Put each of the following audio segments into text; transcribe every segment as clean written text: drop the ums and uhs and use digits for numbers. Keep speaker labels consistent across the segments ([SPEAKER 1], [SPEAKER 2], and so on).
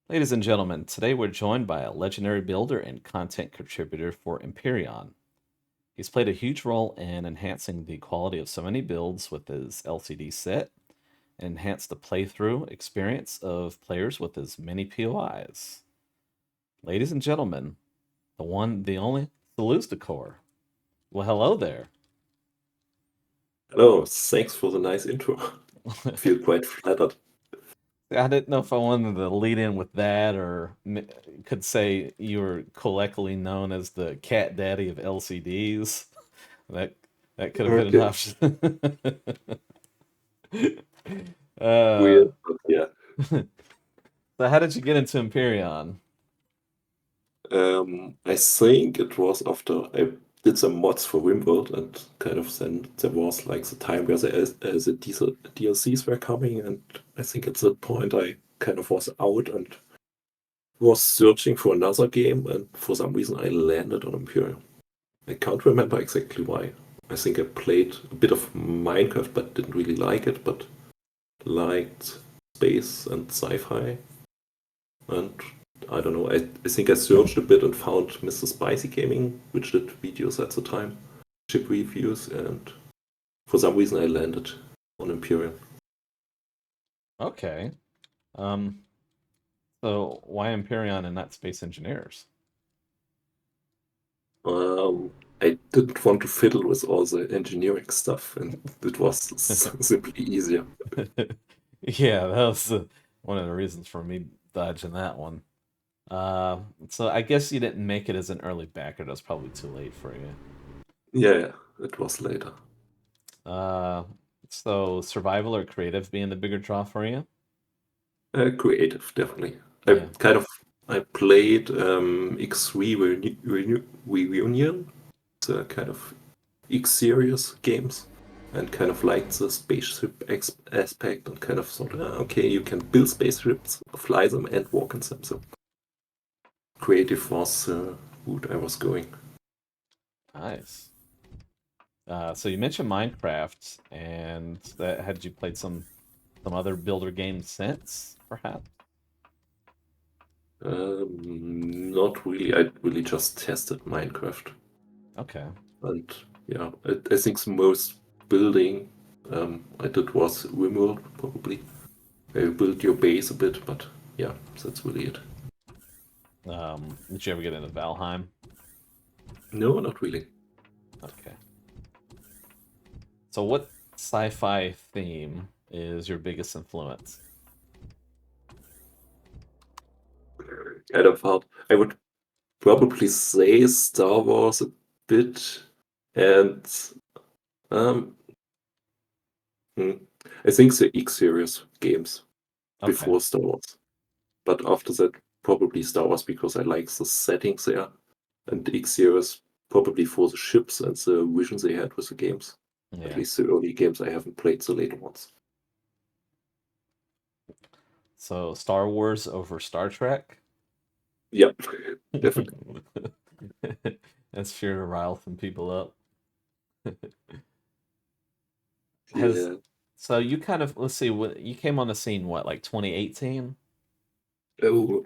[SPEAKER 1] Ladies and gentlemen, today we're joined by a legendary builder and content contributor for Empyrion. He's played a huge role in enhancing the quality of so many builds with his LCD set and enhanced the playthrough experience of players with his many POIs. Ladies and gentlemen, the one, the only, Sulusdacor. Well, hello there.
[SPEAKER 2] Hello, thanks for the nice intro. Feel quite flattered.
[SPEAKER 1] I didn't know if I wanted to lead in with that or could say you were collectively known as the cat daddy of LCDs. That that could have been an
[SPEAKER 2] Okay,
[SPEAKER 1] option. uh,
[SPEAKER 2] weird, but yeah.
[SPEAKER 1] so how did you get into Empyrion?
[SPEAKER 2] I think it was after I did some mods for Rimworld, and kind of then there was like the time where the DLCs were coming, and I think at that point I kind of was out and was searching for another game, and for some reason I landed on Empyrean. I can't remember exactly why. I think I played a bit of Minecraft, but didn't really like it, but liked space and sci-fi. And I don't know, I think I searched a bit and found Mr. Spicy Gaming, which did videos at the time, chip reviews, and for some reason I landed on Empyrean.
[SPEAKER 1] Okay. Um, so why Empyrion and not Space Engineers?
[SPEAKER 2] I didn't want to fiddle with all the engineering stuff, and it was simply easier.
[SPEAKER 1] Yeah, that was one of the reasons for me dodging that one. So I guess you didn't make it as an early backer. That was probably too late for you.
[SPEAKER 2] Yeah, it was later.
[SPEAKER 1] Uh, so survival or creative being the bigger draw for you?
[SPEAKER 2] Creative, definitely. I
[SPEAKER 1] Yeah.
[SPEAKER 2] kind of I played X3 Reunion, the kind of X series games, and kind of liked the spaceship aspect, and kind of thought, okay, you can build spaceships, fly them, and walk in them. So creative was the route I was going.
[SPEAKER 1] Nice. So you mentioned Minecraft, and that had you played some other builder games since, perhaps?
[SPEAKER 2] Not really. I really just tested Minecraft,
[SPEAKER 1] Okay.
[SPEAKER 2] and yeah, I think the most building I did was Rimworld, probably. You build your base a bit, but yeah, that's really it.
[SPEAKER 1] Did you ever get into Valheim?
[SPEAKER 2] No, not really.
[SPEAKER 1] Okay. So what sci-fi theme is your biggest influence?
[SPEAKER 2] Kind of hard. I would probably say Star Wars a bit, and um, hmm, I think the X series games
[SPEAKER 1] Okay.
[SPEAKER 2] before Star Wars. But after that, probably Star Wars because I like the settings there, and the X series probably for the ships and the visions they had with the games. At
[SPEAKER 1] Yeah.
[SPEAKER 2] least the early games I haven't played the later ones.
[SPEAKER 1] So Star Wars over Star Trek?
[SPEAKER 2] Yeah, definitely.
[SPEAKER 1] That's sure to rile some people up. Has
[SPEAKER 2] Yeah.
[SPEAKER 1] so you kind of let's see what you came on the scene what like 2018?
[SPEAKER 2] Oh,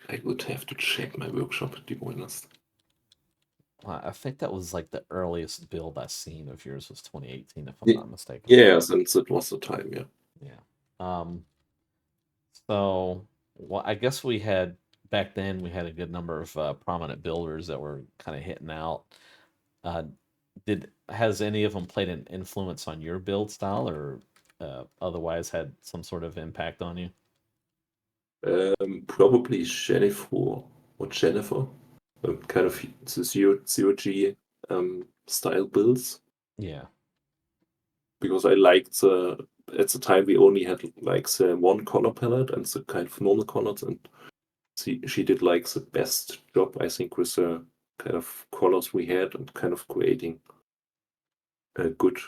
[SPEAKER 2] I would have to check my workshop, to be honest.
[SPEAKER 1] I think that was like the earliest build I seen of yours was 2018 if I'm
[SPEAKER 2] Ye-
[SPEAKER 1] not mistaken.
[SPEAKER 2] Yeah, since it was the time, yeah.
[SPEAKER 1] Yeah. So well, I guess we had back then we had a good number of prominent builders that were kind of hitting out. Uh, did has any of them played an influence on your build style or otherwise had some sort of impact on you?
[SPEAKER 2] Probably Jennifer, kind of the zero G style builds,
[SPEAKER 1] Yeah.
[SPEAKER 2] because I liked at the time we only had like the one color palette and the kind of normal colors, and she did like the best job, I think, with the kind of colors we had and kind of creating a good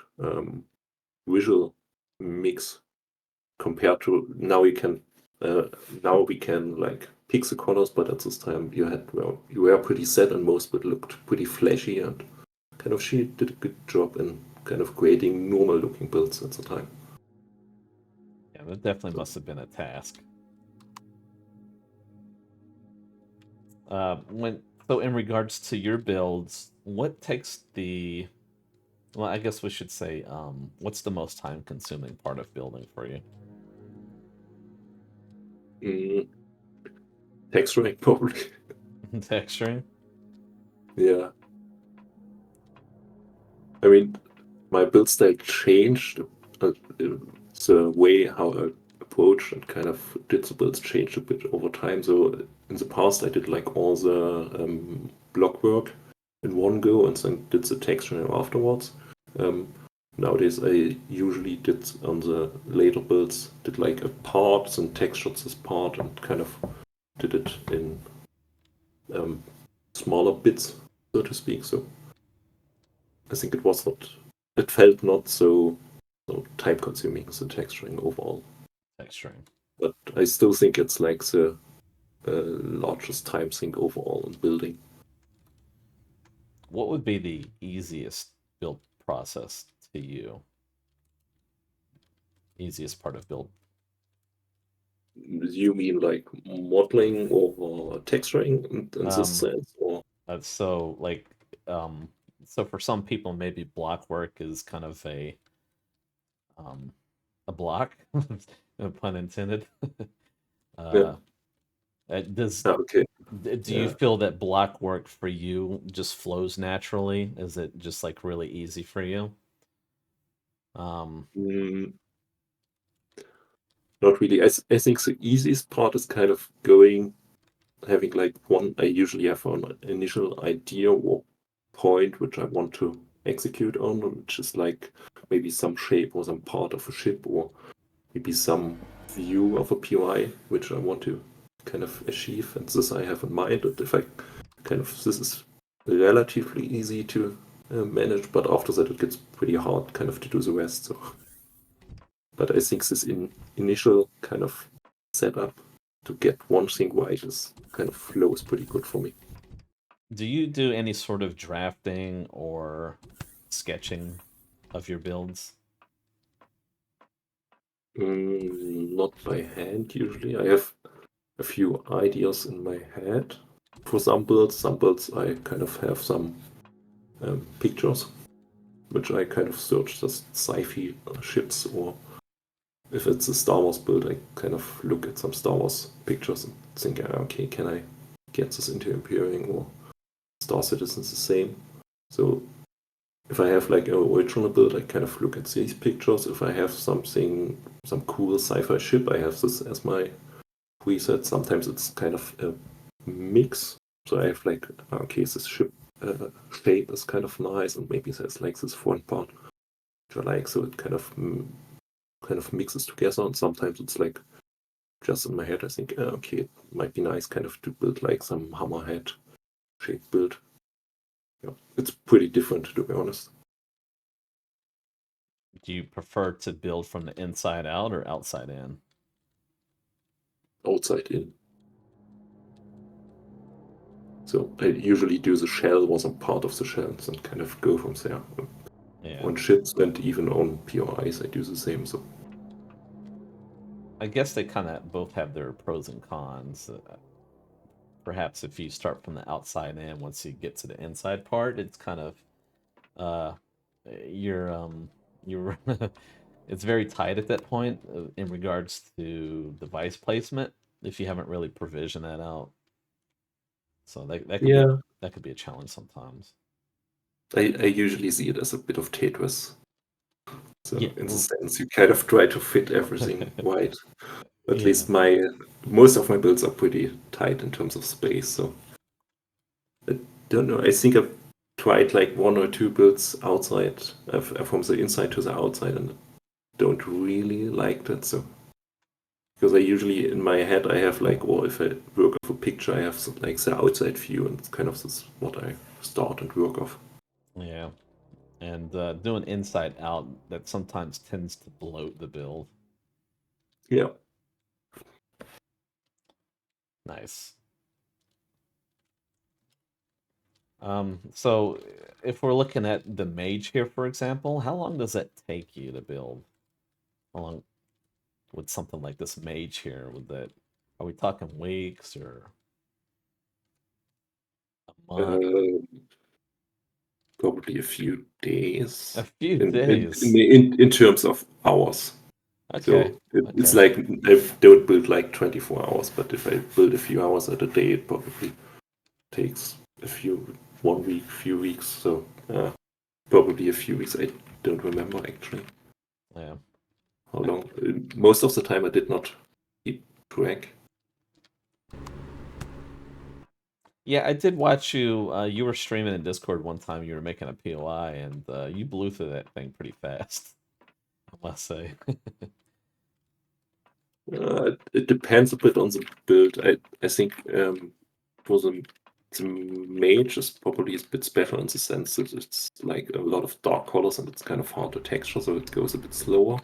[SPEAKER 2] visual mix compared to now. Uh, now we can like pick the colors, but at this time you were pretty set and most of it looked pretty flashy, and kind of she did a good job in kind of creating normal looking builds at the time.
[SPEAKER 1] Yeah, that definitely must have been a task. When so in regards to your builds, what takes the well, I guess we should say, what's the most time-consuming part of building for you?
[SPEAKER 2] Mm, texturing probably.
[SPEAKER 1] Texturing?
[SPEAKER 2] Yeah. I mean, my build style changed. The way how I approach and kind of did the builds changed a bit over time. So in the past, I did like all the block work in one go and then did the texturing afterwards. Um, Nowadays, I usually did on the later builds, did like a part, then textured this part and kind of did it in um, smaller bits, so to speak. So I think it felt not so time consuming, the texturing overall.
[SPEAKER 1] Texturing.
[SPEAKER 2] But I still think it's like the largest time sink overall in building.
[SPEAKER 1] What would be the easiest build process to you? Easiest part of build?
[SPEAKER 2] You mean like modeling or texturing in this
[SPEAKER 1] Um,
[SPEAKER 2] sense? Or
[SPEAKER 1] so like, um, so for some people, maybe block work is kind of um, a block, no pun intended.
[SPEAKER 2] yeah,
[SPEAKER 1] Uh, does
[SPEAKER 2] okay,
[SPEAKER 1] do you
[SPEAKER 2] yeah.
[SPEAKER 1] feel that block work for you just flows naturally? Is it just like really easy for you? Um,
[SPEAKER 2] Mm, Not really. I think the easiest part is kind of going having like one. I usually have an initial idea or point which I want to execute on, which is like maybe some shape or some part of a ship or maybe some view of a POI which I want to kind of achieve. And this I have in mind. And if I kind of this is relatively easy to manage, but after that it gets pretty hard kind of to do the rest. So, but I think this initial kind of setup to get one thing right is kind of flows pretty good for me.
[SPEAKER 1] do you do any sort of drafting or sketching of your builds?
[SPEAKER 2] Not by hand usually. I have a few ideas in my head for some builds. Some builds I kind of have some pictures, which I kind of search as sci-fi ships, or if it's a Star Wars build, I kind of look at some Star Wars pictures and think, okay, can I get this into Empyrion or Star Citizen's the same? So if I have like an original build, I kind of look at these pictures. If I have some cool sci-fi ship, I have this as my preset. Sometimes it's kind of a mix. So I have like, okay, this ship shape is kind of nice, and maybe there's like this front part which I like. So it kind of mixes together. And sometimes it's like just in my head, I think, okay, it might be nice kind of to build like some hammerhead shaped build. Yeah, it's pretty different to be honest.
[SPEAKER 1] Do you prefer to build from the inside out or outside in?
[SPEAKER 2] Outside in. So I usually do the shell or some part of the shells and kind of go from there.
[SPEAKER 1] Yeah.
[SPEAKER 2] On ships and even on POIs, I do the same. So
[SPEAKER 1] I guess they kind of both have their pros and cons. Perhaps if you start from the outside in, once you get to the inside part, it's kind of uh, you're it's very tight at that point in regards to device placement if you haven't really provisioned that out. So
[SPEAKER 2] yeah,
[SPEAKER 1] that could be a challenge sometimes.
[SPEAKER 2] I usually see it as a bit of Tetris. So
[SPEAKER 1] Yeah,
[SPEAKER 2] in the sense, you kind of try to fit everything right. At
[SPEAKER 1] yeah.
[SPEAKER 2] least my most of my builds are pretty tight in terms of space. So I don't know. I think I've tried like one or two builds outside, from the inside to the outside, and don't really like that. So because I usually in my head I have like, or if I work off a picture, I have some, like the outside view, and it's kind of this what I start and work off.
[SPEAKER 1] Yeah. And doing inside out, that sometimes tends to bloat the build.
[SPEAKER 2] Yeah.
[SPEAKER 1] Nice. So if we're looking at the mage here, for example, how long does that take you to build? How long would something like this mage here, would that, are we talking weeks or? What?
[SPEAKER 2] Probably a few days
[SPEAKER 1] A few
[SPEAKER 2] in
[SPEAKER 1] days.
[SPEAKER 2] in terms of hours.
[SPEAKER 1] Okay.
[SPEAKER 2] So it's
[SPEAKER 1] Okay.
[SPEAKER 2] like I don't build like 24 hours, but if I build a few hours at a day, it probably takes a few 1 week, few weeks. So probably a few weeks. I don't remember actually
[SPEAKER 1] Yeah.
[SPEAKER 2] how long. Most of the time, I did not keep track.
[SPEAKER 1] Yeah, I did watch you. You were streaming in Discord one time. You were making a POI, and you blew through that thing pretty fast. I must say.
[SPEAKER 2] It depends a bit on the build. I think for the mage is probably a bit special in the sense that it's like a lot of dark colors and it's kind of hard to texture, so it goes a bit slower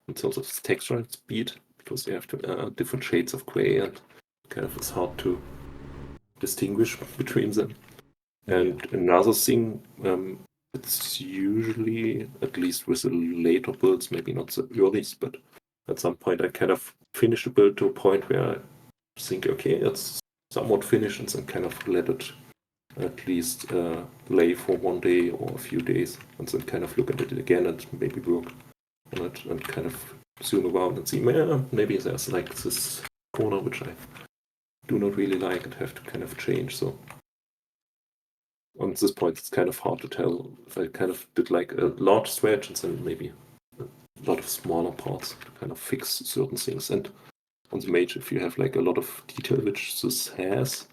[SPEAKER 2] in terms of texture and speed because you have to different shades of gray and kind of it's hard to distinguish between them.
[SPEAKER 1] Yeah.
[SPEAKER 2] And another thing, it's usually, at least with the later builds, maybe not the earliest, but at some point I kind of finish a build to a point where I think, okay, it's somewhat finished, and then kind of let it at least lay for 1 day or a few days, and then kind of look at it again and maybe work on it and kind of zoom around and see, maybe there's like this corner which I do not really like and have to kind of change. So on this point, it's kind of hard to tell if I kind of did like a large stretch and then maybe a lot of smaller parts to kind of fix certain things. And on the mage, if you have like a lot of detail which this has,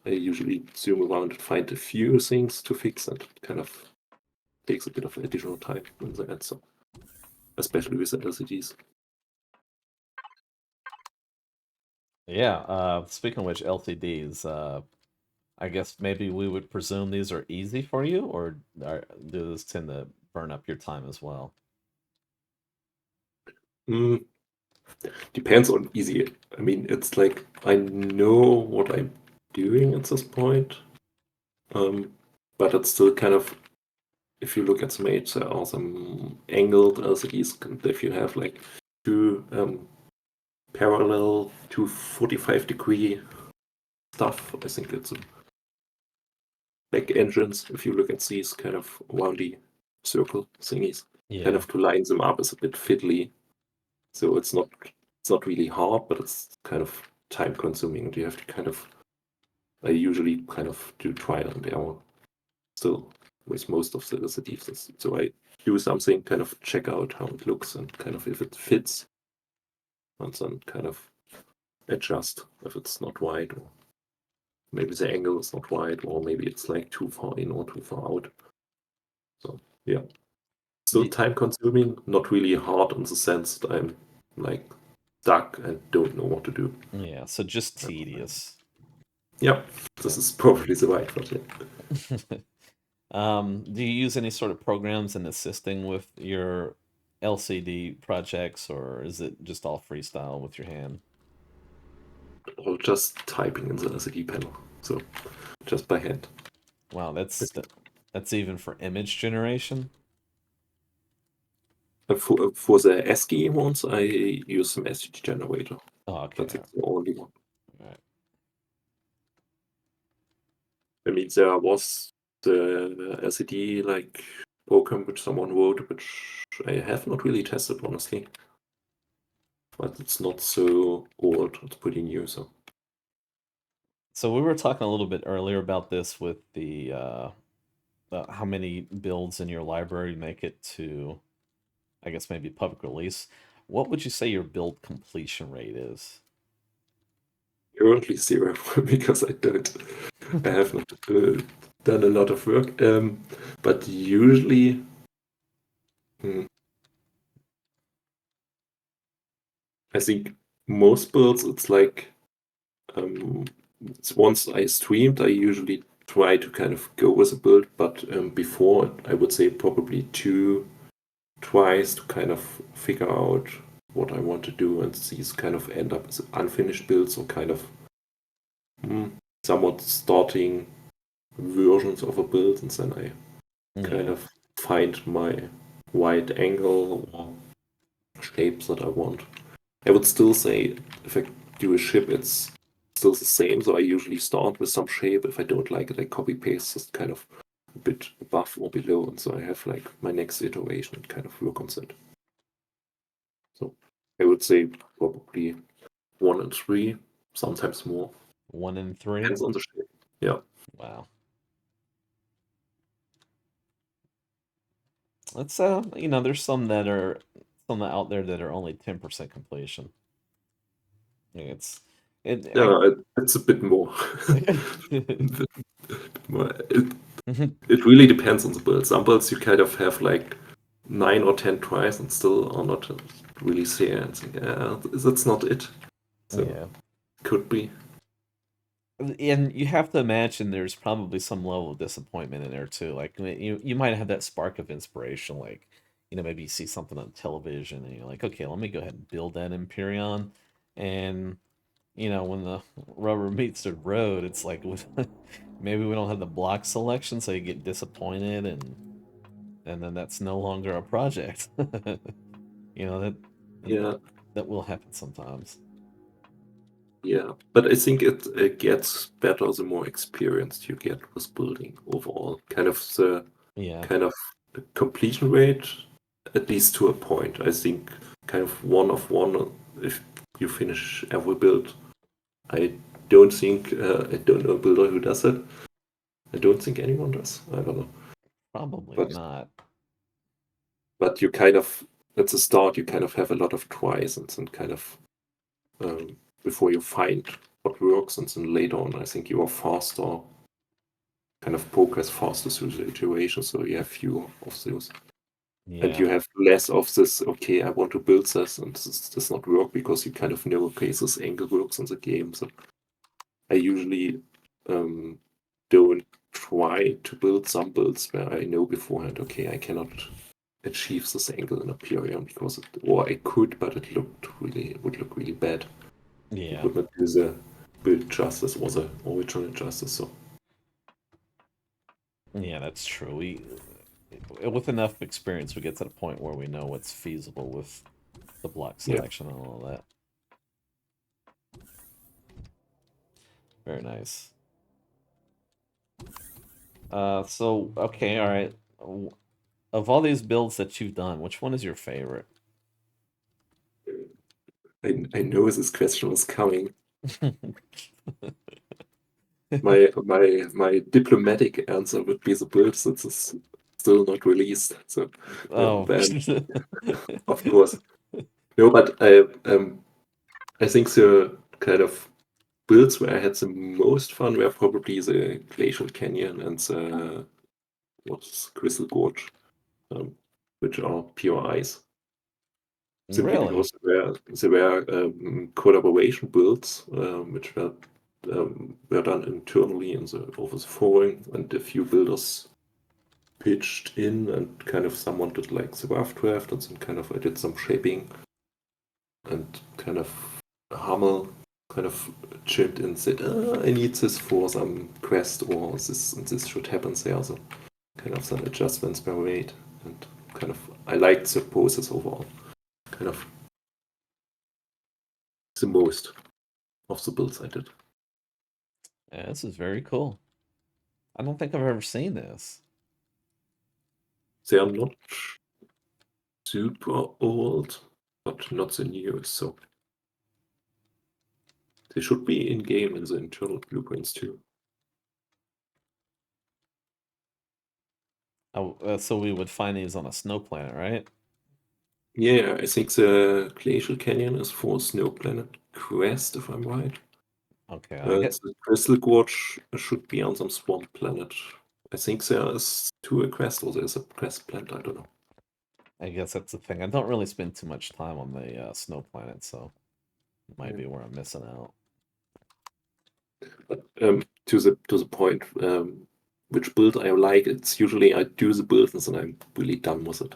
[SPEAKER 2] I usually zoom around and find a few things to fix, and it kind of takes a bit of additional time in the end. So especially with the LCDs.
[SPEAKER 1] Yeah. Speaking of which, LCDs. I guess maybe we would presume these are easy for you, or do those tend to burn up your time as well?
[SPEAKER 2] Mm, Depends on easy. I mean, it's like I know what I'm doing at this point, but it's still kind of, if you look at the mage, there are some angled LCDs. If you have like two parallel to 45-degree stuff, I think it's a back engines. If you look at these kind of roundy circle thingies, kind
[SPEAKER 1] Yeah.
[SPEAKER 2] of to line them up is a bit fiddly. So it's not really hard, but it's kind of time consuming, and you have to kind of, I usually kind of do trial and error still with most of the LCDs. So I do something, kind of check out how it looks and kind of if it fits, and then kind of adjust if it's not right, or maybe the angle is not right, or maybe it's like too far in or too far out. So yeah, still
[SPEAKER 1] Y-
[SPEAKER 2] time consuming, not really hard in the sense that I'm like stuck and don't know what to do.
[SPEAKER 1] Yeah. So just tedious.
[SPEAKER 2] Yeah, this is probably the right word.
[SPEAKER 1] Yeah. Do you use any sort of programs in assisting with your LCD projects, or is it just all freestyle with your hand?
[SPEAKER 2] Or just typing in the LCD panel. So just by hand.
[SPEAKER 1] Wow, that's even for image generation.
[SPEAKER 2] For the ASCII ones, I use some SVG generator.
[SPEAKER 1] Oh, okay.
[SPEAKER 2] That's like the only one.
[SPEAKER 1] All right.
[SPEAKER 2] I mean, there was the LCD like program which someone wrote, which I have not really tested honestly. But it's not so old; it's pretty new. So
[SPEAKER 1] So we were talking a little bit earlier about this with the how many builds in your library make it to, I guess, maybe public release. What would you say your build completion rate is?
[SPEAKER 2] currently zero because I have not done a lot of work. But usually, hmm, I think most builds it's like once I streamed, I usually try to kind of go with a build, but before I would say probably two tries to kind of figure out what I want to do, and these kind of end up as unfinished builds or kind of mm, somewhat starting versions of a build, and then I kind
[SPEAKER 1] Yeah.
[SPEAKER 2] of find my right angle or shapes that I want. I would still say if I do a ship, it's still the same. So I usually start with some shape. If I don't like it, I copy paste just kind of a bit above or below. And so I have like my next iteration and kind of work on that. So I would say probably 1 and 3, sometimes more.
[SPEAKER 1] 1 and 3.
[SPEAKER 2] Depends on the shape. Yeah.
[SPEAKER 1] Wow. That's there's some out there that are only 10% completion. It's it I
[SPEAKER 2] Yeah, it's a bit more.
[SPEAKER 1] Mhm.
[SPEAKER 2] It really depends on the build. Some builds you kind of have like 9 or 10 tries and still are not really there and think, yeah, that's not it. So
[SPEAKER 1] Yeah.
[SPEAKER 2] could be.
[SPEAKER 1] And you have to imagine there's probably some level of disappointment in there too. Like you might have that spark of inspiration, like maybe you see something on television and you're like, okay, let me go ahead and build that Empyrion. And when the rubber meets the road, it's like maybe we don't have the block selection, so you get disappointed, and then that's no longer a project. That
[SPEAKER 2] Yeah,
[SPEAKER 1] that will happen sometimes.
[SPEAKER 2] yeah. But I think it gets better the more experienced you get with building overall.
[SPEAKER 1] Yeah,
[SPEAKER 2] Kind of the completion rate, at least to a point. I think kind of one of one if you finish every build. I I don't know a builder who does it. I don't think anyone does. I don't know.
[SPEAKER 1] probably
[SPEAKER 2] But
[SPEAKER 1] not.
[SPEAKER 2] you kind of at the start you kind of have a lot of tries and then kind of before you find what works, and then later on I think you are faster, kind of progress faster through the iteration, so you have fewer of those. And
[SPEAKER 1] Yeah,
[SPEAKER 2] you have less of this, okay, I want to build this and this does not work, because you kind of know, okay, this angle works in the game. So I usually um, don't try to build some builds where I know beforehand, okay, I cannot achieve this angle in Empyrion because or I could, but it would look really bad. It
[SPEAKER 1] yeah,
[SPEAKER 2] would not do the build justice or the original justice. So
[SPEAKER 1] yeah. That's true. With enough experience, we get to the point where we know what's feasible with the block
[SPEAKER 2] yeah,
[SPEAKER 1] selection and all that. Very nice. So okay, all right. Of all these builds that you've done, which one is your favorite?
[SPEAKER 2] I know this question was coming. My diplomatic answer would be the build that is still not released. So
[SPEAKER 1] Oh,
[SPEAKER 2] then of course no, but I think the kind of builds where I had the most fun were probably the Glacial Canyon and the what's Crystal Gorge, um, which are POIs. Simply
[SPEAKER 1] really?
[SPEAKER 2] because they were collaboration builds, which were done internally in the over the forum, and a few builders pitched in, and kind of someone did like the rough draft, and some kind of I did some shaping, and kind of Hamel kind of chipped in and said, I need this for some quest, or this and this should happen there. So kind of some adjustments were made, and kind of I liked the process overall. Kind of the most of the builds I did.
[SPEAKER 1] Yeah, this is very cool. I don't think I've ever seen this.
[SPEAKER 2] They are not super old, but not the newest, so they should be in game in the internal blueprints too.
[SPEAKER 1] Oh, so we would find these on a snow planet, right?
[SPEAKER 2] Yeah, I think the Glacial Canyon is for Snow Planet Quest, if I'm right.
[SPEAKER 1] Okay, I get.
[SPEAKER 2] The Crystal Gorge should be on some Swamp Planet. I think there is two a quest, or there's a quest planned, I don't know.
[SPEAKER 1] I guess that's the thing. I don't really spend too much time on the snow planet, so it might
[SPEAKER 2] Yeah.
[SPEAKER 1] be where I'm missing out.
[SPEAKER 2] But to the point, which build I like, it's usually I do the build and then I'm really done with it.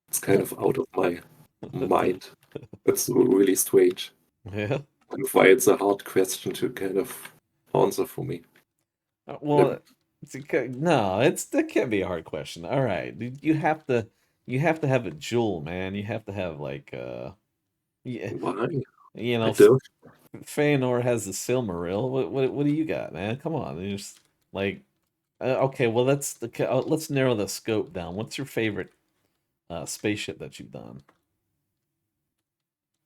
[SPEAKER 2] It's kind of out of my mind. It's really strange.
[SPEAKER 1] Yeah.
[SPEAKER 2] And why it's a hard question to kind of answer for me.
[SPEAKER 1] Well, no, that can't be a hard question. All right, you have to have a jewel, man. You have to have like yeah,
[SPEAKER 2] Why?
[SPEAKER 1] you
[SPEAKER 2] I
[SPEAKER 1] know,
[SPEAKER 2] don't.
[SPEAKER 1] Feanor has the Silmaril. What do you got, man? Come on, you just like okay. Well, let's narrow the scope down. What's your favorite spaceship that you've done?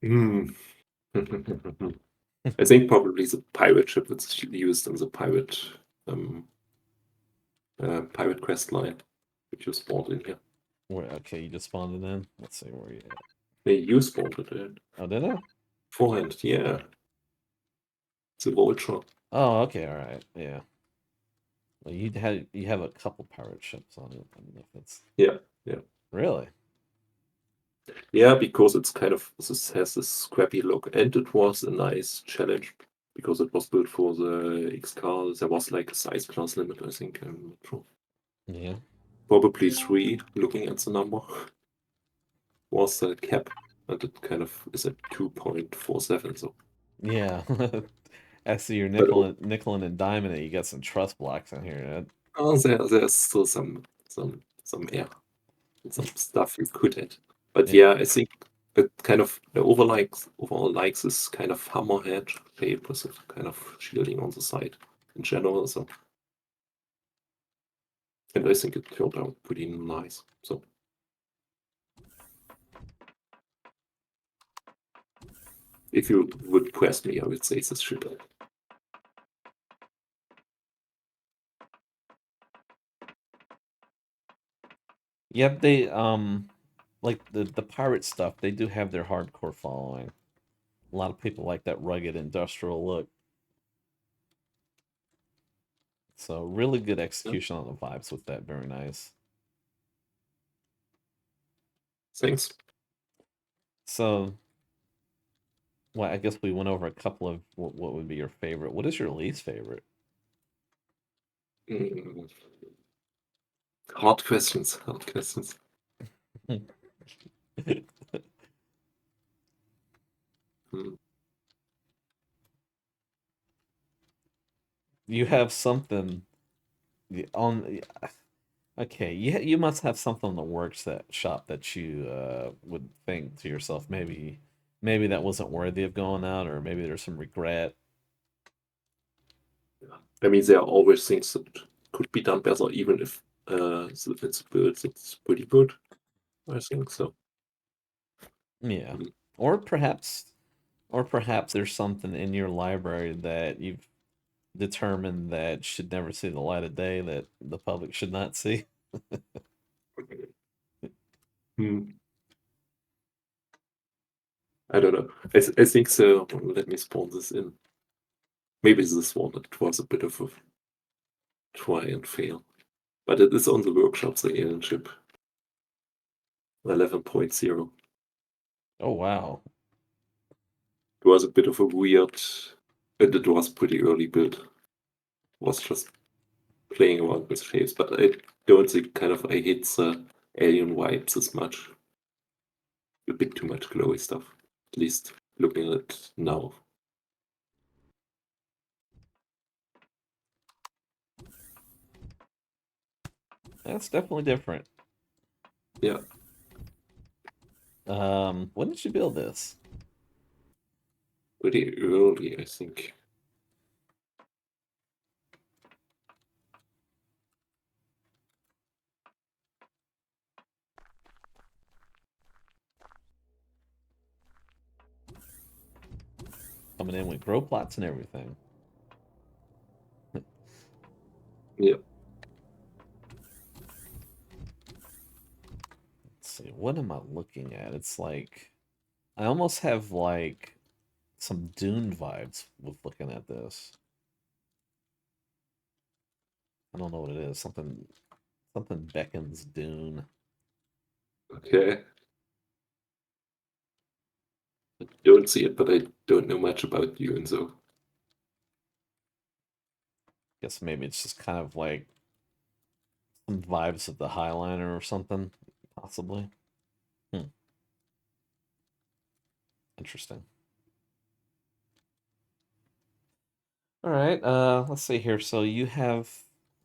[SPEAKER 2] Hmm. I think probably the pirate ship that's used in the um, pirate quest line, which you spawned in here.
[SPEAKER 1] Okay, you just spawned it in. Let's see where you at.
[SPEAKER 2] Hey, you spawned it in.
[SPEAKER 1] Oh, did I?
[SPEAKER 2] Forehand, yeah. The vulture.
[SPEAKER 1] Oh, okay, all right, yeah. Well, you have a couple pirate ships on it. I don't know if it's
[SPEAKER 2] Yeah, yeah.
[SPEAKER 1] really.
[SPEAKER 2] Yeah, because it's kind of this has this scrappy look, and it was a nice challenge because it was built for the XCAR. There was like a size class limit, I think. I'm not sure.
[SPEAKER 1] Yeah,
[SPEAKER 2] Probably 3, looking at the number, was the cap, and it kind of is at 2.47. So,
[SPEAKER 1] yeah. I see your
[SPEAKER 2] but
[SPEAKER 1] nickel and diamond. You got some trust blocks in here.
[SPEAKER 2] there's still some air, some stuff you could add. But
[SPEAKER 1] Yeah,
[SPEAKER 2] yeah, I think it kind of the overall likes this kind of hammerhead shape with a kind of shielding on the side in general. So, and I think it turned out pretty nice. So if you would press me, I would say this ship.
[SPEAKER 1] yeah. They like the pirate stuff. They do have their hardcore following. A lot of people like that rugged industrial look. So really good
[SPEAKER 2] Yeah.
[SPEAKER 1] execution on the vibes with that. Very nice.
[SPEAKER 2] Thanks.
[SPEAKER 1] So, well, I guess we went over a couple of what would be your favorite. What is your least favorite?
[SPEAKER 2] Mm, hard questions. Hard questions. Mm,
[SPEAKER 1] You have something on. Okay, you must have something in the works that shop that you would think to yourself, maybe that wasn't worthy of going out, or maybe there's some regret.
[SPEAKER 2] yeah. I mean, there are always things that could be done better, even if it's built. It's pretty good. I think so.
[SPEAKER 1] Yeah.
[SPEAKER 2] Mm.
[SPEAKER 1] Or perhaps there's something in your library that you've determined that should never see the light of day, that the public should not see.
[SPEAKER 2] Mm. I don't know. I think so. Let me spawn this in. Maybe this one. It was a bit of a try and fail. But it is on the workshop, the alien chip 11.0.
[SPEAKER 1] Oh wow.
[SPEAKER 2] It was a bit of a weird, and it was pretty early build. It was just playing around with shapes, but I don't think kind of I hate the alien vibes as much. A bit too much glowy stuff, at least looking at it now.
[SPEAKER 1] That's definitely different.
[SPEAKER 2] Yeah,
[SPEAKER 1] When did you build this?
[SPEAKER 2] pretty early, I think.
[SPEAKER 1] Coming in with grow plots and everything.
[SPEAKER 2] Yeah,
[SPEAKER 1] Let's see, what am I looking at? It's like I almost have like some Dune vibes with looking at this. I don't know what it is. Something beckons Dune.
[SPEAKER 2] okay. I don't see it, but I don't know much about you, and so
[SPEAKER 1] Guess maybe it's just kind of like some vibes of the Highliner or something, possibly. Hmm, interesting. All right, let's see here. So you have,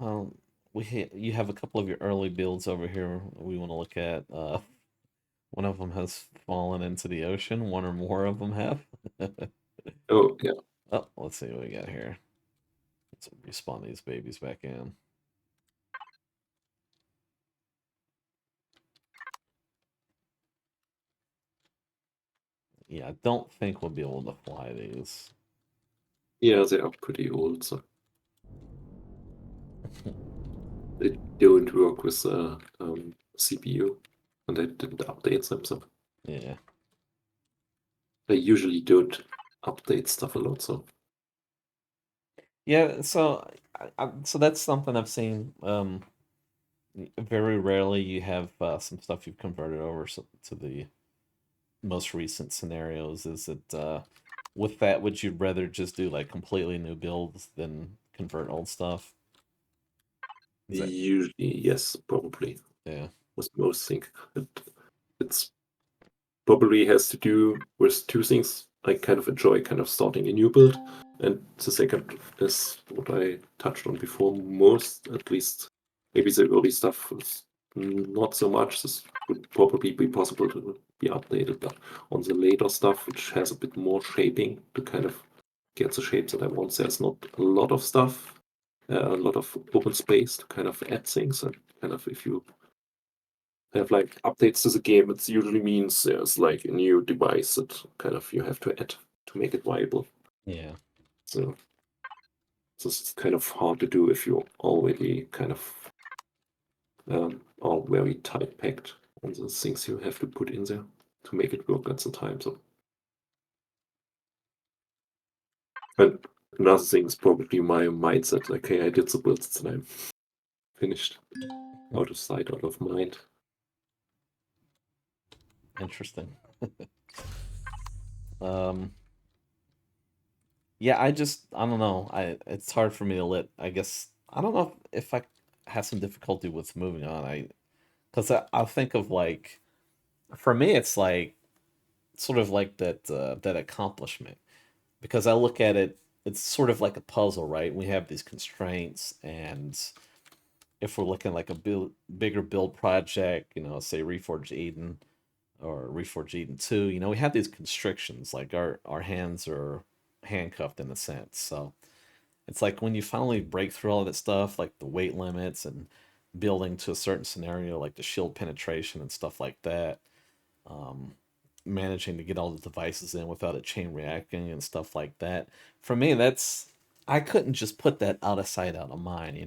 [SPEAKER 1] um, you have a couple of your early builds over here we want to look at. One of them has fallen into the ocean. One or more of them have.
[SPEAKER 2] Oh, yeah.
[SPEAKER 1] Oh, let's see what we got here. Let's respawn these babies back in. Yeah, I don't think we'll be able to fly these.
[SPEAKER 2] Yeah, they are pretty old, so they don't work with CPU, and I didn't update them, so
[SPEAKER 1] Yeah.
[SPEAKER 2] I usually don't update stuff a lot, so
[SPEAKER 1] Yeah, so so that's something I've seen. Very rarely you have some stuff you've converted over to the most recent scenarios. Is it with that? Would you rather just do like completely new builds than convert old stuff? Is that
[SPEAKER 2] usually, yes, probably
[SPEAKER 1] yeah?
[SPEAKER 2] with most things. It's probably has to do with two things. I kind of enjoy kind of starting a new build, and the second is what I touched on before. Most, at least, maybe the early stuff is not so much. This would probably be possible to be updated, but on the later stuff, which has a bit more shaping to kind of get the shapes that I want, there's not a lot of stuff, a lot of open space to kind of add things, and kind of if you have like updates to the game, it usually means there's like a new device that kind of you have to add to make it viable.
[SPEAKER 1] Yeah.
[SPEAKER 2] So this is kind of hard to do if you're already kind of all very tight packed on the things you have to put in there to make it work at the time. So, and another thing is probably my mindset. Like, hey, I did the builds and I'm finished. Out of sight, out of mind.
[SPEAKER 1] Interesting. Um, yeah, I don't know. It's hard for me to let. I guess I don't know if I have some difficulty with moving on. Because I'll think of like for me, it's like sort of like that accomplishment because I look at it. It's sort of like a puzzle, right? We have these constraints, and if we're looking like a bigger build project, say Reforged Eden or Reforged Eden 2, we have these constrictions, like our hands are handcuffed in a sense. So it's like when you finally break through all that stuff, like the weight limits and building to a certain scenario, like the shield penetration and stuff like that, um, managing to get all the devices in without a chain reacting and stuff like that. For me, I couldn't just put that out of sight, out of mind.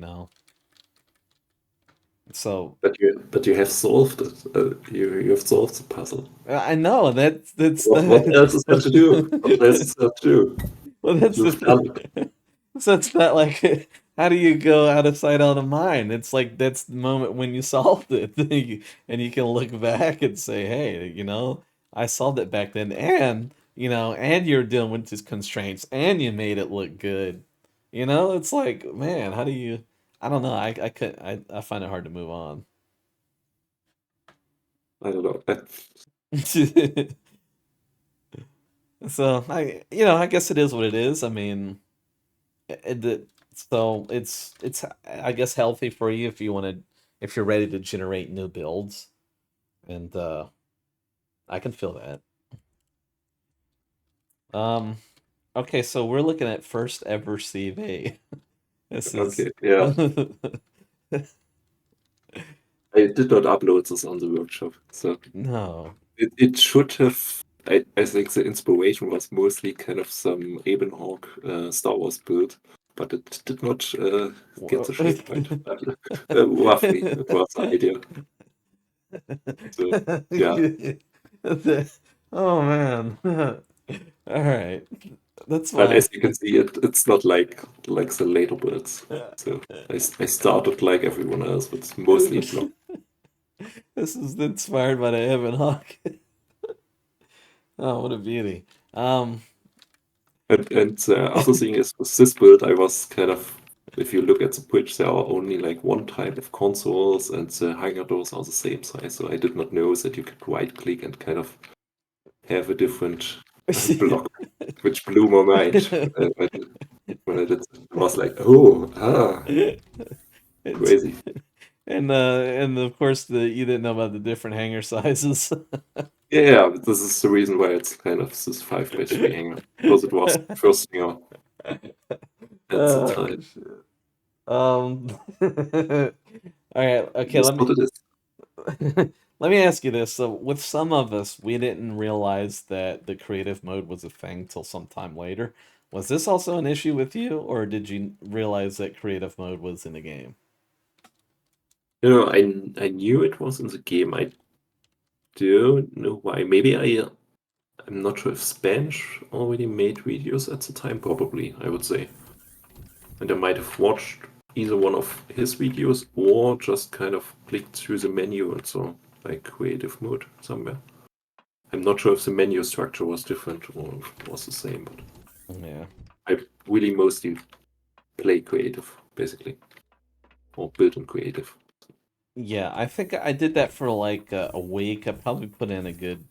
[SPEAKER 1] So
[SPEAKER 2] But you have solved it. You have solved the puzzle.
[SPEAKER 1] I know that's
[SPEAKER 2] What else is there to do? What else is there to do?
[SPEAKER 1] well, that's the
[SPEAKER 2] You've done it.
[SPEAKER 1] thing. So it's not like how do you go out of sight, out of mind? It's like that's the moment when you solved it, and you can look back and say, "Hey, I solved it back then," and and you're dealing with these constraints, and you made it look good. It's like, man, how do you? I don't know. I could I find it hard to move on.
[SPEAKER 2] I don't know.
[SPEAKER 1] So I guess it is what it is. I mean, so it's I guess healthy for you if you're ready to generate new builds, and I can feel that. Um, okay, so we're looking at first ever CV. This is
[SPEAKER 2] Okay, yeah. I did not upload this on the workshop, so
[SPEAKER 1] no.
[SPEAKER 2] it should have. I think the inspiration was mostly kind of some Ebenhawk Star Wars build, but it did not get the shape right. But, roughly, it was the idea. So yeah,
[SPEAKER 1] Oh man. All right. That's
[SPEAKER 2] but
[SPEAKER 1] fine.
[SPEAKER 2] as you can see, it's not like the later builds. So I started like everyone else, but mostly a block.
[SPEAKER 1] This is inspired by the Evan Hawk. Oh, what a beauty. Um,
[SPEAKER 2] And the other thing is with this build, I was kind of, if you look at the bridge, there are only like one type of consoles, and the hangar doors are the same size. So I did not know that you could right click and kind of have a different block, which blew my mind when I did. I was like, oh,
[SPEAKER 1] it's
[SPEAKER 2] crazy.
[SPEAKER 1] and of course you didn't know about the different hanger sizes.
[SPEAKER 2] Yeah, this is the reason why it's kind of this 5 by 3 hangar, because it was the first hangar at the
[SPEAKER 1] Oh
[SPEAKER 2] time.
[SPEAKER 1] shit. All right, okay,
[SPEAKER 2] That's what it is.
[SPEAKER 1] let me ask you this. So with some of us, we didn't realize that the creative mode was a thing till sometime later. Was this also an issue with you, or did you realize that creative mode was in the game?
[SPEAKER 2] I knew it was in the game. I don't know why. Maybe I'm not sure if Spanish already made videos at the time. Probably, I would say. And I might have watched either one of his videos or just kind of clicked through the menu and saw like creative mode somewhere. I'm not sure if the menu structure was different or if it was the same, but
[SPEAKER 1] Yeah.
[SPEAKER 2] I really mostly play creative, basically, or build on creative.
[SPEAKER 1] Yeah, I think I did that for like a week. I probably put in a good,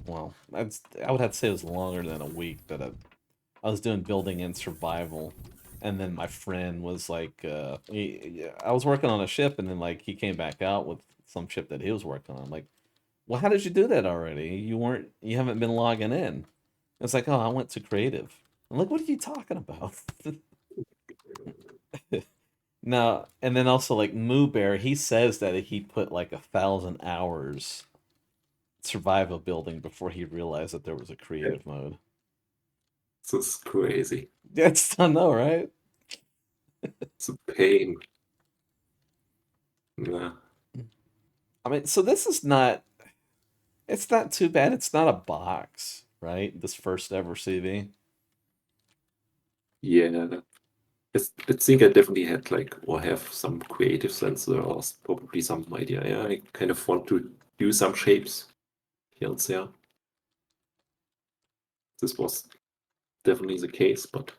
[SPEAKER 1] well, I would have to say it was longer than a week that I was doing building and survival. And then my friend was like, I was working on a ship, and then like he came back out with some ship that he was working on. I'm like, well, how did you do that already? You haven't been logging in. It's like, oh, I went to creative. I'm like, what are you talking about? No, and then also like Moo Bear, he says that he put like 1,000 hours survival building before he realized that there was a
[SPEAKER 2] Yeah,
[SPEAKER 1] creative mode.
[SPEAKER 2] this is crazy.
[SPEAKER 1] That's I know, right?
[SPEAKER 2] It's a pain. Yeah,
[SPEAKER 1] I mean, so this is not. It's not too bad. It's not a box, right? This first ever CV.
[SPEAKER 2] yeah. I think I definitely had like or have some creative sense or probably some idea. Yeah, I kind of want to do some shapes here and there. This was definitely the case, but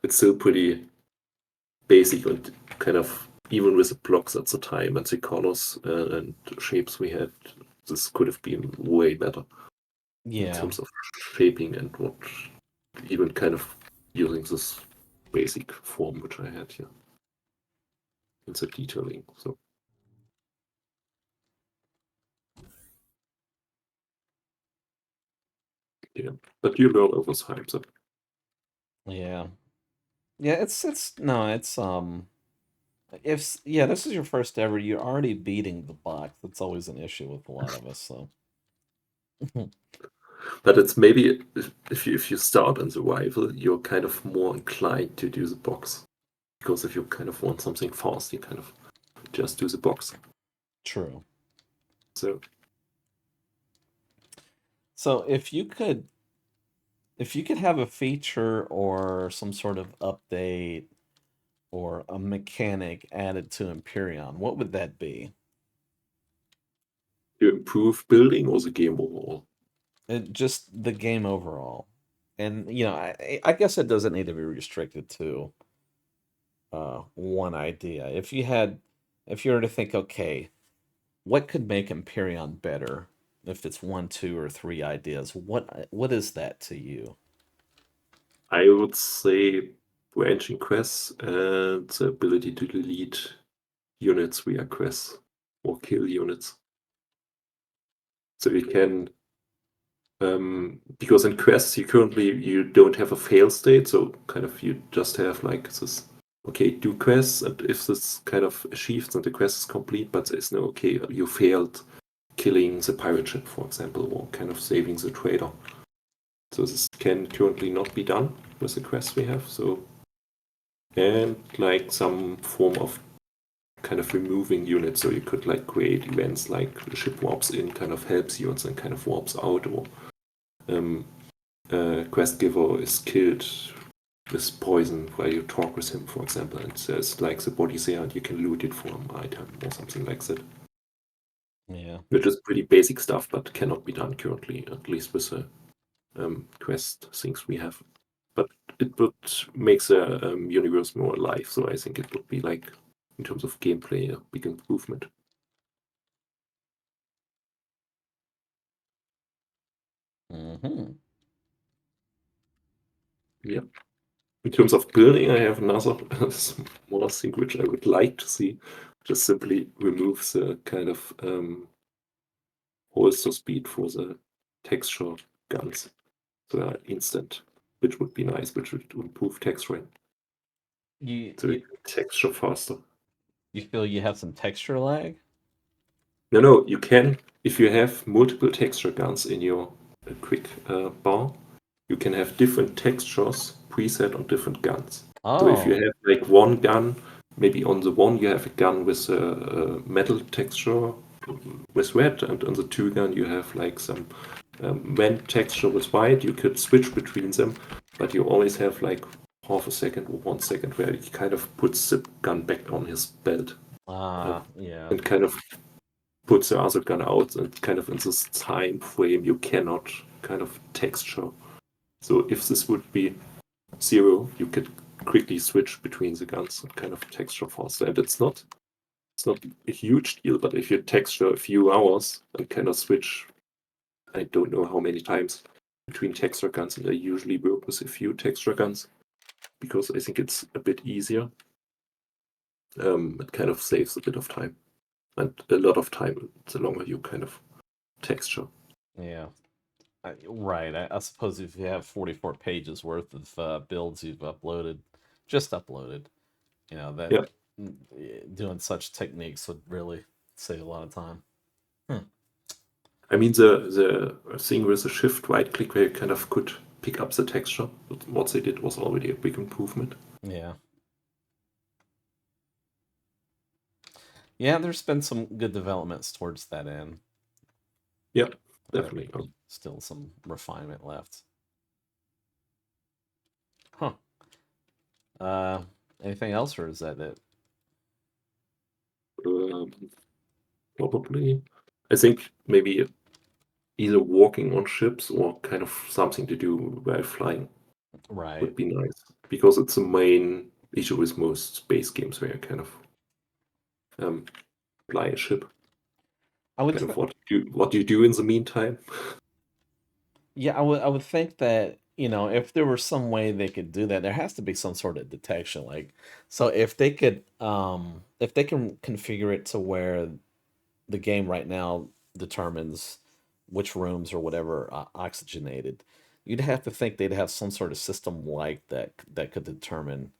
[SPEAKER 2] it's still pretty basic and kind of even with the blocks at the time and the colors and shapes we had, this could have been way better in
[SPEAKER 1] Yeah,
[SPEAKER 2] terms of shaping and what even kind of using this basic form which I had here in the detailing. So yeah, but you learn over time. So
[SPEAKER 1] yeah, yeah. It's no, it's if yeah, this is your first ever. You're already beating the box. That's always an issue with a lot of us. So
[SPEAKER 2] but it's maybe if you start in the rival, you're kind of more inclined to do the box because if you kind of want something fast, you kind of just do the box.
[SPEAKER 1] true.
[SPEAKER 2] So
[SPEAKER 1] So if you could have a feature or some sort of update or a mechanic added to Empyrion, what would that be?
[SPEAKER 2] to improve building or the game overall.
[SPEAKER 1] Just the game overall. And I guess it doesn't need to be restricted to one idea. If you were to think, okay, what could make Empyreon better? If it's one, two, or three ideas, what is that to you?
[SPEAKER 2] I would say branching quests and the ability to delete units via quests or kill units. So you can because in quests you don't have a fail state, so kind of you just have like this okay, do quests, and if this kind of achieves and the quest is complete, but there's no okay, you failed killing the pirate ship, for example, or kind of saving the trader. So this can currently not be done with the quests we have. So and like some form of kind of removing units, so you could like create events like the ship warps in, kind of helps you, and then kind of warps out, or um, quest giver is killed with poison while you talk with him, for example, and there's like the body there, and you can loot it for an item or something like that.
[SPEAKER 1] Yeah.
[SPEAKER 2] Which is pretty basic stuff, but cannot be done currently, at least with the quest things we have. But it would make the universe more alive, so I think it would be like, in terms of gameplay, a big improvement.
[SPEAKER 1] Hmm.
[SPEAKER 2] Yeah. In terms of building, I have another smaller thing which I would like to see. Just simply remove the kind of holster speed for the texture guns. So instant, which would be nice, which would improve texturing.
[SPEAKER 1] You
[SPEAKER 2] So
[SPEAKER 1] you
[SPEAKER 2] it texture faster.
[SPEAKER 1] you feel you have some texture lag?
[SPEAKER 2] No, you can, if you have multiple texture guns in your quick bar, you can have different textures preset on different guns. So if you
[SPEAKER 1] Oh,
[SPEAKER 2] have like one gun, maybe on the one you have a gun with a metal texture with red, and on the two gun you have like some vent texture with white. You could switch between them, but you always have like half a second or 1 second where he kind of puts the gun back on his belt
[SPEAKER 1] yeah,
[SPEAKER 2] and kind of puts the other gun out, and kind of in this time frame you cannot kind of texture. So if this would be 0, you could quickly switch between the guns and kind of texture faster. And it's not a huge deal, but if you texture a few hours and kind of switch, I don't know how many times between texture guns, and I usually work with a few texture guns because I think it's a bit easier. It kind of saves a bit of time and a lot of time the longer you kind of texture.
[SPEAKER 1] yeah. Right. I suppose if you have 44 pages worth of builds you've just uploaded, that
[SPEAKER 2] Yeah.
[SPEAKER 1] doing such techniques would really save a lot of time. Hmm.
[SPEAKER 2] I mean, the thing with the shift right click where you kind of could pick up the texture, but what they did was already a big improvement.
[SPEAKER 1] Yeah. Yeah, there's been some good developments towards that end.
[SPEAKER 2] Yeah,
[SPEAKER 1] But
[SPEAKER 2] definitely.
[SPEAKER 1] still some refinement left. Huh. Uh, Anything else, or is that it?
[SPEAKER 2] Um, Probably. I think maybe either walking on ships or kind of something to do while flying
[SPEAKER 1] Right.
[SPEAKER 2] would be nice, because it's the main issue with most space games where you kind of um, fly a ship.
[SPEAKER 1] I would,
[SPEAKER 2] Kind of
[SPEAKER 1] th-
[SPEAKER 2] what you do in the meantime.
[SPEAKER 1] yeah, I would think that if there were some way they could do that, there has to be some sort of detection. Like, so if they can configure it to where the game right now determines which rooms or whatever oxygenated, you'd have to think they'd have some sort of system like that could determine,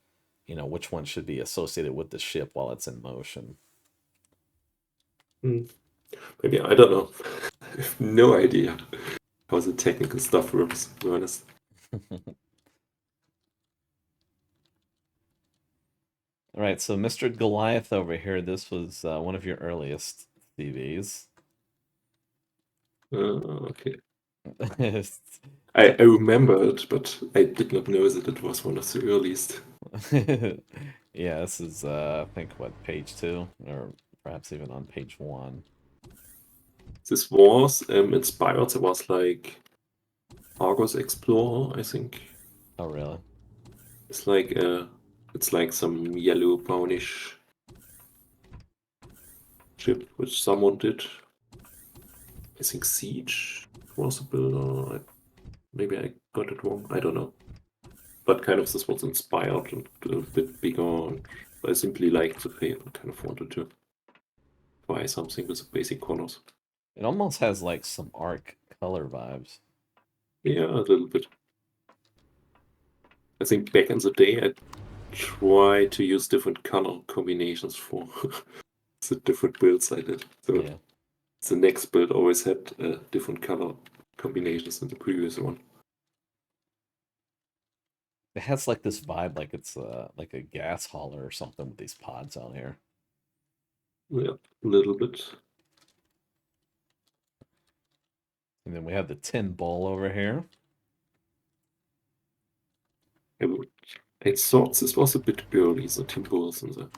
[SPEAKER 1] which one should be associated with the ship while it's in motion.
[SPEAKER 2] Hmm. Maybe, I don't know. I have no idea how the technical stuff works, to be honest.
[SPEAKER 1] All right, so Mr. Goliath over here, this was one of your earliest CVs.
[SPEAKER 2] Okay. I remember it, but I did not know that it was one of the earliest.
[SPEAKER 1] Yeah, this is I think what, page 2, or perhaps even on page 1.
[SPEAKER 2] This was inspired. There was like Argos Explorer, I think.
[SPEAKER 1] Oh, really?
[SPEAKER 2] It's like it's like some yellow brownish ship which someone did. I think Siege was a builder. Maybe I got it wrong. I don't know. But kind of this was inspired and a bit bigger. And I simply liked the paint and kind of wanted to buy something with the basic colors.
[SPEAKER 1] It almost has like some Arc color vibes.
[SPEAKER 2] Yeah, a little bit. I think back in the day, I tried to use different color combinations for the different builds I did. So
[SPEAKER 1] Yeah.
[SPEAKER 2] the next build always had different color combinations than the previous one.
[SPEAKER 1] It has like this vibe like it's like a gas hauler or something with these pods on here.
[SPEAKER 2] Yeah, a little bit.
[SPEAKER 1] And then we have the tin bowl over here.
[SPEAKER 2] I, would, I thought this was a bit early, the Timberwolves and the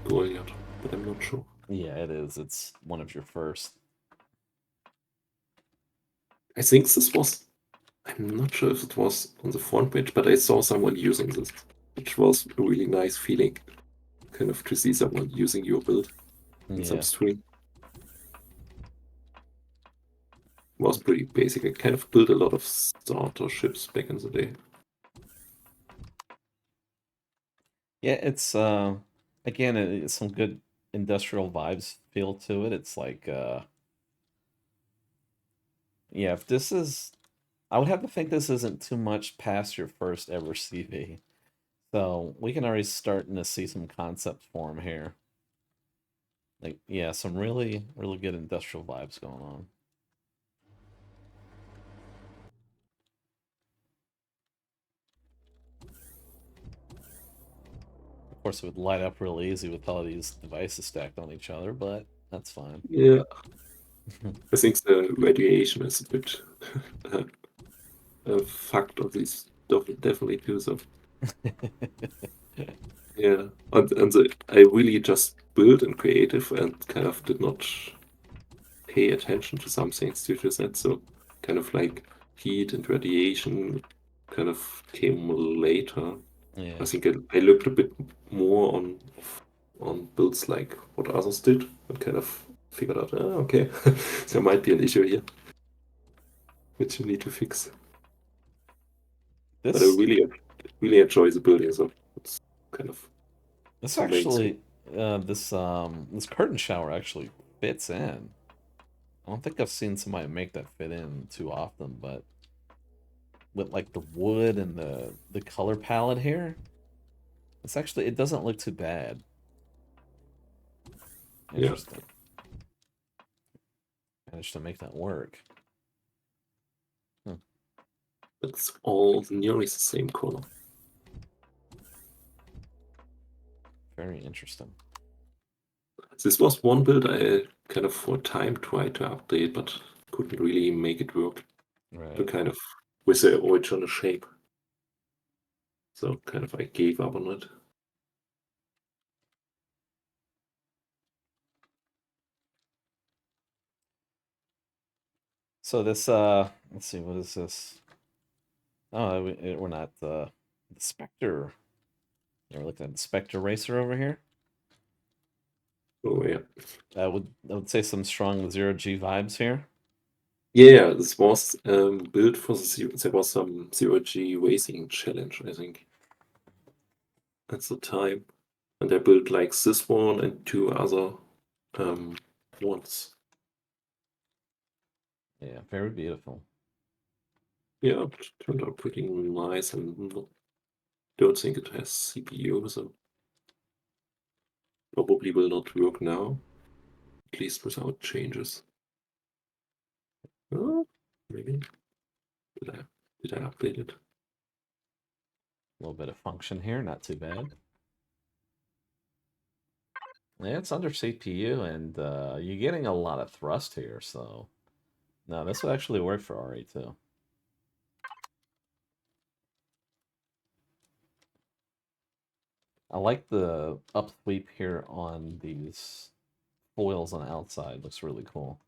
[SPEAKER 2] Goliath, but I'm not sure.
[SPEAKER 1] Yeah, it is. It's one of your first.
[SPEAKER 2] I think this was, I'm not sure if it was on the front page, but I saw someone using this, which was a really nice feeling, kind of to see someone using your build in some
[SPEAKER 1] Yeah.
[SPEAKER 2] stream. It was pretty basic. I kind of built a lot of starter ships back in the day.
[SPEAKER 1] Yeah, it's again, it's some good industrial vibes feel to it. It's like Yeah, if this is, I would have to think this isn't too much past your first ever CV. So we can already starting to see some concept form here. Like, yeah, some really, really good industrial vibes going on. Of course, it would light up real easy with all these devices stacked on each other, but that's fine.
[SPEAKER 2] Yeah, I think the radiation is a bit a factor. These definitely do so. Yeah, I really just built in creative and kind of did not pay attention to some things due to that. So kind of like heat and radiation kind of came later. I
[SPEAKER 1] Yeah,
[SPEAKER 2] think I looked a bit more on builds like what others did and kind of figured out, okay, there might be an issue here which you need to fix. But I
[SPEAKER 1] this
[SPEAKER 2] really enjoy the building, so it's kind of
[SPEAKER 1] this
[SPEAKER 2] the main thing.
[SPEAKER 1] actually this curtain shower actually fits in. I don't think I've seen somebody make that fit in too often, but with like the wood and the color palette here, it's actually it doesn't look too bad.
[SPEAKER 2] Yeah,
[SPEAKER 1] Interesting. Managed to make that work. Hmm,
[SPEAKER 2] it's all nearly the same color.
[SPEAKER 1] very interesting.
[SPEAKER 2] This was one build I kind of for a time tried to update, but couldn't really make it work to
[SPEAKER 1] Right.
[SPEAKER 2] kind of with the original shape. So kind of I gave up on it.
[SPEAKER 1] So this let's see, what is this? Oh, we're not the Spectre. Yeah, we're looking at the Spectre Racer over here.
[SPEAKER 2] Oh yeah.
[SPEAKER 1] I would say some strong zero G vibes here.
[SPEAKER 2] Yeah, this was built for there was some zero G racing challenge, I think, at the time. And I built like this one and two other um ones.
[SPEAKER 1] Yeah, very beautiful.
[SPEAKER 2] Yeah, it turned out pretty nice and don't think it has CPU, so probably will not work now, at least without changes. Oh, maybe. Did I did I update it?
[SPEAKER 1] A little bit of function here, not too bad. Yeah, it's under CPU, and you're getting a lot of thrust here, so no, this would actually work for RE2. I like the upsweep here on these foils on the outside. Looks really cool.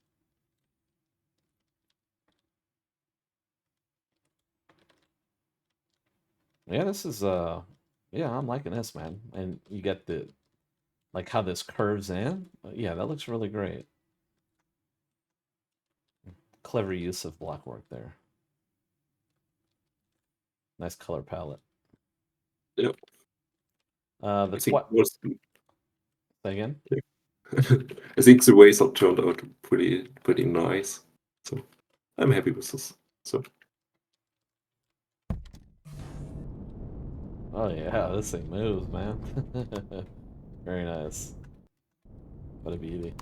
[SPEAKER 1] Yeah, this is yeah, I'm liking this, man. And you get the like how this curves in. Yeah, that looks really great. Clever use of block work there. Nice color palette.
[SPEAKER 2] Yeah,
[SPEAKER 1] The
[SPEAKER 2] I think
[SPEAKER 1] twat
[SPEAKER 2] it was.
[SPEAKER 1] again.
[SPEAKER 2] Yeah. I think the razor turned out pretty nice. So I'm happy with this. So
[SPEAKER 1] Oh yeah, this thing moves, man. Very nice. What a beauty.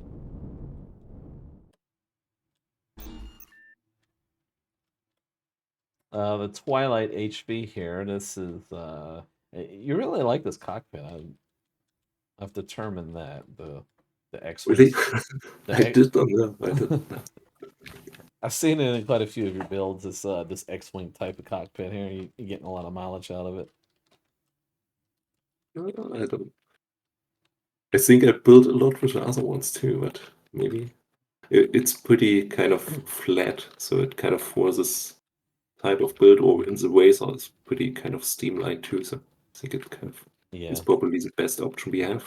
[SPEAKER 1] The Twilight HV here. This is you really like this cockpit. I've determined that the
[SPEAKER 2] really,
[SPEAKER 1] X-wings, the
[SPEAKER 2] I
[SPEAKER 1] X,
[SPEAKER 2] did not know. I didn't know.
[SPEAKER 1] I've seen it in quite a few of your builds. This X-wing type of cockpit here. You're getting a lot of mileage out of it.
[SPEAKER 2] I don't. I think I built a lot with the other ones too, but maybe it's pretty kind of flat, so it kind of for this type of build or in the razor it's pretty kind of streamlined too. So I think it kind of is
[SPEAKER 1] Yeah,
[SPEAKER 2] probably the best option we have.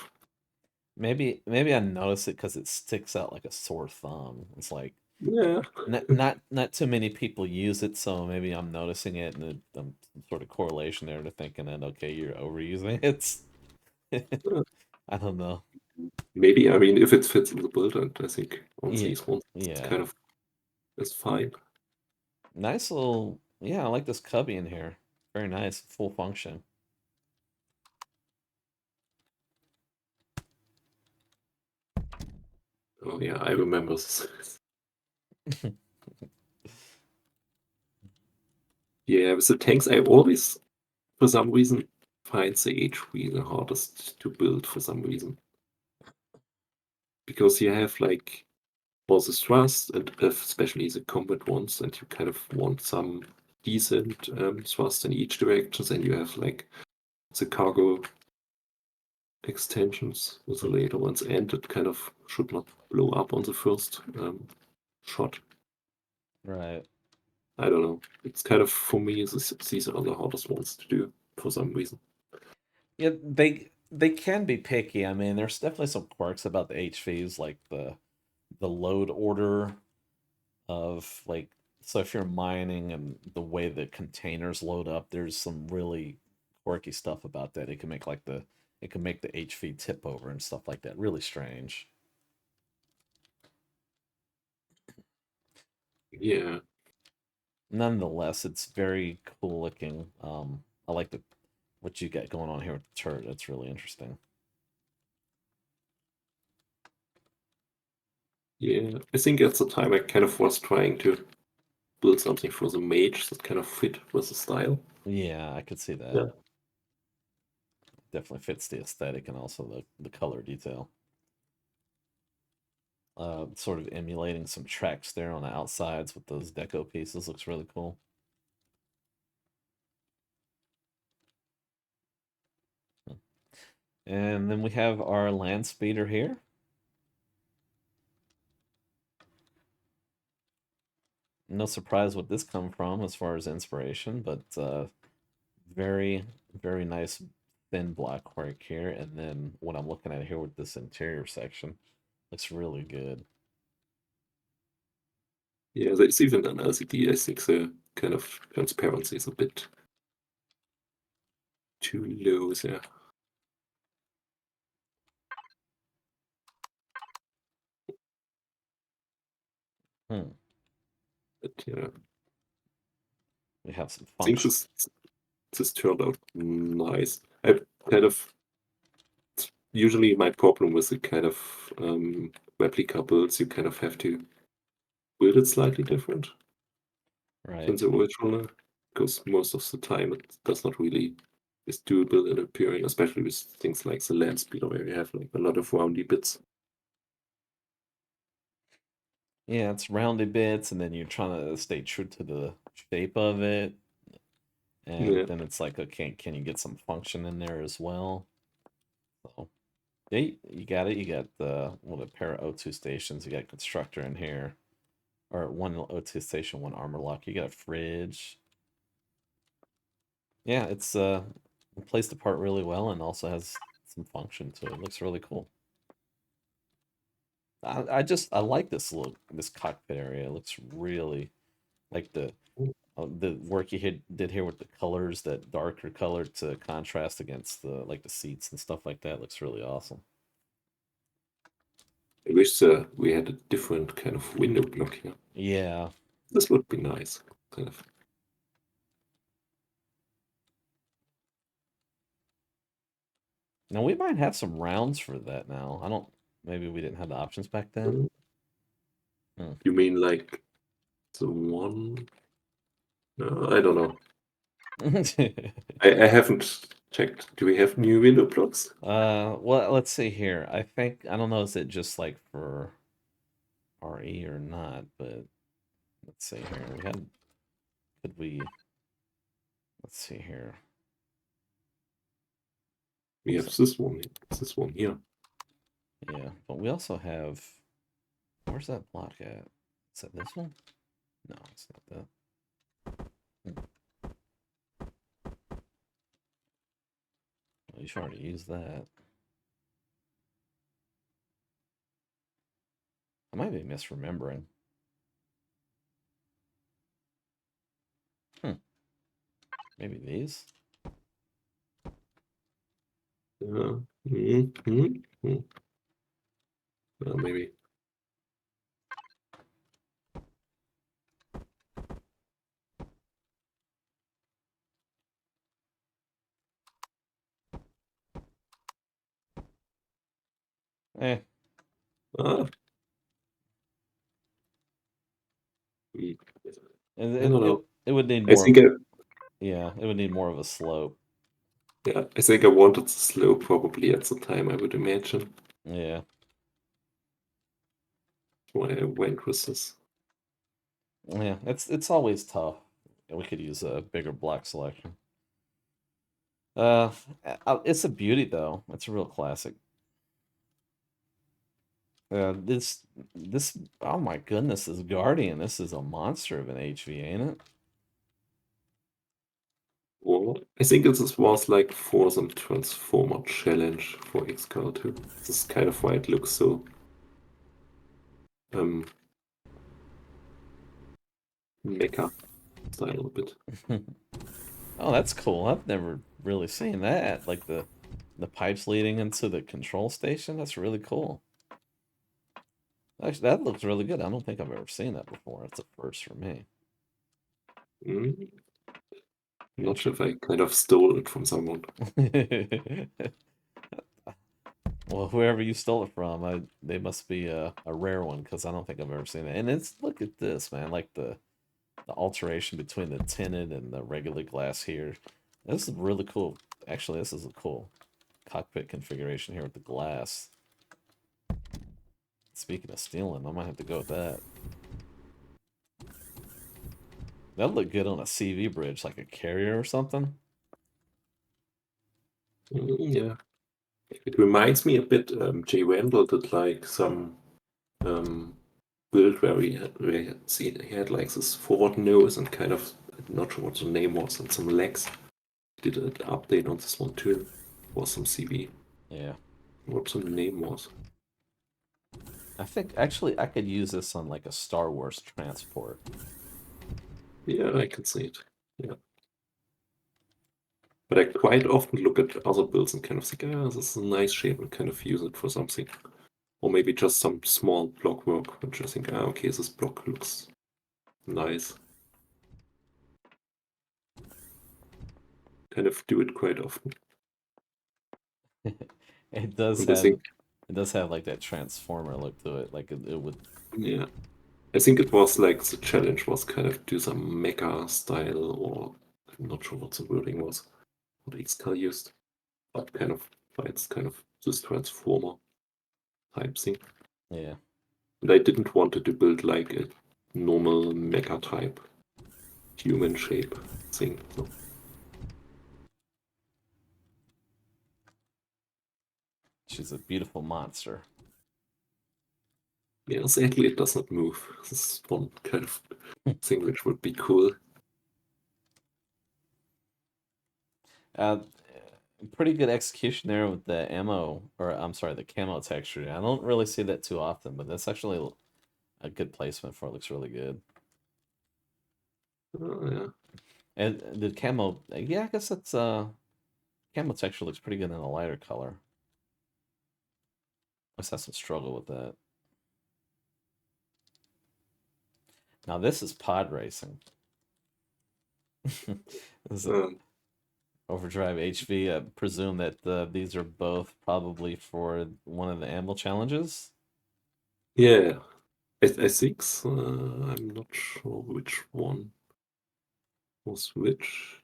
[SPEAKER 1] maybe I notice it because it sticks out like a sore thumb. It's like
[SPEAKER 2] Yeah.
[SPEAKER 1] not too many people use it, so maybe I'm noticing it, and some sort of correlation there to thinking that okay, you're overusing it. I don't know.
[SPEAKER 2] Maybe, I mean, if it fits in the build, and I think on
[SPEAKER 1] Yeah,
[SPEAKER 2] these ones, it's
[SPEAKER 1] yeah.
[SPEAKER 2] kind of it's fine.
[SPEAKER 1] Nice little, yeah, I like this cubby in here. Very nice, full function.
[SPEAKER 2] Oh yeah, I remember this. Yeah, with the tanks, I always, for some reason, find the HV the hardest to build for some reason. Because you have like all the thrust, and especially the combat ones, and you kind of want some decent thrust in each direction. Then you have like the cargo extensions with the later ones, and it kind of should not blow up on the first shot.
[SPEAKER 1] Right.
[SPEAKER 2] I don't know. It's kind of, for me, these are the hardest ones to do for some reason.
[SPEAKER 1] Yeah, they can be picky. I mean, there's definitely some quirks about the HVs, like the load order of like, so if you're mining and the way the containers load up, there's some really quirky stuff about that. It can make the HV tip over and stuff like that. Really strange.
[SPEAKER 2] Yeah,
[SPEAKER 1] Nonetheless, it's very cool looking. I like the what you got going on here with the turret. That's really interesting.
[SPEAKER 2] yeah. I think at the time I kind of was trying to build something for the mage that kind of fit with the style.
[SPEAKER 1] Yeah, I could see that.
[SPEAKER 2] Yeah.
[SPEAKER 1] Definitely fits the aesthetic and also the color detail. Sort of emulating some tracks there on the outsides with those deco pieces looks really cool. And then we have our land speeder here. No surprise what this come from as far as inspiration, but very, very nice thin block work here. And then what I'm looking at here with this interior section looks really good.
[SPEAKER 2] Yeah, there's even an LCD. I think the kind of transparency is a bit too low there.
[SPEAKER 1] Hmm.
[SPEAKER 2] But yeah,
[SPEAKER 1] We have some
[SPEAKER 2] I think
[SPEAKER 1] function.
[SPEAKER 2] this turned out nice. I kind of, usually my problem with the kind of replica builds, you kind of have to build it slightly different than
[SPEAKER 1] Right.
[SPEAKER 2] the original, because most of the time it does not really is doable in Empyrion, especially with things like the land speeder where you have like a lot of roundy bits.
[SPEAKER 1] Yeah, it's rounded bits, and then you're trying to stay true to the shape of it. And
[SPEAKER 2] Yeah,
[SPEAKER 1] then it's like, okay, can you get some function in there as well? So, yeah, you got it. You got a pair of O2 stations. You got constructor in here, or one O2 station, one armor lock. You got a fridge. Yeah, it's placed apart really well and also has some function to it. Looks really cool. I like this cockpit area. It looks really like the work did here with the colors, that darker color to contrast against the seats and stuff like that looks really awesome.
[SPEAKER 2] I wish we had a different kind of window block here.
[SPEAKER 1] Yeah.
[SPEAKER 2] This would be nice, kind of.
[SPEAKER 1] Now we might have some rounds for that now. I don't maybe we didn't have the options back then.
[SPEAKER 2] Hmm.
[SPEAKER 1] Hmm.
[SPEAKER 2] You mean like the one? No, I don't know. I haven't checked. Do we have new window blocks?
[SPEAKER 1] Well, let's see here. I don't know, is it just like for RE or not, but let's see here. Could we, let's see here.
[SPEAKER 2] We have
[SPEAKER 1] Looks,
[SPEAKER 2] this one here.
[SPEAKER 1] yeah, but we also have, where's that block at? Is that this one? No, it's not that. Hmm. Well, you should already use that. I might be misremembering. Hmm. Maybe these?
[SPEAKER 2] Mm, mm, mm. Well, maybe.
[SPEAKER 1] Eh,
[SPEAKER 2] Ah, hmm,
[SPEAKER 1] and
[SPEAKER 2] I
[SPEAKER 1] it,
[SPEAKER 2] don't
[SPEAKER 1] it,
[SPEAKER 2] know.
[SPEAKER 1] it would need
[SPEAKER 2] I
[SPEAKER 1] more.
[SPEAKER 2] think I,
[SPEAKER 1] Yeah, it would need more of a slope.
[SPEAKER 2] yeah, I think I wanted the slow probably at the time, I would imagine.
[SPEAKER 1] Yeah,
[SPEAKER 2] Why I went with this.
[SPEAKER 1] yeah. It's always tough. We could use a bigger block selection. Uh, it's a beauty though. It's a real classic. This oh my goodness, this Guardian. This is a monster of an HV, ain't it?
[SPEAKER 2] Or I think this was like for some Transformer challenge for X-Car2. This is kind of why it looks so um mecha style a bit.
[SPEAKER 1] Oh, that's cool. I've never really seen that. Like the pipes leading into the control station. That's really cool. Actually, that looks really good. I don't think I've ever seen that before. It's a first for me.
[SPEAKER 2] Mm, not
[SPEAKER 1] Intro.
[SPEAKER 2] sure if I kind of stole it from someone.
[SPEAKER 1] Well, whoever you stole it from, they must be a rare one because I don't think I've ever seen it. And it's look at this, man. Like the alteration between the tinted and the regular glass here. This is really cool. Actually, this is a cool cockpit configuration here with the glass. Speaking of stealing, I might have to go with that. That'd look good on a CV bridge, like a carrier or something.
[SPEAKER 2] Yeah, it reminds me a bit. Jay Wendell did like some um, build where he had like this forward nose and kind of not sure what the name was and some legs. Did an update on this one too. Was some CV.
[SPEAKER 1] Yeah.
[SPEAKER 2] What the name was?
[SPEAKER 1] I think actually I could use this on like a Star Wars transport.
[SPEAKER 2] Yeah, I can see it. Yeah. But I quite often look at other builds and kind of think, ah, this is a nice shape and kind of use it for something. Or maybe just some small block work, which I think, ah, okay, this block looks nice. Kind of do it quite often.
[SPEAKER 1] It does
[SPEAKER 2] And I
[SPEAKER 1] have
[SPEAKER 2] think,
[SPEAKER 1] it does have like that transformer look to it. Like it would.
[SPEAKER 2] yeah, I think it was like the challenge was kind of do some mecha style, or I'm not sure what the wording was, what Xcal used, but kind of, it's kind of this transformer type thing.
[SPEAKER 1] Yeah.
[SPEAKER 2] And I didn't want to build like a normal mecha type human shape thing. So
[SPEAKER 1] She's a beautiful monster.
[SPEAKER 2] yeah, sadly it does not move. This is one kind of thing which would be cool.
[SPEAKER 1] Uh, Pretty good execution there with the ammo, or I'm sorry, the camo texture. I don't really see that too often, but that's actually a good placement for it. Looks really good.
[SPEAKER 2] Yeah.
[SPEAKER 1] And the camo, yeah, I guess that's camo texture looks pretty good in a lighter color. Must have some struggle with that. Now this is pod racing. This is
[SPEAKER 2] Um,
[SPEAKER 1] Overdrive HV. I presume that these are both probably for one of the ammo challenges.
[SPEAKER 2] yeah, I think so. I'm not sure which one was which.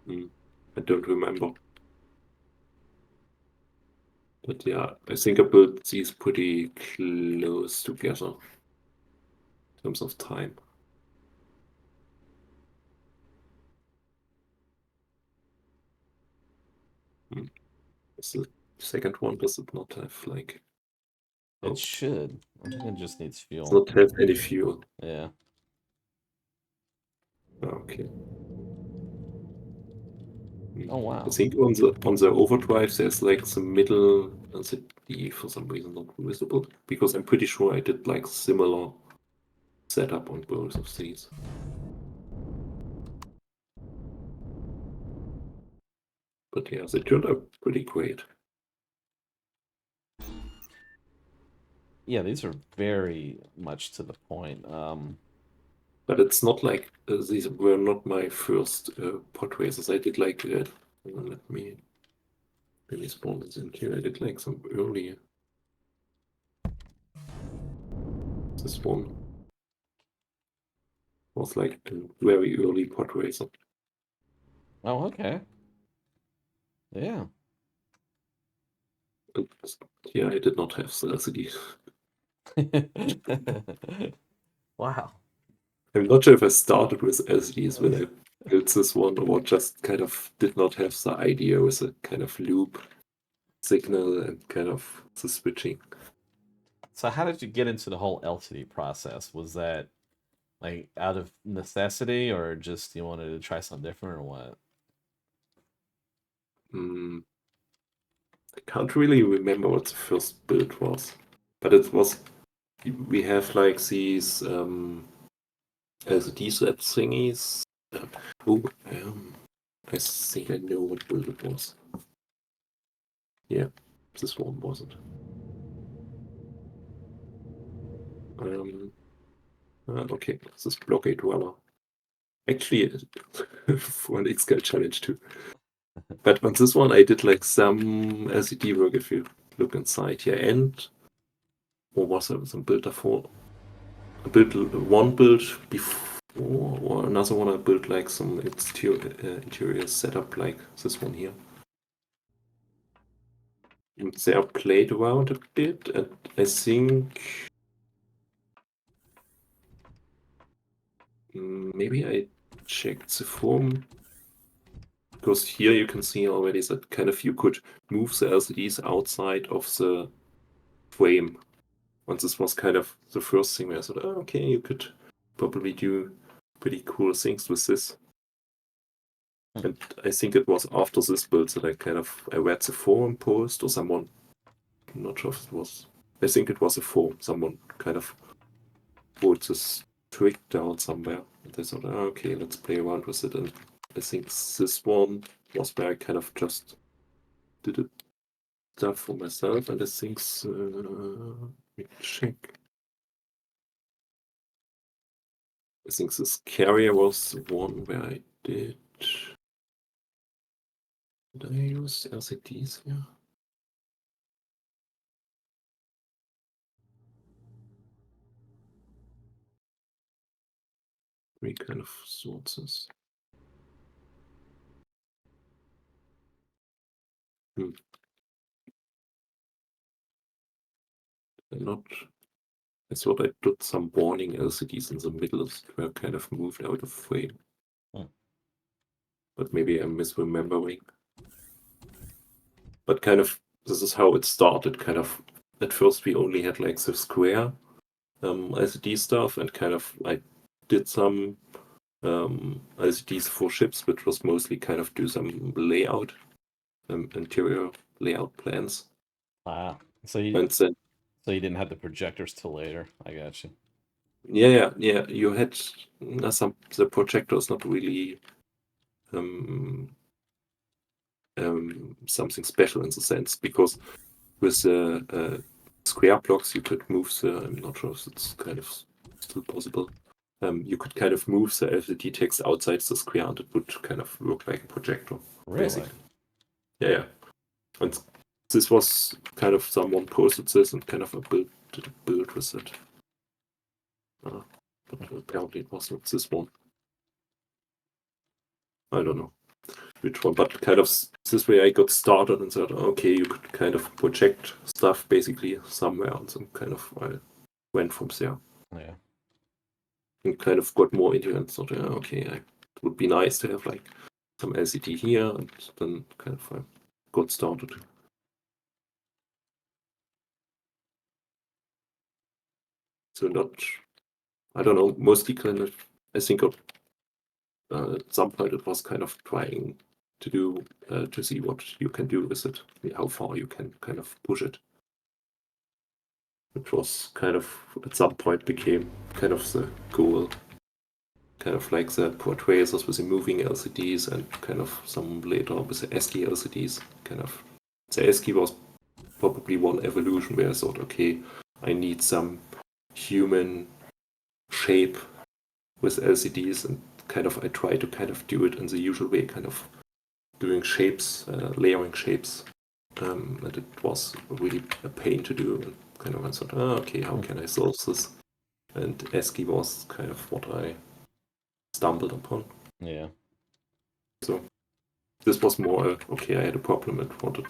[SPEAKER 2] Hmm, I don't remember. But yeah, I think I built these pretty close together in terms of time. Hmm. Is the second one, does it not have like,
[SPEAKER 1] It
[SPEAKER 2] oh,
[SPEAKER 1] should. I think it just needs
[SPEAKER 2] does
[SPEAKER 1] fuel.
[SPEAKER 2] not have any fuel.
[SPEAKER 1] Yeah.
[SPEAKER 2] Okay.
[SPEAKER 1] Oh
[SPEAKER 2] I
[SPEAKER 1] wow.
[SPEAKER 2] think on the overdrive there's like the middle and the D for some reason not visible because I'm pretty sure I did like similar setup on both of these. But yeah, they turned out pretty great.
[SPEAKER 1] Yeah, these are very much to the point.
[SPEAKER 2] But it's not like these were not my first pod racers. I did like let me spawn this in here. I did like some early. This one was like a very early pod racer.
[SPEAKER 1] Oh, okay. Yeah.
[SPEAKER 2] And yeah, I did not have the LCD.
[SPEAKER 1] Wow.
[SPEAKER 2] I'm not sure if I started with LCDs when I built this one or just kind of did not have the idea with a kind of loop signal and kind of the switching.
[SPEAKER 1] So how did you get into the whole LCD process? Was that like out of necessity or just you wanted to try something different or what?
[SPEAKER 2] Mm, I can't really remember what the first build was, but it was we have like these LCD set thingies. Oh, I think I know what build it was. Yeah, this one wasn't. Okay, this is Blockade Runner. Actually, for an X-Scale challenge too. But on this one, I did like some LCD work if you look inside here. And or was there some build before? I built one build before, or another one I built like some interior setup like this one here. And there played around a bit, and I think maybe I checked the forum. Because here you can see already that kind of you could move the LCDs outside of the frame. And this was kind of the first thing where I thought, oh, okay, you could probably do pretty cool things with this.
[SPEAKER 1] Hmm.
[SPEAKER 2] And I think it was after this build that I read the forum post or someone, I'm not sure if it was, I think it was a forum, someone kind of wrote this trick down somewhere. And I thought, oh, okay, let's play around with it. And I think this one was where I kind of just did it stuff for myself, and I think let me check. I think this carrier was the one where I did. Did I use LCDs here? Three kind of sources. I'm not. I thought I put some warning LCDs in the middle that were kind of moved out of frame.
[SPEAKER 1] Hmm.
[SPEAKER 2] But maybe I'm misremembering. But kind of this is how it started. Kind of at first we only had like the square LCD stuff, and kind of I did some LCDs for ships, which was mostly kind of do some layout, interior layout plans.
[SPEAKER 1] Wow. So you
[SPEAKER 2] And then,
[SPEAKER 1] didn't have the projectors till later. I got you.
[SPEAKER 2] yeah, you had some the projector is not really something special in the sense because with the square blocks you could move the. I'm not sure if it's kind of still possible. You could kind of move the LCD text outside the square and it would kind of look like a projector,
[SPEAKER 1] Really?
[SPEAKER 2] basically. Yeah. And this was kind of someone posted this and kind of did a build with it. But apparently it was not this one. I don't know which one, but kind of this way I got started and said, okay, you could kind of project stuff basically somewhere, and then kind of I went from there.
[SPEAKER 1] Yeah.
[SPEAKER 2] And kind of got more into it and thought, okay, it would be nice to have like some LCD here, and then kind of I got started. So not, I don't know, mostly kind of, I think at some point it was kind of trying to do to see what you can do with it, how far you can kind of push it. Which was kind of at some point became kind of the goal. Kind of like the portraits with the moving LCDs and kind of some later with the ASCII LCDs. Kind of the ASCII was probably one evolution where I thought, okay, I need some human shape with LCDs, and kind of I try to kind of do it in the usual way, kind of doing shapes, layering shapes. And it was really a pain to do. And kind of I thought, okay, how can I solve this? And ASCII was kind of what I stumbled upon.
[SPEAKER 1] Yeah.
[SPEAKER 2] So this was more okay. I had a problem and wanted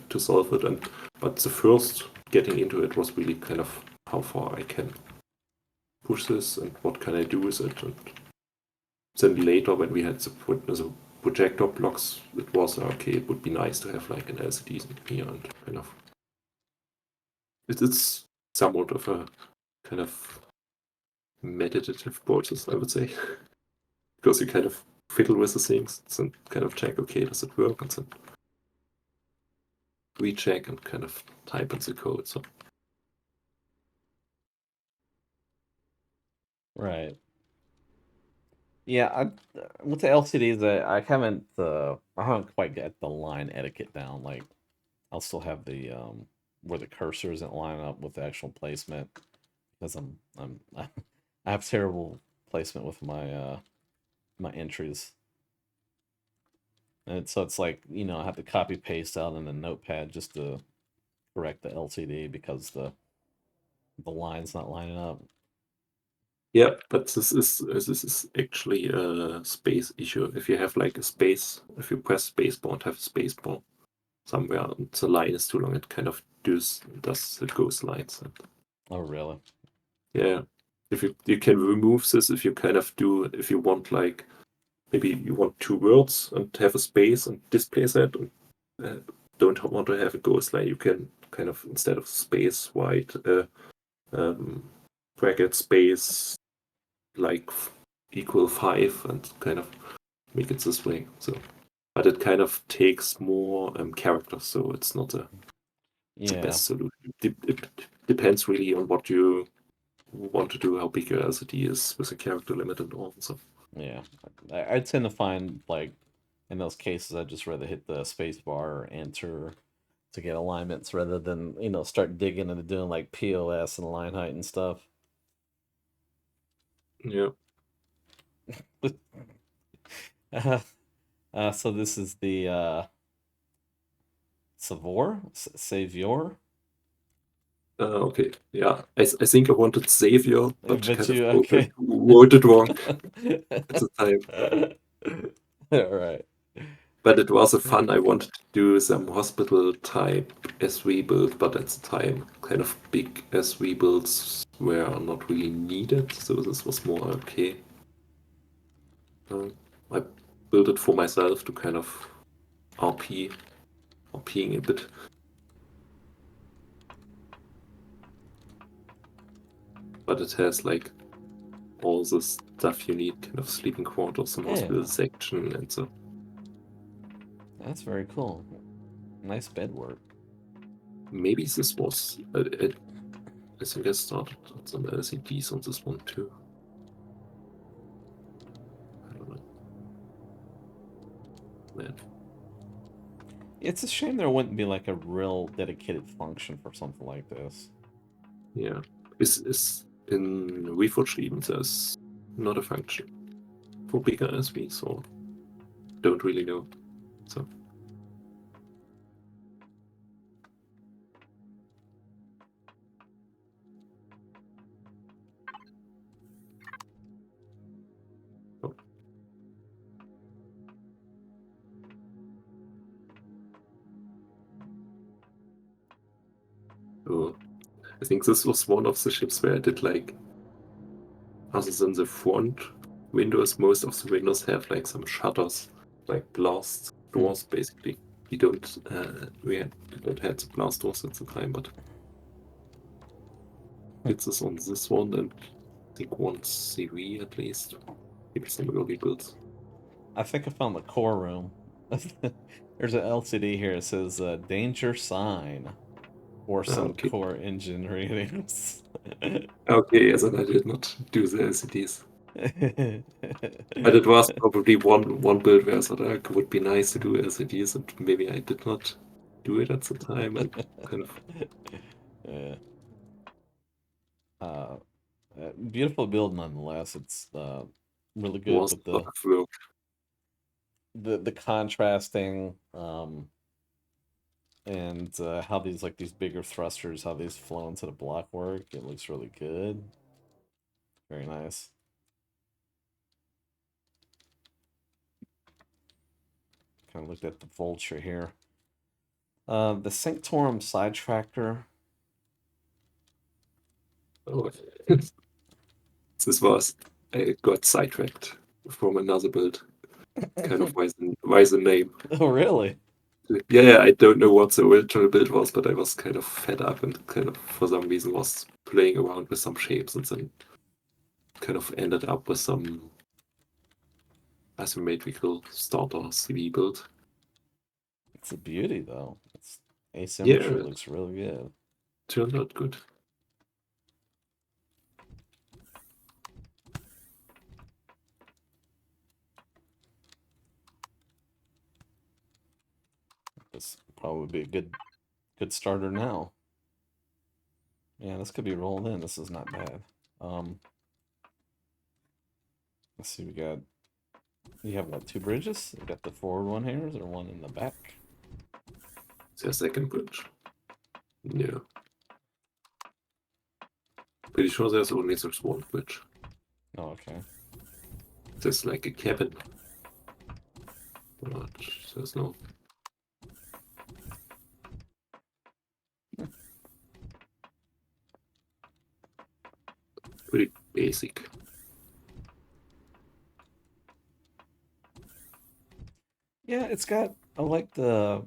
[SPEAKER 2] to solve it, but the first getting into it was really kind of how far I can push this and what can I do with it. And then later, when we had the projector blocks, it was okay. It would be nice to have like an LCD here and kind of. It's somewhat of a kind of meditative process, I would say, because you kind of fiddle with the things and kind of check, okay, does it work, and then recheck and kind of type in the code. So
[SPEAKER 1] Right. Yeah, with the LCDs, I haven't quite got the line etiquette down. Like, I'll still have the where the cursor isn't lining up with the actual placement because I have terrible placement with my entries, and so it's like I have to copy paste out in a notepad just to correct the LCD because the line's not lining up.
[SPEAKER 2] yeah, but this is actually a space issue. If you have like a space, if you press spacebar and have a spacebar somewhere, and the line is too long, it kind of does the ghost lines. And
[SPEAKER 1] Oh, really?
[SPEAKER 2] yeah, if you can remove this, if you kind of do, if you want like maybe you want two words and have a space and display that, and don't want to have a ghost line, you can kind of instead of space write bracket space like equal 5 and kind of make it this way. So, but it kind of takes more characters, so it's not the
[SPEAKER 1] Yeah.
[SPEAKER 2] best solution. It depends really on what you want to do, how big your LCD is with a character limit and all. So
[SPEAKER 1] Yeah. I tend to find like in those cases I'd just rather hit the space bar or enter to get alignments rather than, start digging into doing like POS and line height and stuff.
[SPEAKER 2] yeah.
[SPEAKER 1] So this is the Savior.
[SPEAKER 2] Okay, yeah. I think I wanted Savior, but
[SPEAKER 1] But
[SPEAKER 2] kind of
[SPEAKER 1] you okay.
[SPEAKER 2] wrote it wrong at the time.
[SPEAKER 1] All right.
[SPEAKER 2] But it was a fun. I wanted to do some hospital type SV build, but at the time, kind of big SV builds were not really needed. So this was more okay. I built it for myself to kind of RPing a bit. But it has like all the stuff you need, kind of sleeping quarters and
[SPEAKER 1] Yeah,
[SPEAKER 2] hospital section and so.
[SPEAKER 1] that's very cool. Nice bed work.
[SPEAKER 2] Maybe this was. I think I started on some LCDs on this one too. I don't know. Man.
[SPEAKER 1] It's a shame there wouldn't be like a real dedicated function for something like this.
[SPEAKER 2] Yeah. Is in LyfeForse even there's not a function for bigger SV, so don't really know. So oh. Oh. I think this was one of the ships where I did like, other than the front windows, most of the windows have like some shutters, like blast doors basically. We don't have the blast doors at the time, but it's this on this one and I think one CV at least. Maybe some early builds.
[SPEAKER 1] I think I found the core room. There's an LCD here. It says danger sign or some
[SPEAKER 2] Okay.
[SPEAKER 1] core engine readings.
[SPEAKER 2] Okay, yes, and I did not do the LCDs. But it was probably one build where I thought it would be nice to do LCDs, and maybe I did not do it at the time, and kind of
[SPEAKER 1] Yeah. Uh, Beautiful build nonetheless. It's really good
[SPEAKER 2] Was
[SPEAKER 1] with
[SPEAKER 2] a lot of work.
[SPEAKER 1] the contrasting and how these bigger thrusters, how these flow into the block work. It looks really good. Very nice. Kind of looked at the Vulture here. The Sanctorum Sidetractor.
[SPEAKER 2] Oh, this was I got sidetracked from another build. Kind of why the name?
[SPEAKER 1] Oh, really?
[SPEAKER 2] Yeah, I don't know what the original build was, but I was kind of fed up and kind of for some reason was playing around with some shapes and then kind of ended up with some asymmetrical starter CV build.
[SPEAKER 1] It's a beauty, though. It's asymmetry
[SPEAKER 2] Yeah, it
[SPEAKER 1] looks really good.
[SPEAKER 2] turned out good.
[SPEAKER 1] This probably be a good starter now. Yeah, this could be rolled in. This is not bad. Let's see. You have what, two bridges? You got the forward one here. Is there one in the back?
[SPEAKER 2] Their second bridge. Yeah. Pretty sure there's only this one bridge.
[SPEAKER 1] Oh, okay.
[SPEAKER 2] There's like a cabin. But there's no. Pretty basic.
[SPEAKER 1] Yeah, it's got. I like the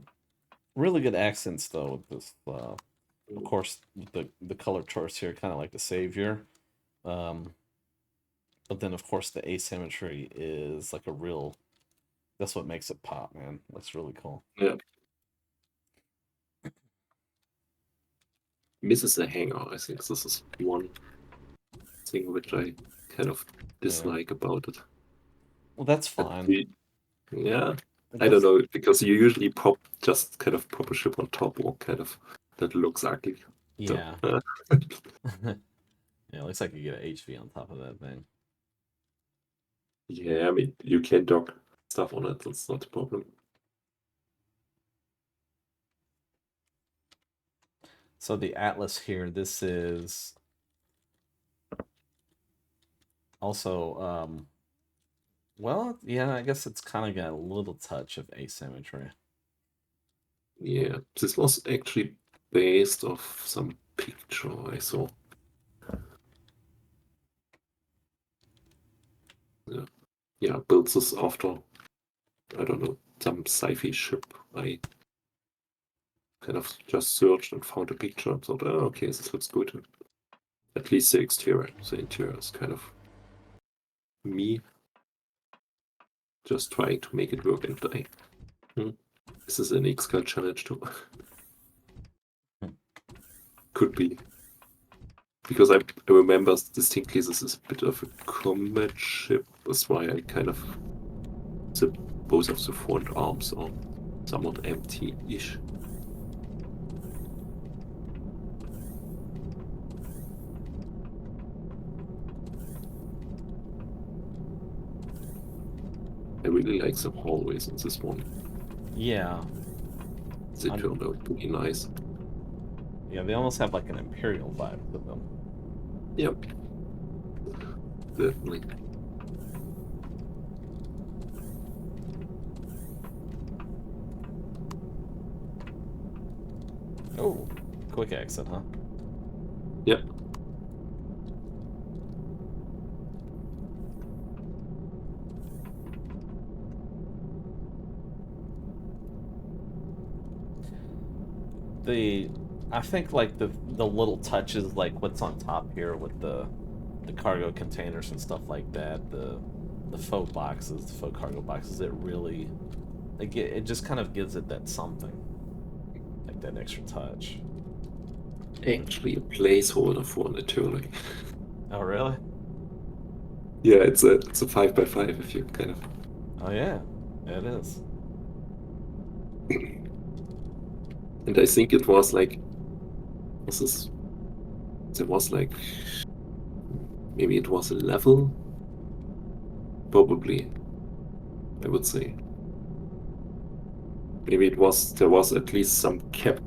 [SPEAKER 1] really good accents though with this. Of course, the color choice here, kind of like the Savior. Um, but then of course the asymmetry is like a real. That's what makes it pop, man. That's really cool.
[SPEAKER 2] Yeah. Misses the hanger. I think this is one thing which I kind of
[SPEAKER 1] Yeah.
[SPEAKER 2] dislike about it.
[SPEAKER 1] Well, that's
[SPEAKER 2] And
[SPEAKER 1] fine.
[SPEAKER 2] yeah,
[SPEAKER 1] It
[SPEAKER 2] I don't
[SPEAKER 1] does.
[SPEAKER 2] know, because you usually just kind of pop a ship on top or kind of that looks ugly. So,
[SPEAKER 1] Yeah. Yeah. It looks like you get an HV on top of that thing.
[SPEAKER 2] yeah, I mean, you can dock stuff on it. That's not a problem.
[SPEAKER 1] So the Atlas here, this is also well, yeah, I guess it's kind of got a little touch of asymmetry.
[SPEAKER 2] Yeah, this was actually based off some picture I saw. Yeah, yeah, built this after, I don't know, some sci-fi ship. I kind of just searched and found a picture and thought, oh, okay, this looks good. At least the exterior. The interior is kind of me just trying to make it work and die. This is an X-Cal challenge too. Could be. Because I remember distinctly this is a bit of a combat ship. That's why I kind of both of the front arms are somewhat empty-ish. I really like the hallways in this one.
[SPEAKER 1] Yeah.
[SPEAKER 2] They turned out pretty nice.
[SPEAKER 1] Yeah, they almost have like an Imperial vibe to them.
[SPEAKER 2] Yep. Definitely.
[SPEAKER 1] Oh, quick exit, huh?
[SPEAKER 2] Yep.
[SPEAKER 1] I think like the little touches, like what's on top here with the cargo containers and stuff like that, the faux boxes, the faux cargo boxes, it really it just kind of gives it that something, like that extra touch.
[SPEAKER 2] Actually a placeholder for an eternity.
[SPEAKER 1] Oh, really?
[SPEAKER 2] Yeah, it's a 5x5 if you kind of.
[SPEAKER 1] Oh, yeah, it is.
[SPEAKER 2] And I think it was like, was this? There was like maybe it was a level? Probably, I would say. Maybe there was at least some cap.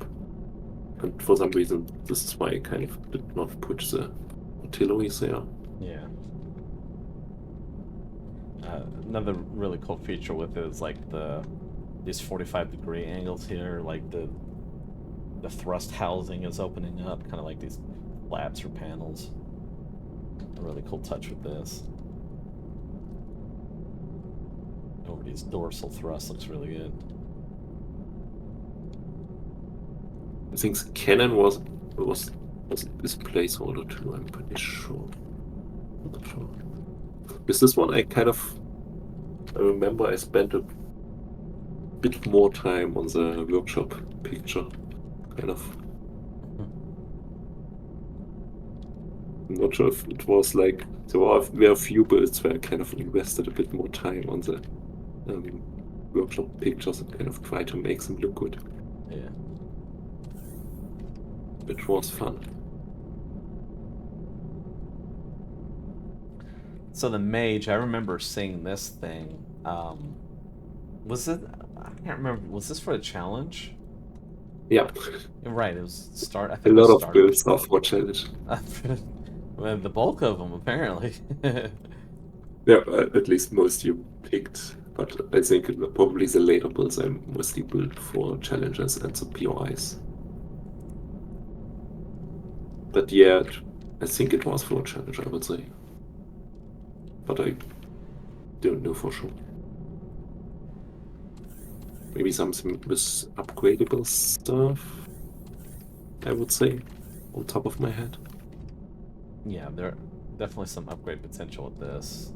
[SPEAKER 2] And for some reason, this is why I kind of did not put the artilleries there.
[SPEAKER 1] Yeah. Another really cool feature with it is like these 45-degree angles here, like the thrust housing is opening up, kind of like these flaps or panels. A really cool touch with this. Over these dorsal thrusts looks really good.
[SPEAKER 2] I think the cannon was this placeholder too, I'm pretty sure. I'm not sure. With this one, I remember I spent a bit more time on the workshop picture. Kind of. I'm not sure if it was like there were a few builds where I kind of invested a bit more time on the workshop pictures and kind of try to make them look good.
[SPEAKER 1] Yeah.
[SPEAKER 2] It was fun.
[SPEAKER 1] So the mage, I remember seeing this thing. Was it? I can't remember. Was this for a challenge?
[SPEAKER 2] Yeah.
[SPEAKER 1] Right. It was start. I
[SPEAKER 2] A
[SPEAKER 1] think it was
[SPEAKER 2] lot of
[SPEAKER 1] starter.
[SPEAKER 2] builds are for challenge.
[SPEAKER 1] Well, the bulk of them apparently.
[SPEAKER 2] Yeah, at least most you picked. But I think probably the later builds I mostly built for challenges and the POIs. But yeah, I think it was for a challenge, I would say. But I don't know for sure. Maybe something with upgradable stuff, I would say, on top of my head.
[SPEAKER 1] Yeah, there definitely some upgrade potential with this.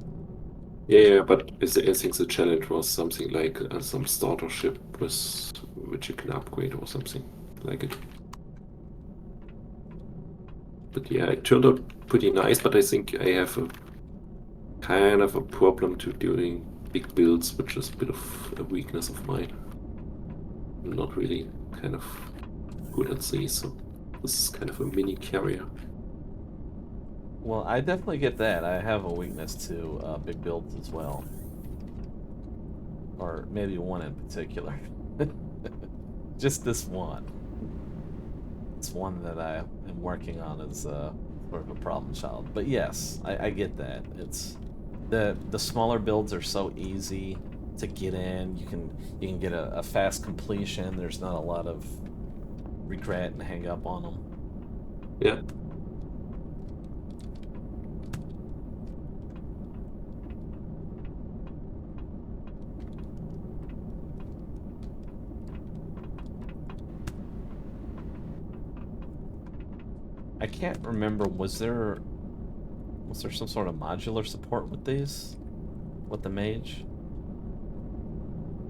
[SPEAKER 2] Yeah, but I think the challenge was something like some starter ship which you can upgrade or something like it. But yeah, it turned out pretty nice, but I think I have a kind of a problem to doing big builds, which is a bit of a weakness of mine. I'm not really kind of good at these, so this is kind of a mini carrier.
[SPEAKER 1] Well, I definitely get that. I have a weakness to big builds as well. Or maybe one in particular. Just this one. It's one that I am working on as sort of a problem child. But yes, I get that. It's the smaller builds are so easy to get in. You can get a fast completion. There's not a lot of regret and hang up on them.
[SPEAKER 2] Yeah.
[SPEAKER 1] I can't remember. Was there some sort of modular support with these? With the mage?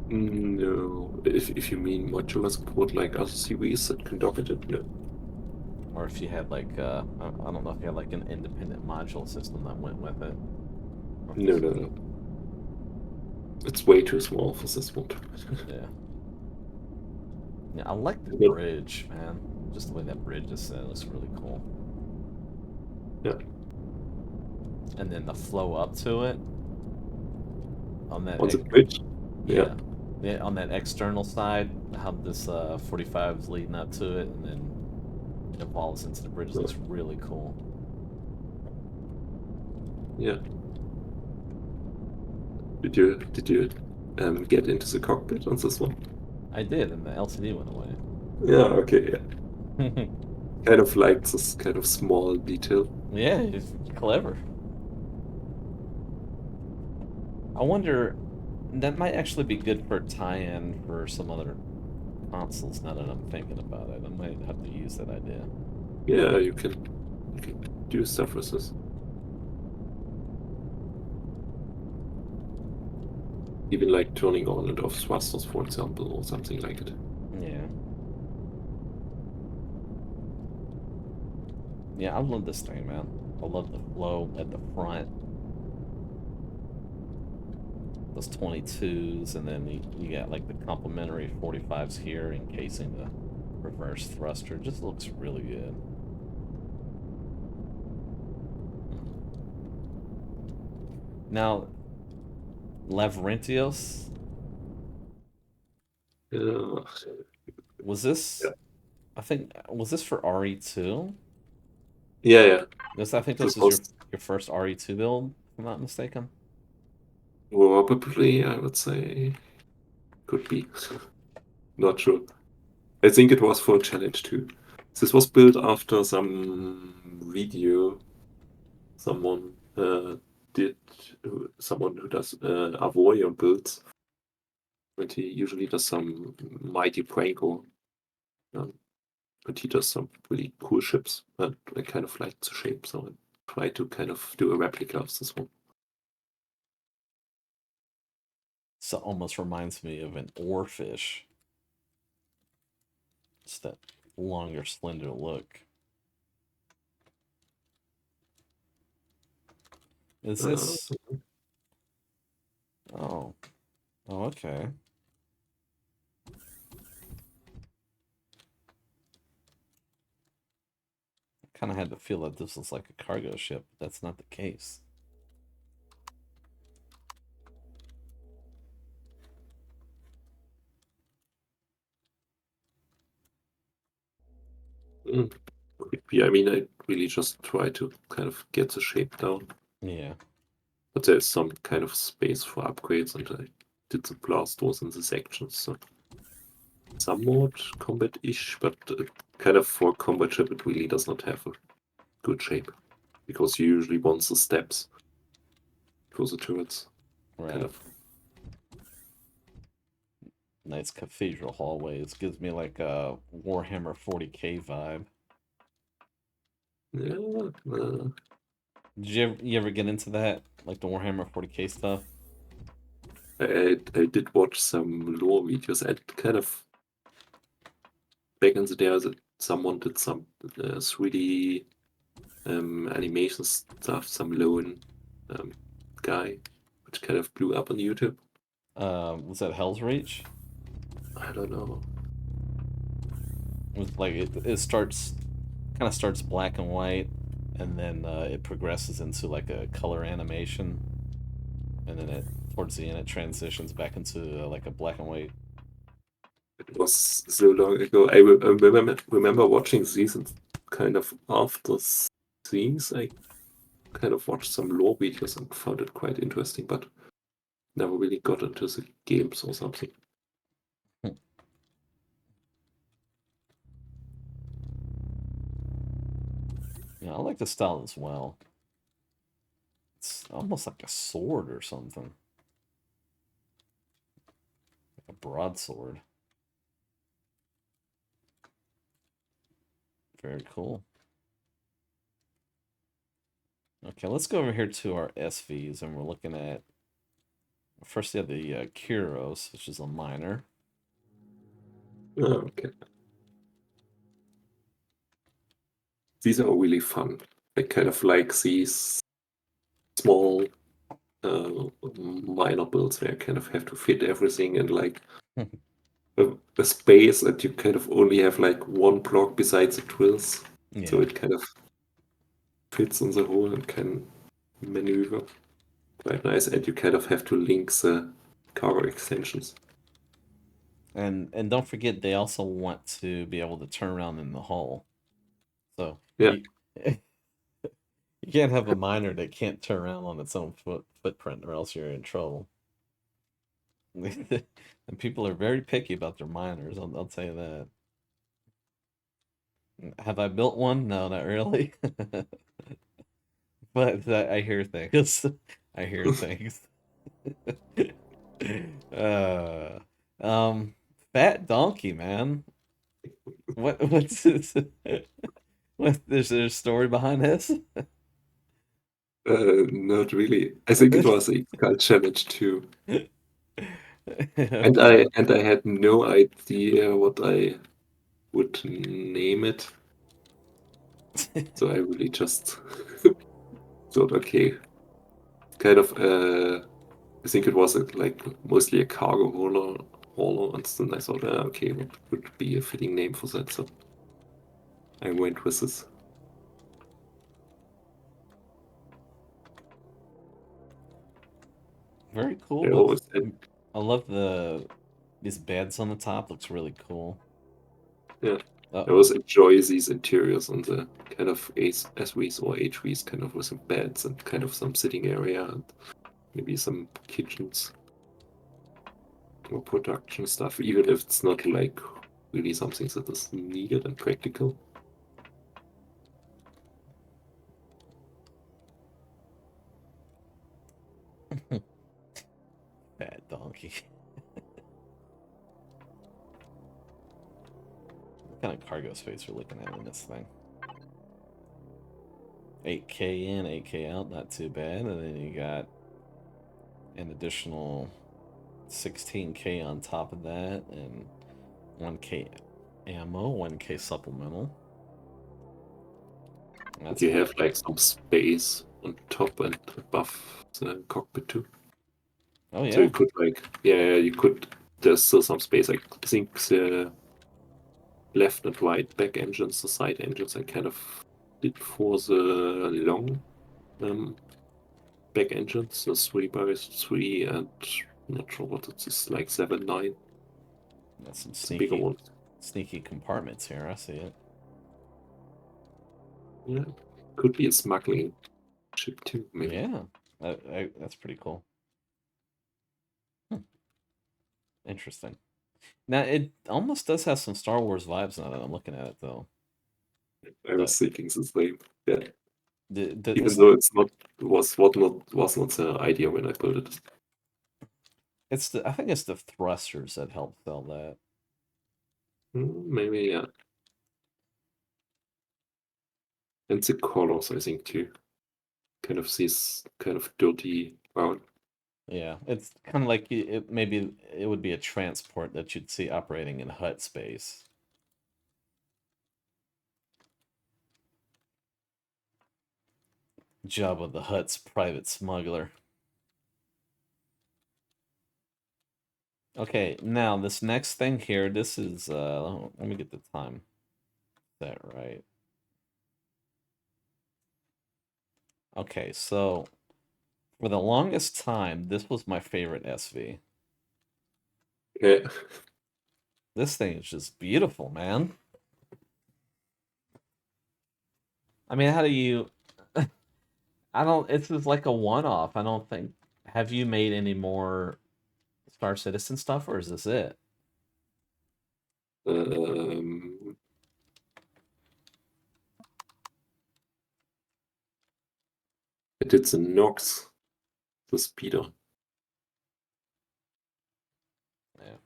[SPEAKER 2] No, if you mean modular support like other CVs that can dock it, no.
[SPEAKER 1] Or if you had like I don't know if you had like an independent module system that went with it.
[SPEAKER 2] No, no, no. It's way too small for this one.
[SPEAKER 1] Yeah. Yeah, I like the
[SPEAKER 2] But,
[SPEAKER 1] bridge, man. Just the way that bridge is set looks really cool.
[SPEAKER 2] yeah.
[SPEAKER 1] And then the flow up to it on that
[SPEAKER 2] On the bridge.
[SPEAKER 1] yeah. Yeah, on that external side, how this 45 is leading up to it, and then it evolves into the bridge. Looks really cool.
[SPEAKER 2] Yeah. Did you get into the cockpit on this one?
[SPEAKER 1] I did, and the LCD went away.
[SPEAKER 2] Yeah, okay, yeah. Kind of liked this kind of small detail.
[SPEAKER 1] Yeah, it's clever. I wonder, that might actually be good for a tie-in for some other consoles now that I'm thinking about it. I might have to use that idea.
[SPEAKER 2] Yeah, you can do stuff with this. Even like turning on and off thrusters, for example, or something like it.
[SPEAKER 1] Yeah. Yeah, I love this thing, man. I love the flow at the front. Those 22s, and then you got like the complementary 45s here encasing the reverse thruster. Just looks really good. Now, Lavrentios,
[SPEAKER 2] Uh,
[SPEAKER 1] was this?
[SPEAKER 2] yeah,
[SPEAKER 1] I think was this for RE2?
[SPEAKER 2] yeah, yeah.
[SPEAKER 1] This I think
[SPEAKER 2] This
[SPEAKER 1] this is
[SPEAKER 2] was
[SPEAKER 1] your first RE2 build, if I'm not mistaken.
[SPEAKER 2] probably, I would say, could be. Not sure. I think it was for Challenge 2. This was built after some video someone did, someone who does Avoy builds, and he usually does some mighty Pranko. Um, but he does some really cool ships, and I kind of like the shape, so I try to kind of do a replica of this one.
[SPEAKER 1] So almost reminds me of an oarfish. It's that longer, slender look. Is
[SPEAKER 2] Uh,
[SPEAKER 1] this? Oh, oh, okay. Kind of had to feel that this was like a cargo ship, but that's not the case.
[SPEAKER 2] mm, could be. I mean, I really just try to kind of get the shape down,
[SPEAKER 1] Yeah,
[SPEAKER 2] but there's some kind of space for upgrades, and I did the blast doors in the sections, so somewhat combat-ish, but kind of for combat ship, it really does not have a good shape, because you usually want the steps for the turrets, kind
[SPEAKER 1] right.
[SPEAKER 2] of.
[SPEAKER 1] Nice cathedral hallways. Gives me like a Warhammer 40K vibe.
[SPEAKER 2] Yeah,
[SPEAKER 1] You ever get into that? Like the Warhammer 40K stuff?
[SPEAKER 2] I did watch some lore videos and kind of back in the day that someone did some 3D animation stuff, some lone guy, which kind of blew up on YouTube.
[SPEAKER 1] Was that Hell's Reach?
[SPEAKER 2] I don't know.
[SPEAKER 1] With like it starts kind of starts black and white, and then it progresses into like a color animation, and then it towards the end it transitions back into like a black and white.
[SPEAKER 2] It was so long ago. I remember watching these and kind of after these, I kind of watched some lore videos and found it quite interesting, but never really got into the games or something.
[SPEAKER 1] Yeah, I like the style as well. It's almost like a sword or something, like a broadsword. Very cool. Okay, let's go over here to our SVs, and we're looking at first you have the Kuros, which is a miner.
[SPEAKER 2] Oh, okay. These are really fun. I kind of like these small minor builds where you kind of have to fit everything in like a space that you kind of only have like one block besides the drills. So
[SPEAKER 1] Yeah,
[SPEAKER 2] it kind of fits in the hole and can maneuver quite nice. And you kind of have to link the cargo extensions.
[SPEAKER 1] and don't forget they also want to be able to turn around in the hull. So
[SPEAKER 2] Yeah,
[SPEAKER 1] you can't have a miner that can't turn around on its own footprint, or else you're in trouble. And people are very picky about their miners. I'll tell you that. Have I built one? No, not really. But I hear things. I hear things. uh, um, Fat donkey, man. What's this? What is there a story behind this?
[SPEAKER 2] not really. I think it was a cult challenge too. And I
[SPEAKER 1] Okay.
[SPEAKER 2] and I had no idea what I would name it. So I really just thought, okay, kind of I think it was like mostly a cargo hauler, and then I thought, okay, what would be a fitting name for that? So I went with this.
[SPEAKER 1] Very cool.
[SPEAKER 2] I always
[SPEAKER 1] I love these beds on the top. Looks really cool.
[SPEAKER 2] yeah. I
[SPEAKER 1] Uh-oh.
[SPEAKER 2] always enjoy these interiors on the kind of SVs or HVs, kind of with some beds and kind of some sitting area and maybe some kitchens or production stuff, even if it's not like really something that is needed and practical.
[SPEAKER 1] Bad donkey. What kind of cargo space we're looking at in this thing? 8K in, 8K out, not too bad. And then you got an additional 16K on top of that, and 1K ammo, 1K supplemental. That's
[SPEAKER 2] You have
[SPEAKER 1] pretty
[SPEAKER 2] like
[SPEAKER 1] good.
[SPEAKER 2] some space on top and above the cockpit too.
[SPEAKER 1] Oh
[SPEAKER 2] So
[SPEAKER 1] yeah,
[SPEAKER 2] you could like, yeah, you could, there's still some space. I think the left and right back engines, the side engines, I kind of did for the long um, back engines, the 3x3 and I'm not sure what it is, like 7, 9,
[SPEAKER 1] got some
[SPEAKER 2] the bigger ones.
[SPEAKER 1] sneaky compartments here. I see it.
[SPEAKER 2] Yeah, could be a smuggling ship too, maybe.
[SPEAKER 1] Yeah, that's pretty cool. Hmm, interesting. Now it almost does have some Star Wars vibes now that I'm looking at it, though.
[SPEAKER 2] I
[SPEAKER 1] But
[SPEAKER 2] was thinking the same. Yeah, even
[SPEAKER 1] this
[SPEAKER 2] though it's not was not the idea when I built it.
[SPEAKER 1] I think it's the thrusters that help sell that.
[SPEAKER 2] Maybe yeah, and the colors I think too. Kind of this kind of dirty brown.
[SPEAKER 1] Yeah, it's kind of like maybe it would be a transport that you'd see operating in hut space. Jabba the Hutt's private smuggler. Okay, now this next thing here, this is let me get the time set right. Okay, so for the longest time, this was my favorite SV.
[SPEAKER 2] Yeah,
[SPEAKER 1] This thing is just beautiful, man. I mean, how do you I don't it's just like a one-off. I don't think have you made any more Star Citizen stuff or is this it?
[SPEAKER 2] um, I did the Nox, the speeder.
[SPEAKER 1] Yeah.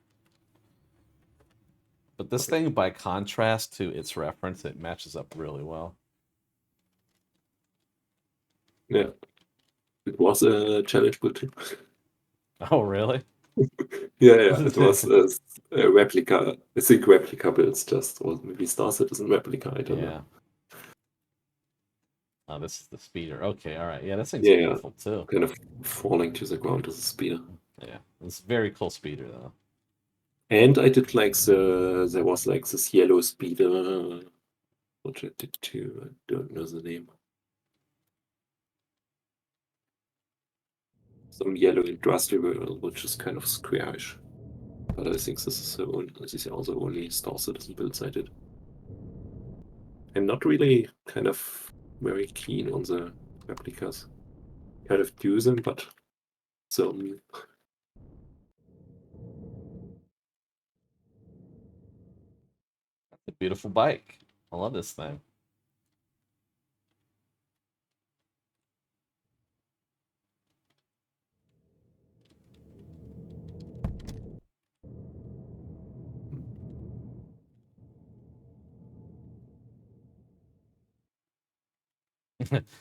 [SPEAKER 1] But this thing, by contrast to its reference, it matches up really well.
[SPEAKER 2] Yeah, it was a challenge build too.
[SPEAKER 1] Oh, really?
[SPEAKER 2] Yeah, it was a replica. I think replica builds just, or maybe Star Citizen replica. I don't know.
[SPEAKER 1] Yeah. Oh, this is the speeder. Okay, all right. Yeah, this thing's
[SPEAKER 2] Yeah,
[SPEAKER 1] beautiful too.
[SPEAKER 2] kind of falling to the ground as a speeder.
[SPEAKER 1] Yeah, it's a very cool speeder though.
[SPEAKER 2] And I did like there was like this yellow speeder, which I did too. I don't know the name. Some yellow industrial, which is kind of squarish. But I think this is also only Star Citizen builds I did. I'm not really kind of very keen on the replicas. Kind of do them, but so
[SPEAKER 1] It's a beautiful bike. I love this thing.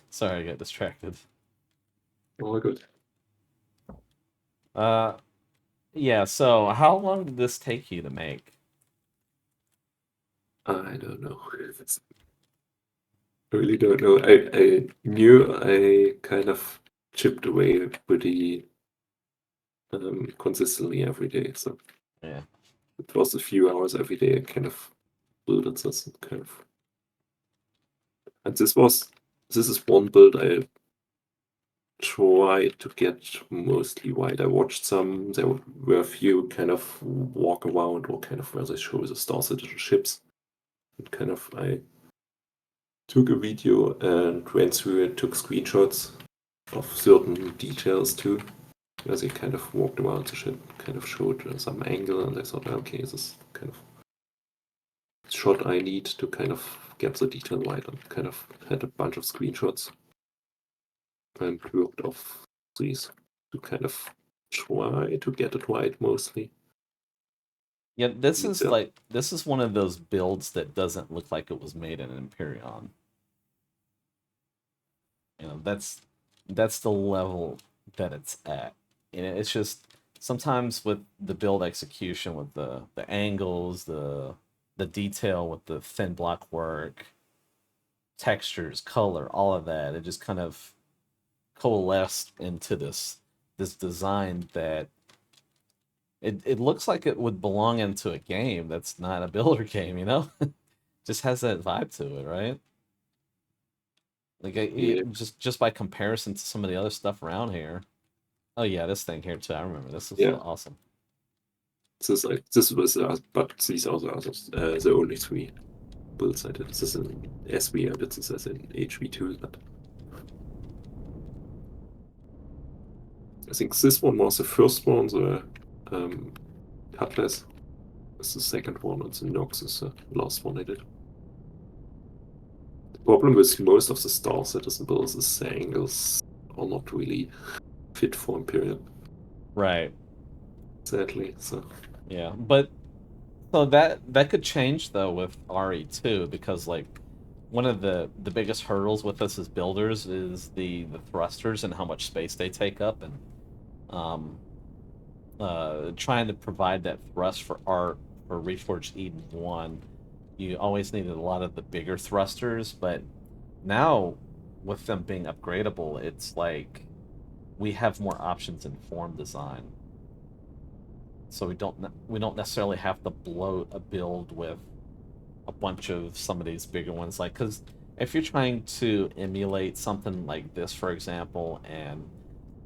[SPEAKER 1] Sorry, I got distracted.
[SPEAKER 2] all good.
[SPEAKER 1] Uh, yeah. So, how long did this take you to make?
[SPEAKER 2] I don't know. I really don't know. I knew I kind of chipped away pretty consistently every day. So
[SPEAKER 1] Yeah.
[SPEAKER 2] it was a few hours every day. I kind of built this kind of, and this is one build I try to get mostly white. I watched some, there were a few kind of walk around or kind of where they show the Star Citizen ships. And kind of I took a video and ran through it, took screenshots of certain details too. As he kind of walked around the ship, kind of showed some angle, and I thought, okay, this is kind of shot I need to kind of get the detail right, and kind of had a bunch of screenshots and worked off these to kind of try to get it right mostly.
[SPEAKER 1] Yeah,
[SPEAKER 2] Yeah,
[SPEAKER 1] this is one of those builds that doesn't look like it was made in Empyrion. You know, that's the level that it's at. And it's just sometimes with the build execution, with the angles, the detail with the thin block work, textures, color, all of that, it just kind of coalesced into this design that it looks like it would belong into a game that's not a builder game, you know? Just has that vibe to it, right? Like
[SPEAKER 2] yeah.
[SPEAKER 1] just by comparison to some of the other stuff around here. Oh yeah, this thing here too. I remember this is
[SPEAKER 2] Yeah.
[SPEAKER 1] awesome.
[SPEAKER 2] This is like this was, but these are the only three builds I did. This is in SV, I did this as in HV2, but I think this one was the first one, the Cutlass is the second one, and the Nox is the last one I did. The problem with most of the Star Citizen builds is the angles are not really fit for Empyrean,
[SPEAKER 1] Right.
[SPEAKER 2] sadly. So
[SPEAKER 1] Yeah. But so that could change though with RE2 because like one of the biggest hurdles with us as builders is the thrusters and how much space they take up and um trying to provide that thrust for art for Reforged Eden 1, you always needed a lot of the bigger thrusters, but now with them being upgradable, it's like we have more options in form design. So we don't necessarily have to bloat a build with a bunch of some of these bigger ones like cuz if you're trying to emulate something like this for example and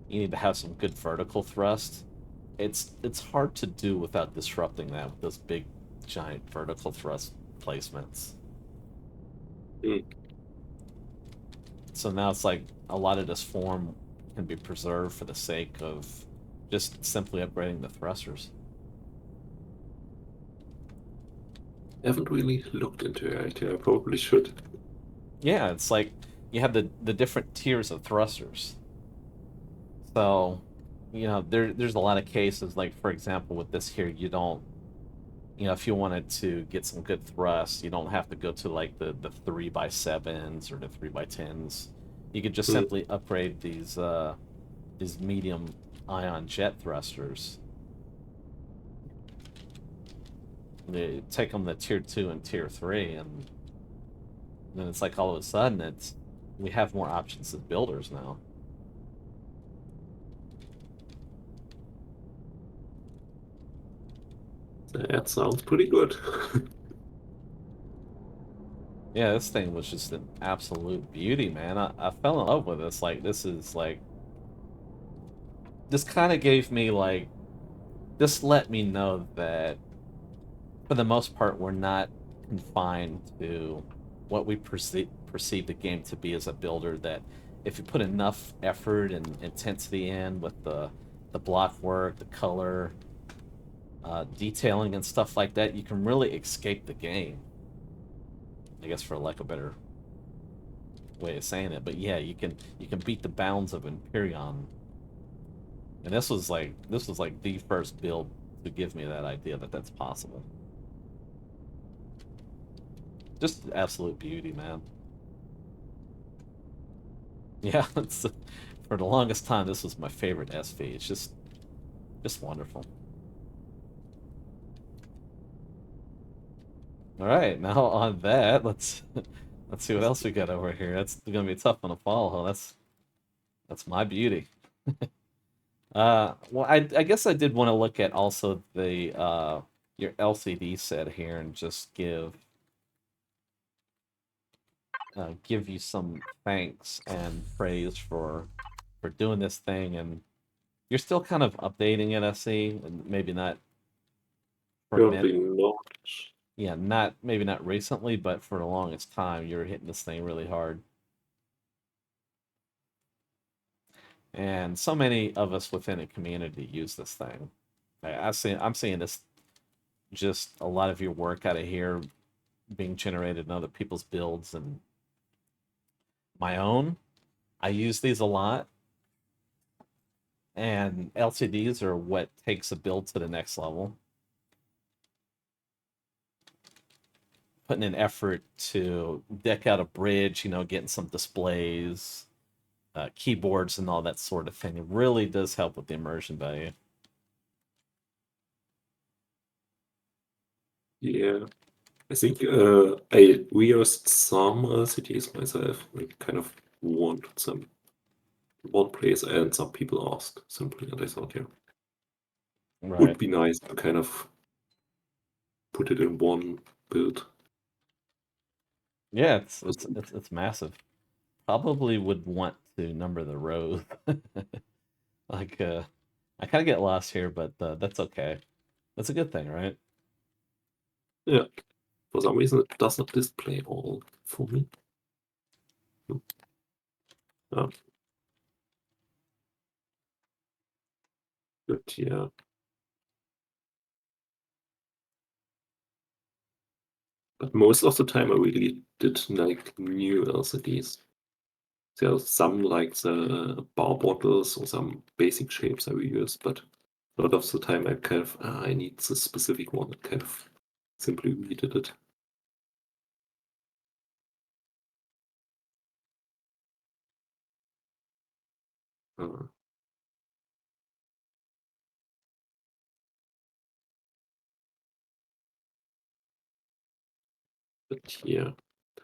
[SPEAKER 1] you need to have some good vertical thrust, it's hard to do without disrupting that with those big giant vertical thrust placements.
[SPEAKER 2] mm,
[SPEAKER 1] So now it's like a lot of this form can be preserved for the sake of just simply upgrading the thrusters.
[SPEAKER 2] I haven't really looked into it. I probably should.
[SPEAKER 1] Yeah, it's like you have the different tiers of thrusters. So, you know, there's a lot of cases like for example with this here you don't you know, if you wanted to get some good thrust, you don't have to go to like the 3x7s or the 3x10s. You could just
[SPEAKER 2] Mm,
[SPEAKER 1] simply upgrade these medium ion jet thrusters. They take them to tier 2 and tier 3 and then it's like all of a sudden it's we have more options as builders now.
[SPEAKER 2] that sounds pretty good.
[SPEAKER 1] Yeah, this thing was just an absolute beauty, man. I fell in love with this. Like this is like this kind of gave me like this let me know that for the most part, we're not confined to what we perceive the game to be as a builder. That if you put enough effort and intensity in with the block work, the color, detailing, and stuff like that, you can really escape the game. I guess for like a better way of saying it, but yeah, you can beat the bounds of Empyrion, and this was like the first build to give me that idea that that's possible. Just absolute beauty, man. Yeah, it's, for the longest time, this was my favorite SV. It's just wonderful. All right, now on that, let's see what else we got over here. That's gonna be a tough one to follow. That's my beauty. Well, I guess I did want to look at also the your LCD set here and just give you some thanks and praise for for doing this thing, and you're still kind of updating it, I see, and maybe not for a minute.
[SPEAKER 2] Currently not.
[SPEAKER 1] Yeah, not maybe not recently, but for the longest time, you're hitting this thing really hard. And so many of us within a community use this thing. I'm seeing this just a lot of your work out of here being generated in other people's builds and my own. I use these a lot, and LCDs are what takes a build to the next level. Putting in effort to deck out a bridge, getting some displays, keyboards, and all that sort of thing. It really does help with the immersion value.
[SPEAKER 2] Yeah. I think I reused some LCDs myself. I kind of wanted some one place, and some people asked simply, and I thought, yeah, would
[SPEAKER 1] Right.
[SPEAKER 2] be nice to kind of put it in one build.
[SPEAKER 1] Yeah, it's
[SPEAKER 2] Was
[SPEAKER 1] it's it's it's massive. Probably would want to number the rows. Like, I kind of get lost here, but that's okay. That's a good thing, right?
[SPEAKER 2] Yeah, for some reason it does not display all for me. Yeah, but yeah. But most of the time I really did like new LCDs. There are some like the bar bottles or some basic shapes I reuse, but a lot of the time I kind of, I need this specific one, and kind of simply redid it. Uh, but yeah,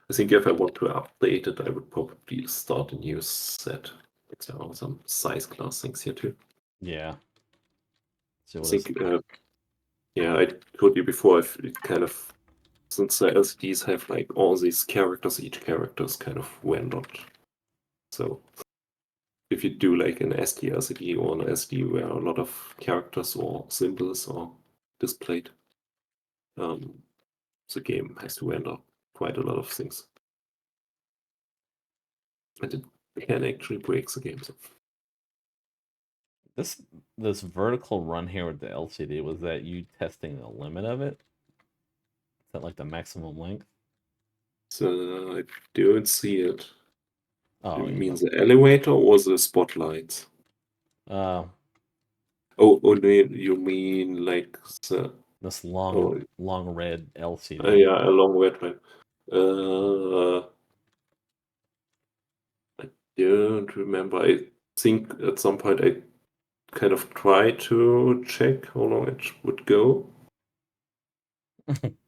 [SPEAKER 2] I think if I want to update it, I would probably start a new set. Like there are some size class things here too.
[SPEAKER 1] Yeah. So
[SPEAKER 2] I
[SPEAKER 1] what is
[SPEAKER 2] think, yeah, I told you before, I've kind of, since the LCDs have like all these characters, each character is kind of rendered. So if you do like an SD LCD or an SD where a lot of characters or symbols are displayed, the game has to render quite a lot of things. And it can actually break the game. So.
[SPEAKER 1] this this vertical run here with the LCD, was that you testing the limit of it? Is that like the maximum length?
[SPEAKER 2] So I don't see it.
[SPEAKER 1] Oh,
[SPEAKER 2] You
[SPEAKER 1] you
[SPEAKER 2] mean
[SPEAKER 1] know.
[SPEAKER 2] the elevator or the spotlights?
[SPEAKER 1] Uh
[SPEAKER 2] Oh, no, you mean like the,
[SPEAKER 1] this long
[SPEAKER 2] oh,
[SPEAKER 1] long red LCD.
[SPEAKER 2] yeah, a long red line. I don't remember. I think at some point I kind of tried to check how long it would go,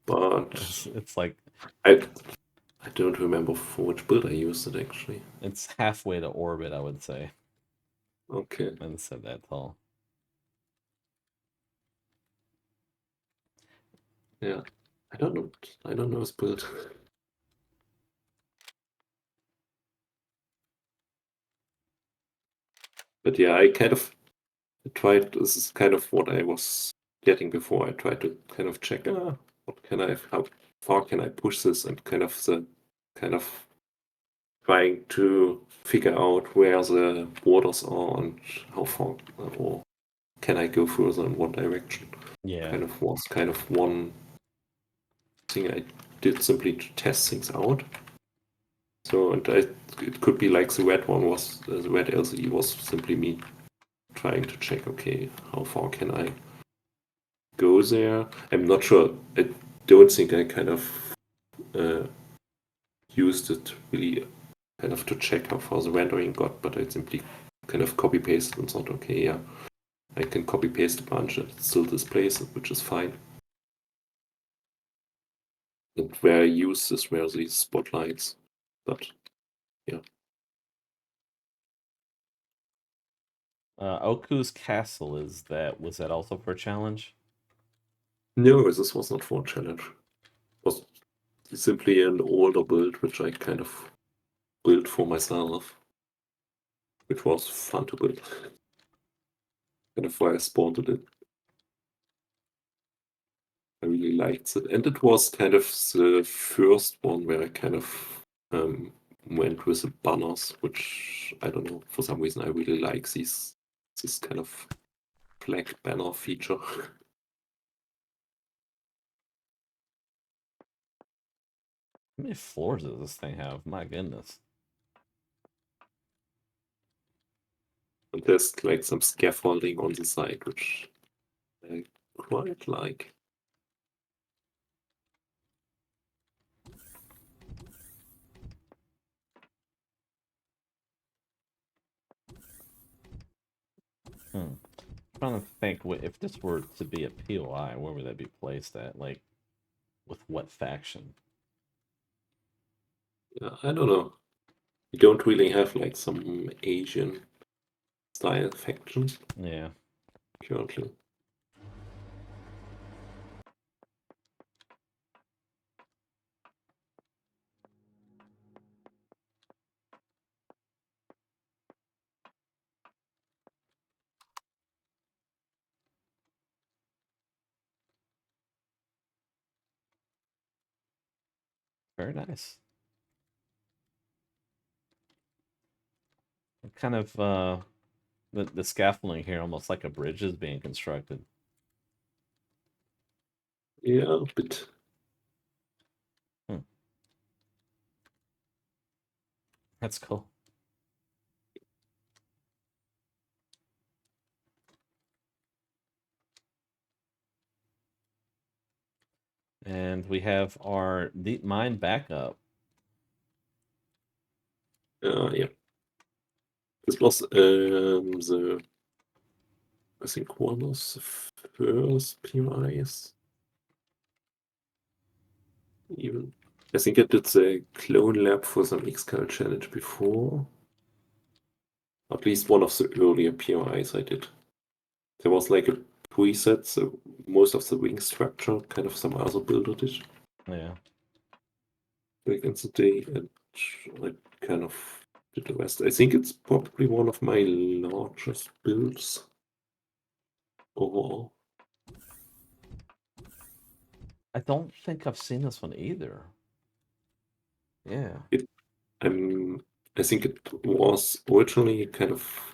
[SPEAKER 2] but
[SPEAKER 1] It's like
[SPEAKER 2] I I don't remember for which build I used it actually.
[SPEAKER 1] it's halfway to orbit, I would say.
[SPEAKER 2] Okay,
[SPEAKER 1] And said that tall.
[SPEAKER 2] yeah, I don't know. I don't know his build. But yeah, I kind of tried. This is kind of what I was getting before. I tried to kind of check. What can I? How far can I push this? And kind of trying to figure out where the borders are and how far or can I go further in one direction.
[SPEAKER 1] Yeah.
[SPEAKER 2] Kind of was kind of one thing I did simply to test things out. So it could be like the red one was the red LCD was simply me trying to check. Okay, how far can I go there? I'm not sure. I don't think I kind of uh, used it really kind of to check how far the rendering got, but I simply kind of copy pasted and thought, okay, yeah, I can copy paste a bunch and it still displays it, which is fine. And where I use this were these spotlights, but yeah.
[SPEAKER 1] Oku's castle, was that also for a challenge?
[SPEAKER 2] No, this was not for a challenge. It was simply an older build which I kind of built for myself. which was fun to build. Kind of why I spawned it in. I really liked it. And it was kind of the first one where I kind of went with the banners, which I don't know, for some reason I really like this kind of flag banner feature.
[SPEAKER 1] How many floors does this thing have? My goodness.
[SPEAKER 2] And there's like some scaffolding on the side, which I quite like.
[SPEAKER 1] I'm trying to think, if this were to be a POI, where would that be placed at? Like, with what faction?
[SPEAKER 2] Yeah, I don't know. We don't really have like some Asian style factions
[SPEAKER 1] Yeah.
[SPEAKER 2] currently.
[SPEAKER 1] Very nice. Kind of the scaffolding here, almost like a bridge is being constructed.
[SPEAKER 2] Yeah, a bit.
[SPEAKER 1] That's cool. And we have our deep mine backup.
[SPEAKER 2] Yeah. This was the, I think, one of the first POIs. Even. I think I did the clone lab for some XCal challenge before. At least one of the earlier POIs I did. There was like a preset, so most of the wing structure, kind of some other builder did
[SPEAKER 1] Yeah.
[SPEAKER 2] back in the day, and I kind of did the rest. I think it's probably one of my largest builds overall.
[SPEAKER 1] I don't think I've seen this one either. Yeah.
[SPEAKER 2] I think it was originally kind of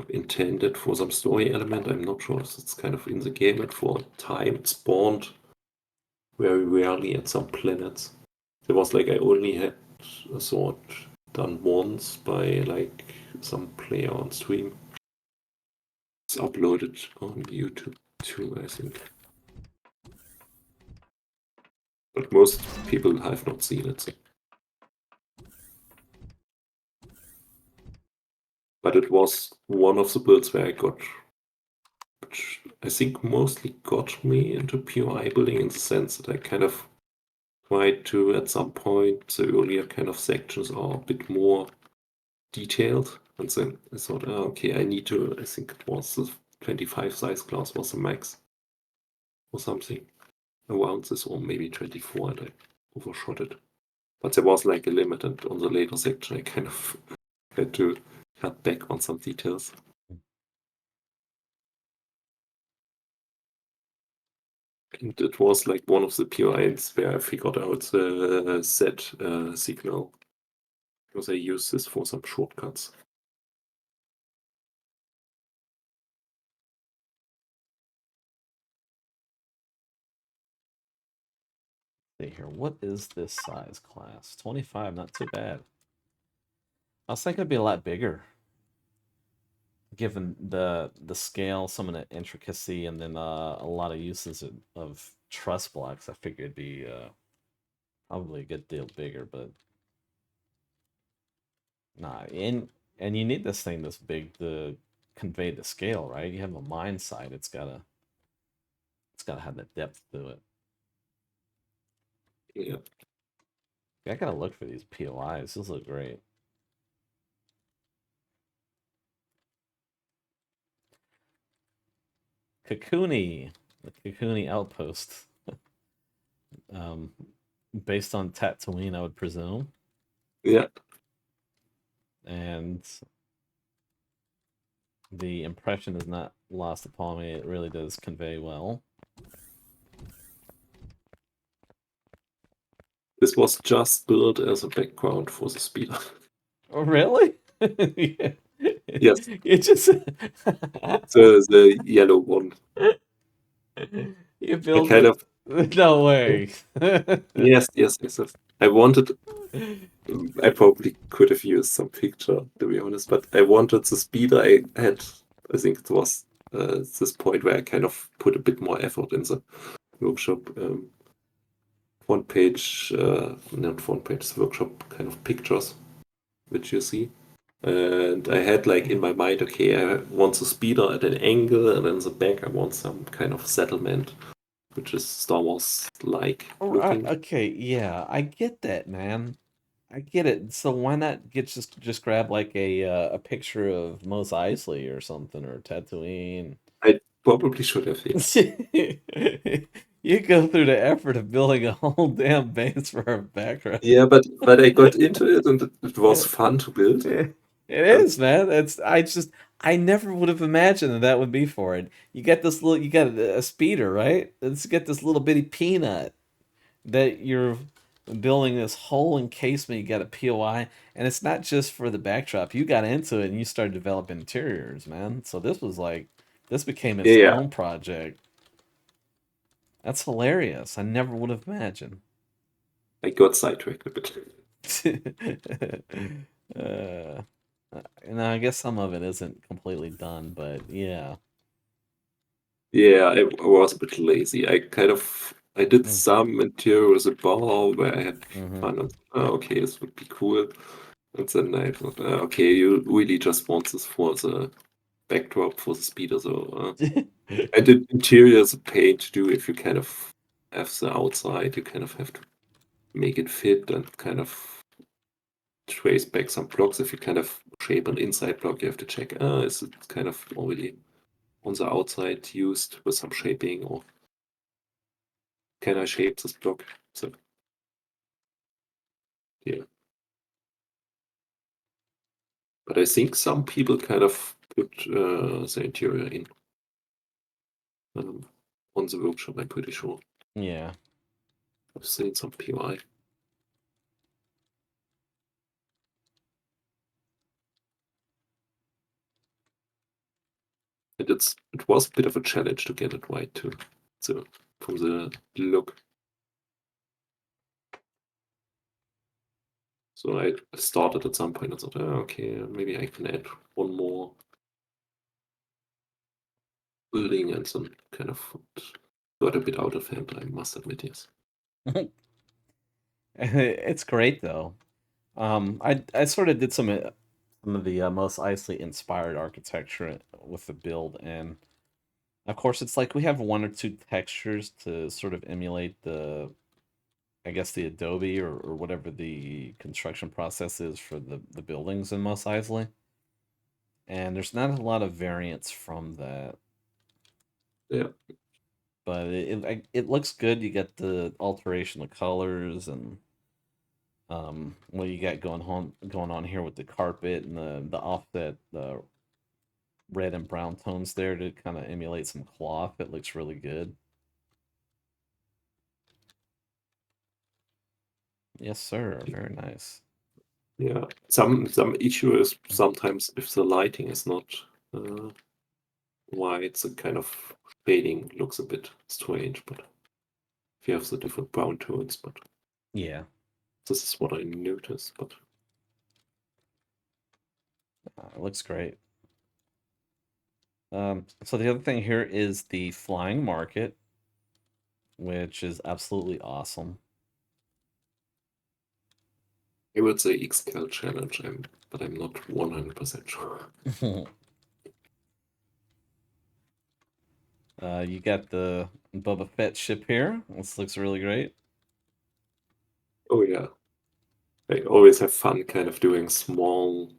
[SPEAKER 2] intended for some story element. I'm not sure if it's kind of in the game, and for a time it spawned very rarely at some planets. There was like I only had a sort done once by like some player on stream. It's uploaded on YouTube too, I think. But most people have not seen it. So. But it was one of the builds where I got, which I think mostly got me into POI building in the sense that I kind of tried to, at some point, the earlier kind of sections are a bit more detailed. And then I thought, oh, okay, I need to, I think it was the 25 size class was the max or something around this, or maybe 24, and I overshot it. But there was like a limit, and on the later section, I kind of had to cut back on some details. And it was like one of the POIs where I figured out the set signal, because I use this for some shortcuts.
[SPEAKER 1] See here. What is this size class? 25, not too bad. I was thinking it'd be a lot bigger, given the scale, some of the intricacy, and then a lot of uses of truss blocks. I figured it'd be probably a good deal bigger, but nah. And you need this thing this big to convey the scale, right? You have a mine site, it's gotta have the depth to it.
[SPEAKER 2] Yeah.
[SPEAKER 1] I gotta look for these POIs. These look great. Kakuni, the Kakuni outpost. um, Based on Tatooine, I would presume.
[SPEAKER 2] Yeah.
[SPEAKER 1] And The impression is not lost upon me. It really does convey well.
[SPEAKER 2] This was just built as a background for the speeder.
[SPEAKER 1] Oh, really? Yeah.
[SPEAKER 2] Yes,
[SPEAKER 1] You just
[SPEAKER 2] the yellow one.
[SPEAKER 1] you
[SPEAKER 2] I
[SPEAKER 1] build
[SPEAKER 2] kind
[SPEAKER 1] it.
[SPEAKER 2] of
[SPEAKER 1] No way.
[SPEAKER 2] yes. I wanted. I probably could have used some picture, to be honest, but I wanted the speeder. I had. I think it was this point where I kind of put a bit more effort in the workshop. Front page, not front page, the workshop kind of pictures, which you see. And I had like in my mind, okay, I want the speeder at an angle, and in the back I want some kind of settlement, which is Star Wars like looking.
[SPEAKER 1] Okay, yeah, I get that, man. I get it. So why not get just grab like a picture of Mos Eisley or something or Tatooine?
[SPEAKER 2] I probably should have, yes.
[SPEAKER 1] You go through the effort of building a whole damn base for a background.
[SPEAKER 2] Yeah, but I got into it and it was fun to build.
[SPEAKER 1] It
[SPEAKER 2] And
[SPEAKER 1] is, man. I never would have imagined that that would be for it. You got a speeder, right? Let's get this little bitty peanut that you're building this whole encasement. You got a POI, and it's not just for the backdrop. You got into it and you started developing interiors, man. So this became its
[SPEAKER 2] yeah,
[SPEAKER 1] own project. That's hilarious. I never would have imagined.
[SPEAKER 2] I got sidetracked a bit.
[SPEAKER 1] uh, and I guess some of it isn't completely done, but yeah.
[SPEAKER 2] Yeah, I was a bit lazy. I did
[SPEAKER 1] Mm,
[SPEAKER 2] some interior as a bar where I had
[SPEAKER 1] mhm.
[SPEAKER 2] fun and okay, this would be cool. And then I thought, okay, you really just want this for the backdrop for the speeder. So I did interior as a pain to do if you kind of have the outside, you kind of have to make it fit and kind of trace back some blocks. If you kind of shape an inside block, you have to check, is it kind of already on the outside used with some shaping, or can I shape this block? So yeah. But I think some people kind of put the interior in um, on the workshop, I'm pretty sure.
[SPEAKER 1] Yeah.
[SPEAKER 2] I've seen some POI. And it was a bit of a challenge to get it right too. So from the look. So I started at some point and thought, okay, maybe I can add one more building, and some kind of got a bit out of hand, I must admit, yes.
[SPEAKER 1] It's great though. I sort of did some of the most Eisley inspired architecture with the build, and of course it's like we have one or two textures to sort of emulate I guess the Adobe or whatever the construction process is for the buildings in Mos Eisley, and there's not a lot of variance from that,
[SPEAKER 2] Yeah.
[SPEAKER 1] but it looks good. You get the alteration of colors and what you got going on here with the carpet and the offset red and brown tones there to kind of emulate some cloth. It looks really good. Yes, sir. Very nice.
[SPEAKER 2] Yeah. Some issue is sometimes if the lighting is not uh, white, the kind of shading looks a bit strange, but if you have the different brown tones, but
[SPEAKER 1] Yeah,
[SPEAKER 2] this is what I noticed. But
[SPEAKER 1] it looks great. So the other thing here is the flying market, which is absolutely awesome.
[SPEAKER 2] I would say XCal challenge, but I'm not 100% sure.
[SPEAKER 1] You got the Boba Fett ship here. This looks really great.
[SPEAKER 2] Oh yeah, I always have fun kind of doing small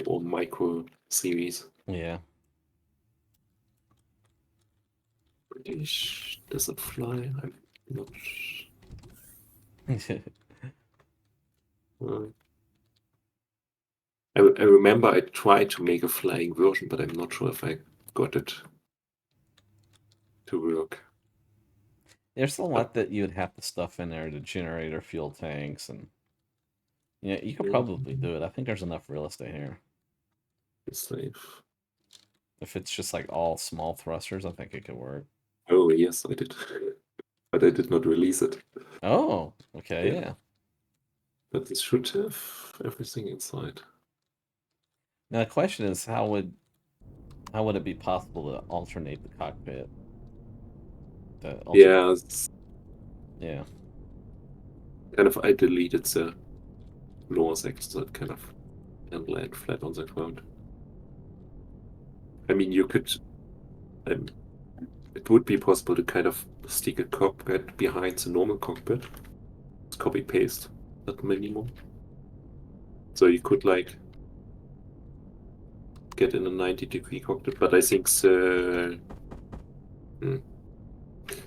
[SPEAKER 2] or micro series.
[SPEAKER 1] Yeah.
[SPEAKER 2] British does it fly? I'm not. Uh, I remember I tried to make a flying version, but I'm not sure if I got it to work.
[SPEAKER 1] There's a
[SPEAKER 2] But
[SPEAKER 1] lot that you'd have to stuff in there to generate or fuel tanks, and yeah, you could probably
[SPEAKER 2] mm,
[SPEAKER 1] do it. I think there's enough real estate here.
[SPEAKER 2] it's safe.
[SPEAKER 1] If it's just like all small thrusters, I think it could work.
[SPEAKER 2] Oh, yes, I did. But I did not release it.
[SPEAKER 1] Oh, okay,
[SPEAKER 2] Yeah.
[SPEAKER 1] yeah.
[SPEAKER 2] But this should have everything inside.
[SPEAKER 1] Now the question is, how would it be possible to alternate the cockpit? The alternate,
[SPEAKER 2] Yeah, it's
[SPEAKER 1] yeah,
[SPEAKER 2] kind of I deleted the lower section that kind of and land flat on the ground. I mean, you could. Um, it would be possible to kind of stick a cockpit behind the normal cockpit. Just copy paste that minimum. So you could like get in a 90-degree cockpit, but I think the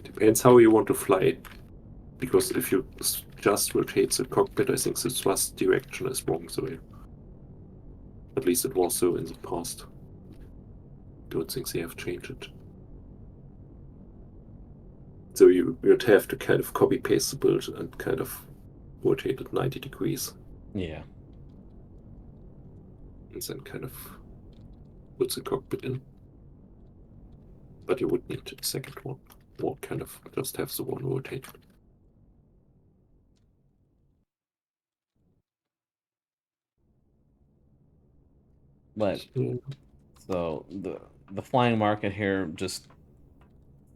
[SPEAKER 2] depends how you want to fly it. Because if you just rotate the cockpit, I think the thrust direction is wrong. So at least it was so in the past. Don't think they have changed it. So you'd have to kind of copy paste the build and kind of rotate it 90 degrees
[SPEAKER 1] yeah.
[SPEAKER 2] and then kind of put the cockpit in. But you would need a second one, or kind of just have the one rotate.
[SPEAKER 1] But
[SPEAKER 2] Yeah,
[SPEAKER 1] so the flying market here, just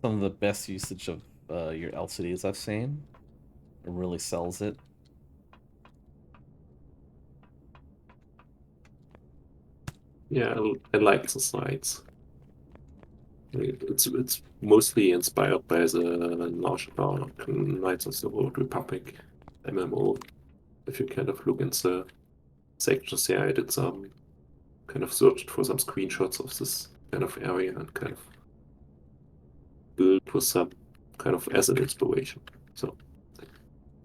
[SPEAKER 1] some of the best usage of your LCDs I've seen. It really sells it.
[SPEAKER 2] yeah, I like the sides. It's mostly inspired by the Narshada Knights of the Old Republic MMO. If you kind of look in the sections here, I did some kind of searched for some screenshots of this kind of area and kind of built with some kind of as an inspiration. So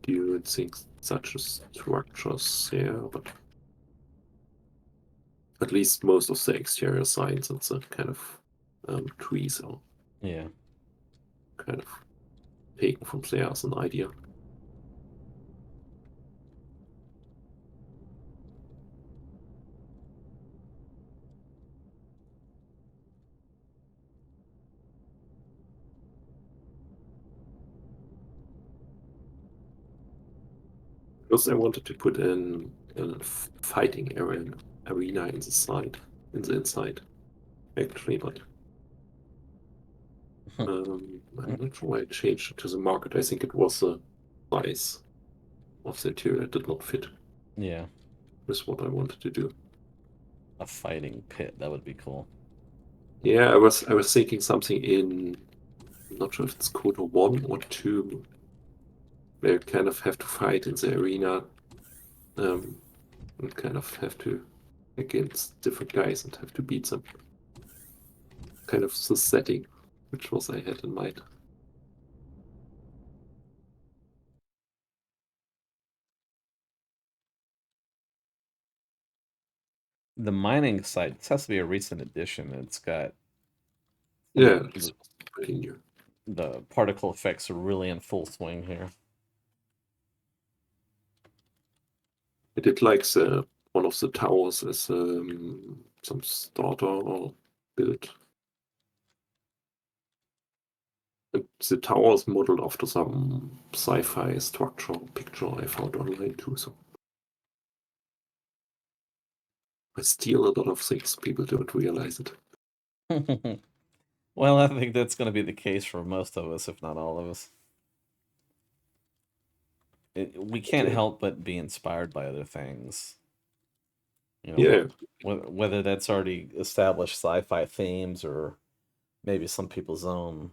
[SPEAKER 2] do you think such structures here, but at least most of the exterior signs and the kind of trees are
[SPEAKER 1] Yeah.
[SPEAKER 2] kind of taken from there as an idea. Because I wanted to put in a fighting area arena in the side, in the inside, actually, but I'm not sure why I changed it to the market. I think it was the size of the interior did not fit
[SPEAKER 1] Yeah.
[SPEAKER 2] with what I wanted to do.
[SPEAKER 1] A fighting pit, that would be cool.
[SPEAKER 2] Yeah, I was thinking something in, I'm not sure if it's Kodo 1 or 2, where you kind of have to fight in the arena and kind of have to against different guys and have to beat them. Kind of the setting, which was I had in mind.
[SPEAKER 1] The mining site, this has to be a recent addition. It's got some of
[SPEAKER 2] Yeah, it's
[SPEAKER 1] the,
[SPEAKER 2] pretty new.
[SPEAKER 1] the particle effects are really in full swing here.
[SPEAKER 2] I did like the one of the towers as some starter or build. The tower is modeled after some sci-fi structure picture I found online too. So I steal a lot of things. People don't realize it.
[SPEAKER 1] Well, I think that's going to be the case for most of us, if not all of us. We can't
[SPEAKER 2] Yeah,
[SPEAKER 1] help but be inspired by other things.
[SPEAKER 2] yeah,
[SPEAKER 1] Whether that's already established sci-fi themes or maybe some people's own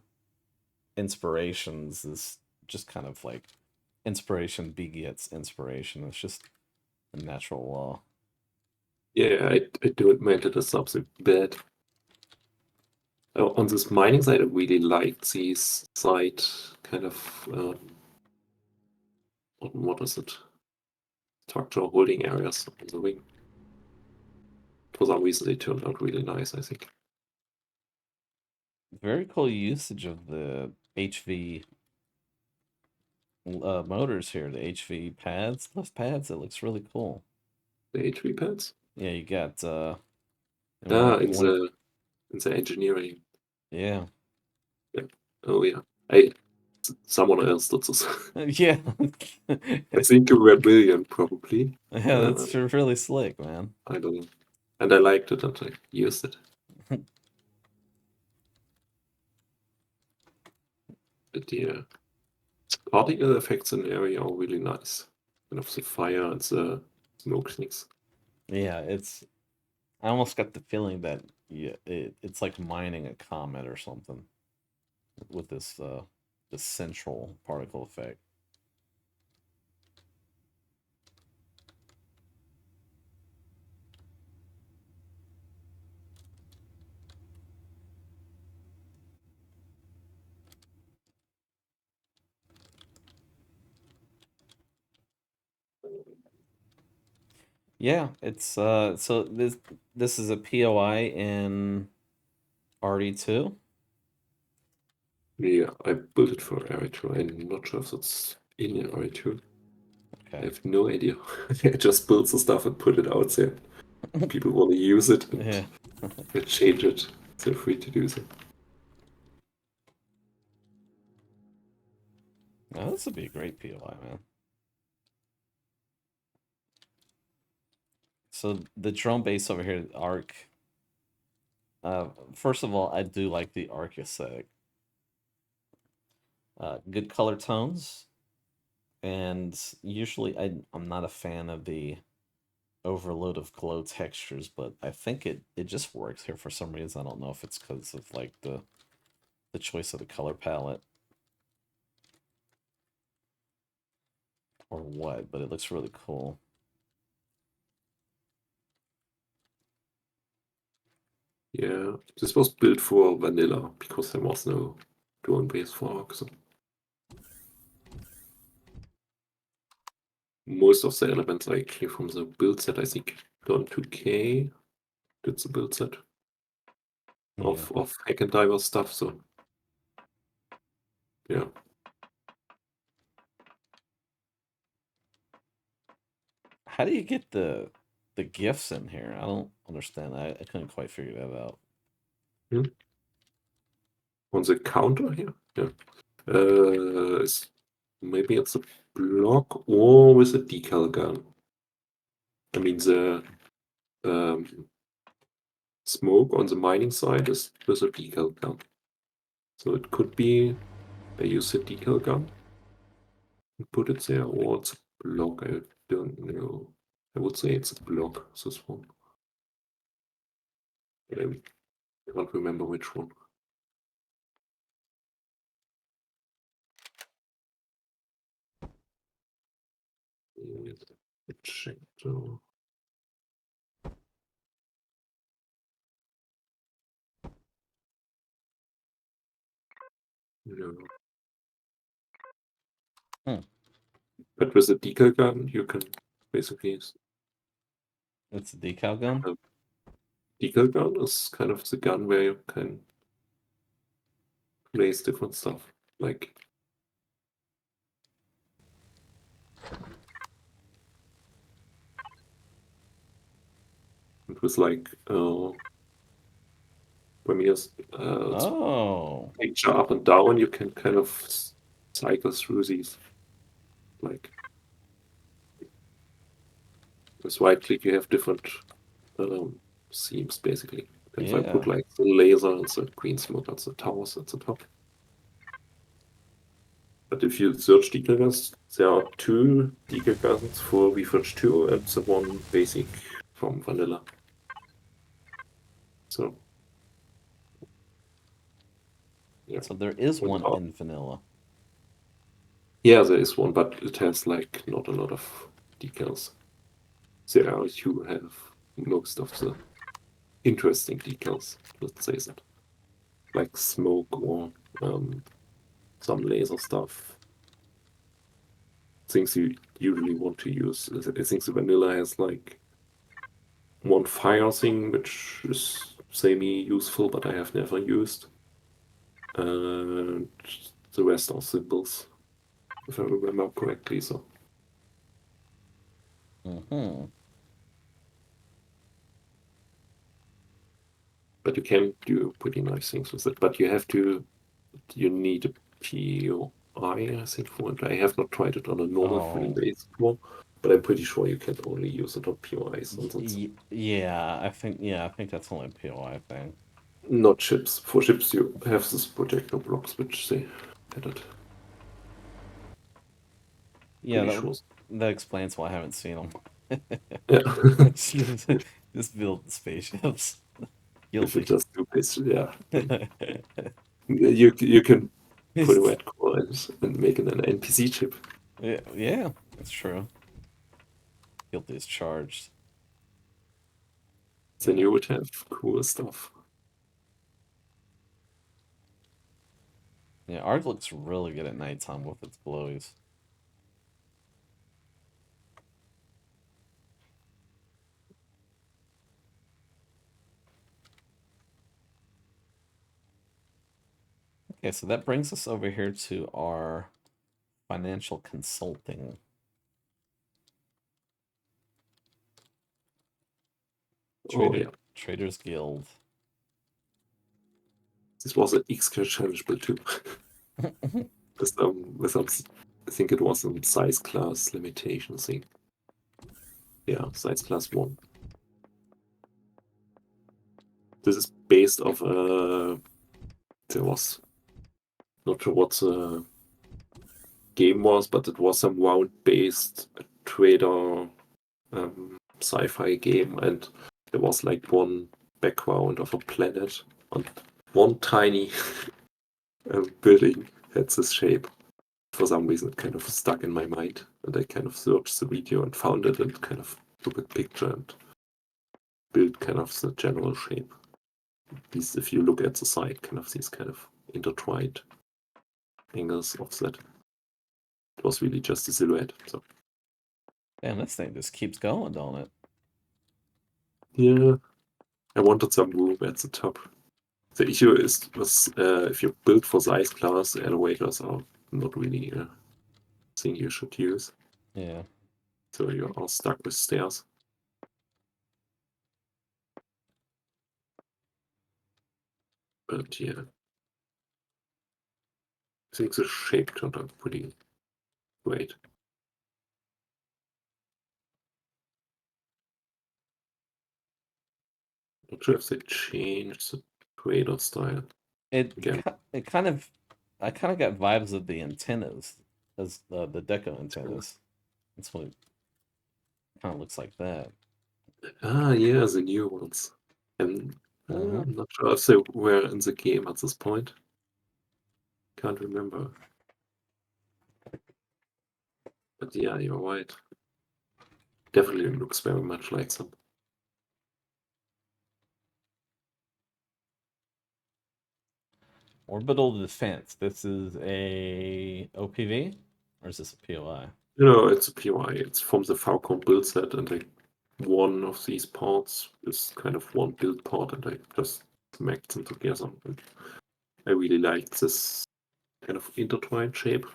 [SPEAKER 1] inspirations is just kind of like inspiration begets inspiration. It's just a natural law.
[SPEAKER 2] yeah. I don't mean it as something bad. On this mining side, I really liked these side kind of what is it? Structure holding areas on the wing. for some reason they turned out really nice, I think.
[SPEAKER 1] Very cool usage of the HV motors here, the HV pads, lift pads. It looks really cool.
[SPEAKER 2] The HV pads?
[SPEAKER 1] Yeah, you got in
[SPEAKER 2] Ah,
[SPEAKER 1] one of
[SPEAKER 2] in the engineering.
[SPEAKER 1] yeah.
[SPEAKER 2] Yeah. Oh yeah. Someone else did this.
[SPEAKER 1] Yeah.
[SPEAKER 2] I think a Red Million probably.
[SPEAKER 1] Yeah, that's really slick, man.
[SPEAKER 2] I don't know. And I liked it and I used it. But yeah, particle effects in the area are really nice. Kind of the fire and the smoke things.
[SPEAKER 1] Yeah, I almost got the feeling that it's like mining a comet or something with this central particle effect. Yeah, it's so this is a POI in RD2.
[SPEAKER 2] Yeah, I built it for Area 2. I'm not sure if it's in Area 2. I
[SPEAKER 1] Okay.
[SPEAKER 2] have no idea. I just built the stuff and put it out there. People want to use it and
[SPEAKER 1] Yeah.
[SPEAKER 2] change it. They're free to do so.
[SPEAKER 1] Now this would be a great POI, man. So the drone base over here, the Arc. First of all, I do like the Arc aesthetic. Good color tones, and usually I'm not a fan of the overload of glow textures, but I think it just works here for some reason. I don't know if it's because of like the choice of the color palette or what, but it looks really cool.
[SPEAKER 2] Yeah, this was built for vanilla because there was no drone base for Arc. So most of the elements are actually from the build set. I think Don 2K did the build set
[SPEAKER 1] Yeah.
[SPEAKER 2] of Hack and Diver stuff. So yeah.
[SPEAKER 1] How do you get the gifts in here? I don't understand. I couldn't quite figure that out.
[SPEAKER 2] Hmm. On the counter here, yeah. Maybe it's a block or with a decal gun. I mean the smoke on the mining side is with a decal gun. So it could be they use a decal gun and put it there, or it's a block. I don't know. I would say it's a block, this one. But I can't remember which one. Check though. No.
[SPEAKER 1] Hmm.
[SPEAKER 2] But with a decal gun, you can basically.
[SPEAKER 1] It's a decal gun?
[SPEAKER 2] Decal gun is kind of the gun where you can place different stuff. Like it was like when you
[SPEAKER 1] Oh.
[SPEAKER 2] picture up and down, you can kind of cycle through these. Like with right click, you have different seams basically. And if I put
[SPEAKER 1] Yeah.
[SPEAKER 2] like the laser and the green smoke at the towers at the top. But if you search decal guns, there are two decal guns for Reforged 2 and the one basic from Vanilla. So yeah.
[SPEAKER 1] So there is
[SPEAKER 2] And,
[SPEAKER 1] one in vanilla.
[SPEAKER 2] yeah, there is one, but it has like not a lot of decals. There are you have most of the interesting decals, let's say that. Like smoke or some laser stuff. Things you usually want to use. I think the vanilla has like one fire thing, which is semi-useful, but I have never used. And the rest are symbols, if I remember correctly. So,
[SPEAKER 1] Mm-hmm.
[SPEAKER 2] but you can do pretty nice things with it. But you need a POI, I think, for it. I have not tried it on a normal free
[SPEAKER 1] Oh,
[SPEAKER 2] base before, but I'm pretty sure you can only use it on POIs, and it's
[SPEAKER 1] yeah. I think that's only a POI thing.
[SPEAKER 2] not ships. For ships, you have this projector blocks, which they added.
[SPEAKER 1] Yeah,
[SPEAKER 2] Pretty sure.
[SPEAKER 1] that explains why I haven't seen them.
[SPEAKER 2] Yeah.
[SPEAKER 1] Just build spaceships.
[SPEAKER 2] If you
[SPEAKER 1] Guilty.
[SPEAKER 2] just do this, yeah, then you can put a
[SPEAKER 1] Yeah,
[SPEAKER 2] red core and make it an NPC chip.
[SPEAKER 1] yeah, that's true. Guilty is charged.
[SPEAKER 2] Then
[SPEAKER 1] Yeah,
[SPEAKER 2] you would have cool stuff.
[SPEAKER 1] yeah. Arc looks really good at nighttime with its glowies. Okay, so that brings us over here to our financial consulting
[SPEAKER 2] Oh
[SPEAKER 1] trader
[SPEAKER 2] yeah,
[SPEAKER 1] traders guild.
[SPEAKER 2] this was an XQ challenge build too. with some, I think it was some size class limitation thing. Yeah, size class 1. This is based off there was not sure what the game was, but it was some round based trader sci-fi game, and there was like one background of a planet and one tiny building had this shape. For some reason, it kind of stuck in my mind, and I kind of searched the video and found it and kind of took a picture and built kind of the general shape. These, if you look at the side, kind of these kind of intertwined angles of that. It was really just a silhouette. So
[SPEAKER 1] Damn, this thing just keeps going, don't it?
[SPEAKER 2] yeah, I wanted some room at the top. The issue is was if you build for size class, elevators are not really a thing you should use.
[SPEAKER 1] Yeah.
[SPEAKER 2] So you are stuck with stairs. But yeah, I think the shape turned out pretty great. Not sure if they changed the creator style again.
[SPEAKER 1] It kind of I kind of got vibes of the antennas as the deco antennas. That's what it kind of looks like that.
[SPEAKER 2] Ah, yeah, the new ones. And
[SPEAKER 1] Mm-hmm.
[SPEAKER 2] I'm not sure if they were in the game at this point. Can't remember. But yeah, you're right. Definitely looks very much like some.
[SPEAKER 1] Orbital defense. This is a OPV or is this a POI?
[SPEAKER 2] It's a POI. It's from the Falcon build set, and like one of these parts is kind of one build part, and I just smacked them together. And I really like this kind of intertwined shape.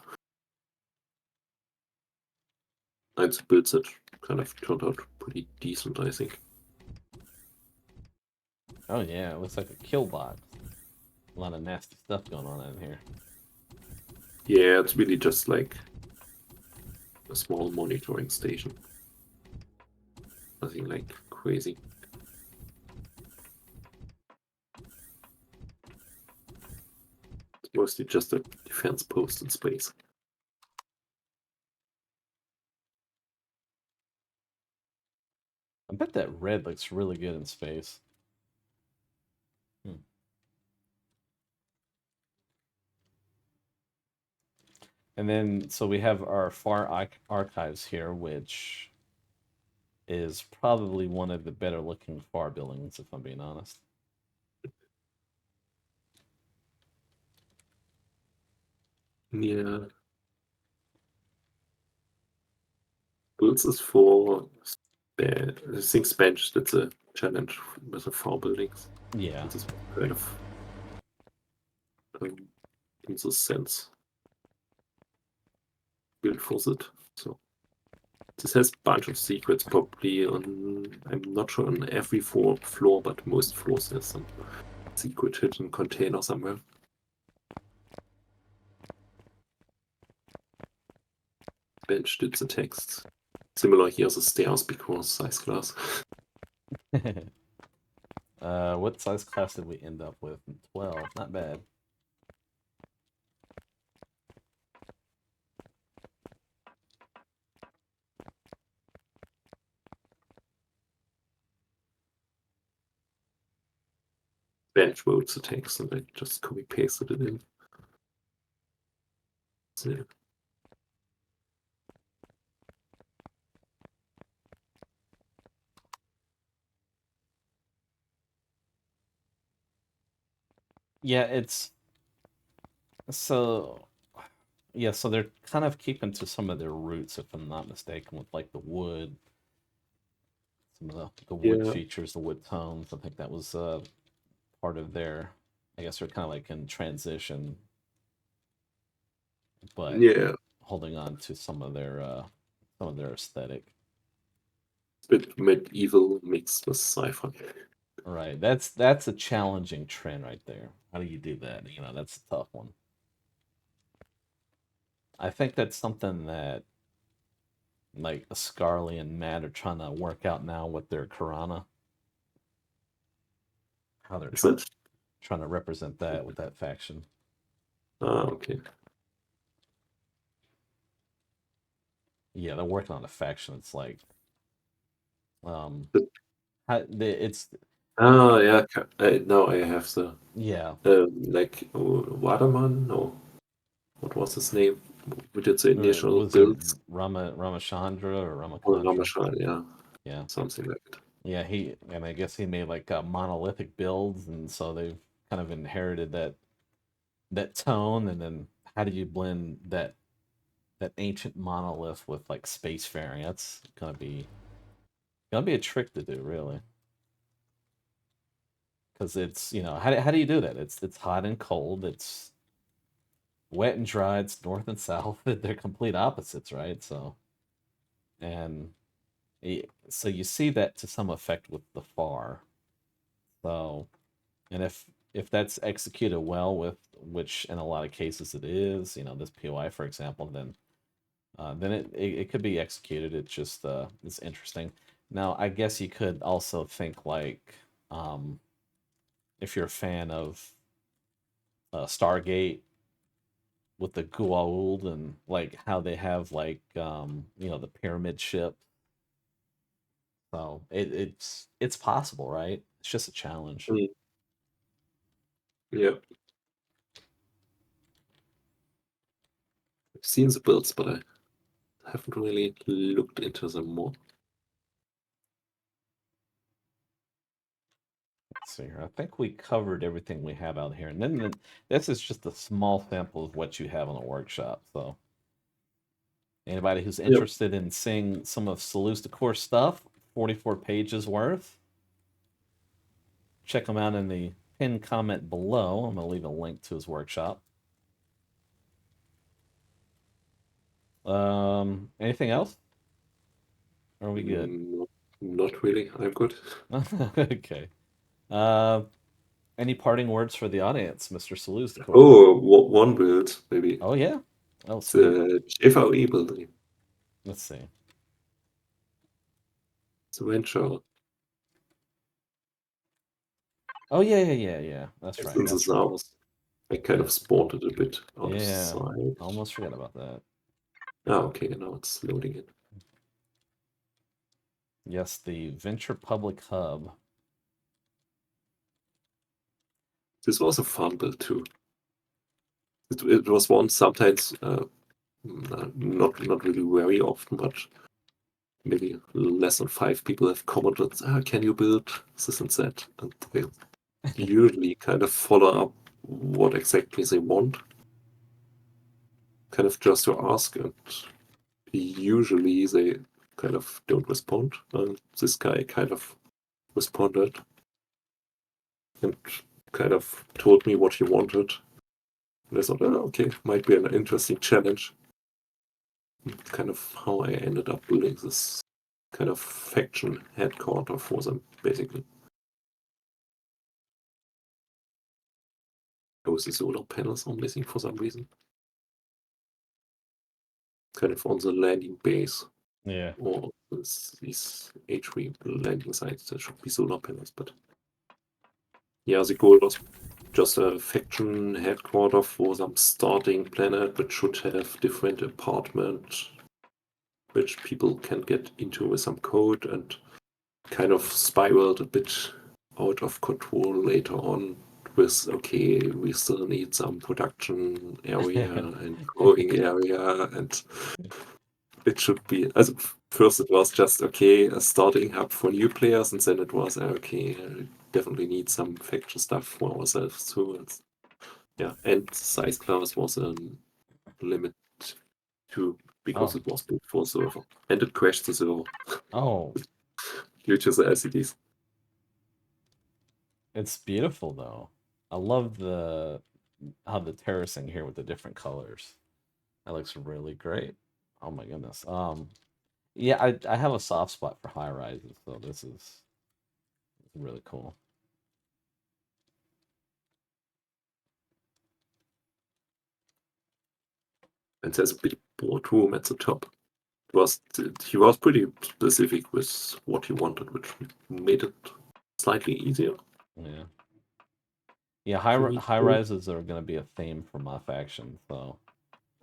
[SPEAKER 2] And the build set kind of turned out pretty decent, I think.
[SPEAKER 1] Oh yeah, it looks like a kill box. A lot of nasty stuff going on in here.
[SPEAKER 2] Yeah, it's really just like a small monitoring station. Nothing like crazy. It's mostly just a defense post in space.
[SPEAKER 1] I bet that red looks really good in space. Hmm. And then, so we have our archives here, which is probably one of the better looking far buildings, if I'm being honest.
[SPEAKER 2] Yeah. Builds is for I think Spanish, that's a challenge with the farm buildings.
[SPEAKER 1] Yeah.
[SPEAKER 2] This is kind of in this sense built for it. So this has a bunch of secrets, probably on, I'm not sure on every floor, but most floors there's some secret hidden container somewhere. Bench did the text. Similar here, the stairs because size class.
[SPEAKER 1] What size class did we end up with? 12. Not bad.
[SPEAKER 2] Bench wrote the text and I just copy pasted it in. So,
[SPEAKER 1] Yeah, it's so yeah, so they're kind of keeping to some of their roots, if I'm not mistaken, with like the wood, some of the wood
[SPEAKER 2] yeah,
[SPEAKER 1] features, the wood tones. I think that was part of their, I guess they're kind of like in transition, but
[SPEAKER 2] yeah,
[SPEAKER 1] holding on to some of their aesthetic.
[SPEAKER 2] bit medieval mixed with sci-fi.
[SPEAKER 1] Right. That's a challenging trend right there. How do you do that? You know, that's a tough one. I think that's something that like Scarly and Matt are trying to work out now with their Karana, how they're
[SPEAKER 2] Is it?
[SPEAKER 1] trying to represent that with that faction.
[SPEAKER 2] Ah, okay.
[SPEAKER 1] Yeah, they're working on a faction. It's like um
[SPEAKER 2] But-
[SPEAKER 1] it's
[SPEAKER 2] yeah. Now I have the
[SPEAKER 1] yeah.
[SPEAKER 2] like Waterman. No, what was his name? We did the initial
[SPEAKER 1] Was it
[SPEAKER 2] builds.
[SPEAKER 1] Ramachandra or
[SPEAKER 2] Or
[SPEAKER 1] Ramakantra?
[SPEAKER 2] Ramashan, yeah,
[SPEAKER 1] Yeah.
[SPEAKER 2] something like that.
[SPEAKER 1] Yeah, and I guess he made like monolithic builds, and so they've kind of inherited that tone. And then how do you blend that ancient monolith with like spacefaring? That's gonna be a trick to do, really, because it's how do you do that? It's hot and cold. It's wet and dry. It's north and south. They're complete opposites, right? So and so you see that to some effect with the far. So and if that's executed well, with which in a lot of cases it is, this POI for example, then it could be executed. It's just it's interesting. Now I guess you could also think like if you're a fan of Stargate with the Goa'uld and like how they have like the pyramid ship. So it's possible, right? It's just a challenge.
[SPEAKER 2] Mm, yeah, I've seen the builds, but I haven't really looked into them more.
[SPEAKER 1] Let's see here. I think we covered everything we have out here, and then this is just a small sample of what you have on the workshop. So anybody who's
[SPEAKER 2] Yep.
[SPEAKER 1] interested in seeing some of Sulusdacor stuff, 44 pages worth, check him out in the pinned comment below. I'm going to leave a link to his workshop. Anything else? Or are we good?
[SPEAKER 2] Not really. I'm good.
[SPEAKER 1] Okay. Uh, any parting words for the audience, Mr. Sulusdacor?
[SPEAKER 2] Oh, one build maybe.
[SPEAKER 1] Oh yeah. Oh sweet.
[SPEAKER 2] The FAE building.
[SPEAKER 1] Let's see.
[SPEAKER 2] The venture.
[SPEAKER 1] Oh yeah. That's
[SPEAKER 2] It's
[SPEAKER 1] right.
[SPEAKER 2] in the
[SPEAKER 1] That's right.
[SPEAKER 2] south. I kind
[SPEAKER 1] Yeah.
[SPEAKER 2] of spawned it a bit
[SPEAKER 1] Yeah.
[SPEAKER 2] outside.
[SPEAKER 1] Almost forgot about that.
[SPEAKER 2] Ah, okay, now it's loading in.
[SPEAKER 1] Yes, the Venture Public Hub.
[SPEAKER 2] This was a fun build too. It was one sometimes not really very often, but maybe less than 5 people have commented, can you build this and that? And they usually kind of follow up what exactly they want, kind of just to ask, and usually they kind of don't respond. This guy kind of responded and kind of told me what he wanted. And I thought, oh, okay, might be an interesting challenge. Kind of how I ended up building this kind of faction headquarter for them, basically. Oh, the solar panels are missing for some reason. Kind of on the landing base
[SPEAKER 1] Yeah.
[SPEAKER 2] or these HV landing sites, there should be solar panels, but yeah, the goal was just a faction headquarter for some starting planet, which should have different apartments which people can get into with some code, and kind of spiraled a bit out of control later on with, okay, we still need some production area and growing area, and it should be, as first it was just, okay, a starting hub for new players, and then it was, okay, definitely need some faction stuff for ourselves too. Yeah, and size class was a limit too, because
[SPEAKER 1] Oh.
[SPEAKER 2] it was built for server, and it crashed the server
[SPEAKER 1] Oh.
[SPEAKER 2] due to the LCDs.
[SPEAKER 1] It's beautiful though. I love how the terracing here with the different colors. That looks really great. Oh my goodness. Yeah, I have a soft spot for high rises, so this is really cool.
[SPEAKER 2] And there's a big boardroom at the top. He was pretty specific with what he wanted, which made it slightly easier
[SPEAKER 1] Yeah. Yeah,
[SPEAKER 2] for me.
[SPEAKER 1] high rises are going to be a theme for my faction, so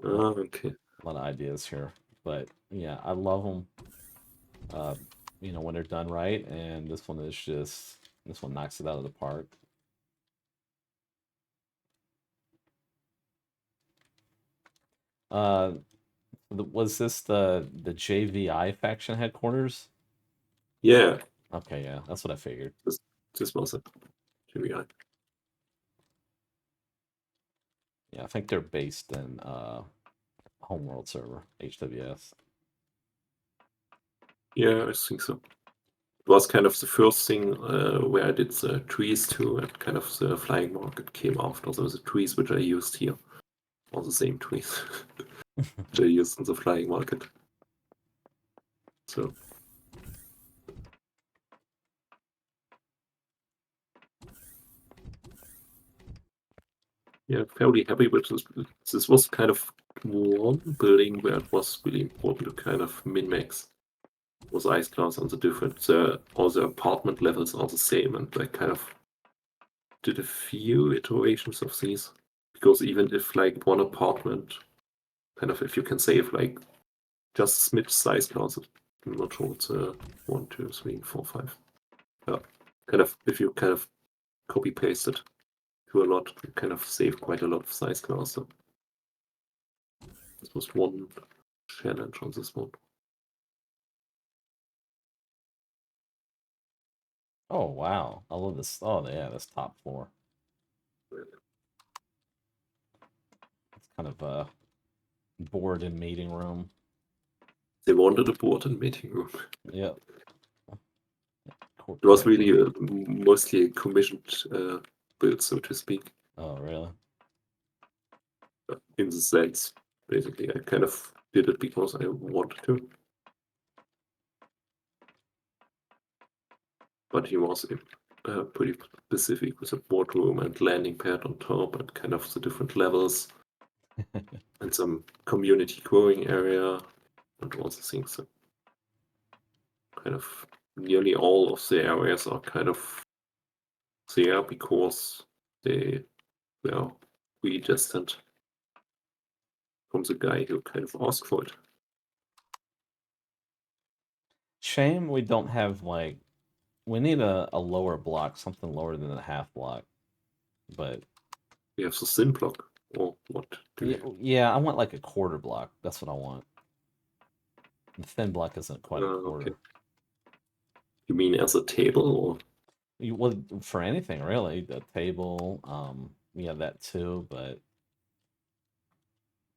[SPEAKER 2] Okay.
[SPEAKER 1] a lot of ideas here. But yeah, I love them. Uh, when they're done right, and this one knocks it out of the park. Uh, was this the JVI faction headquarters?
[SPEAKER 2] Yeah,
[SPEAKER 1] Okay, yeah, that's what I figured.
[SPEAKER 2] this was it. Here we are.
[SPEAKER 1] Yeah, I think they're based in Homeworld server, HWS.
[SPEAKER 2] Yeah, I think so. It was kind of the first thing where I did the trees too, and kind of the flying market came after. So the trees which I used here are the same trees which I used in the flying market. So yeah, fairly happy with this. This was kind of one building where it was really important to kind of min-max those ice class on the different, all the apartment levels are the same, and I kind of did a few iterations of these, because even if like one apartment, kind of if you can save like just smidge size class, I'm not sure it's 1, 2, 3, 4, 5. Yeah, kind of if you kind of copy paste it to a lot, you kind of save quite a lot of size class. So this was one challenge on this one.
[SPEAKER 1] Oh wow, I love this. Oh yeah, this top floor. It's kind of a board and meeting room.
[SPEAKER 2] They wanted a board and meeting room.
[SPEAKER 1] Yep.
[SPEAKER 2] It was really mostly a commissioned build, so to speak.
[SPEAKER 1] Oh really?
[SPEAKER 2] In the sense, basically, I kind of did it because I wanted to. But he was pretty specific with a boardroom and landing pad on top, and kind of the different levels, and some community growing area, and all the things. So kind of nearly all of the areas are kind of there because they were really distant from the guy who kind of asked for it.
[SPEAKER 1] Shame we don't have like we need a lower block, something lower than a half block. But
[SPEAKER 2] We have the thin block, or what do
[SPEAKER 1] yeah,
[SPEAKER 2] you?
[SPEAKER 1] yeah, I want like a quarter block. That's what I want. The thin block isn't quite a
[SPEAKER 2] Okay.
[SPEAKER 1] quarter.
[SPEAKER 2] You mean as a table, or?
[SPEAKER 1] Well, for anything really, the table, yeah, that too. But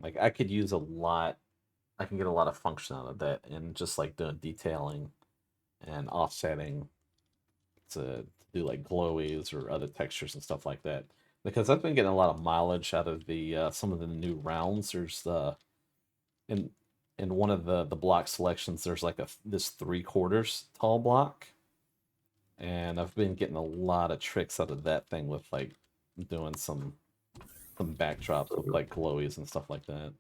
[SPEAKER 1] like, I could use a lot. I can get a lot of function out of that, and just like doing detailing and offsetting to do like glowies or other textures and stuff like that. Because I've been getting a lot of mileage out of the some of the new rounds. There's in in one of the block selections, there's like this 3/4 tall block, and I've been getting a lot of tricks out of that thing with like doing some backdrops with like glowies and stuff like that.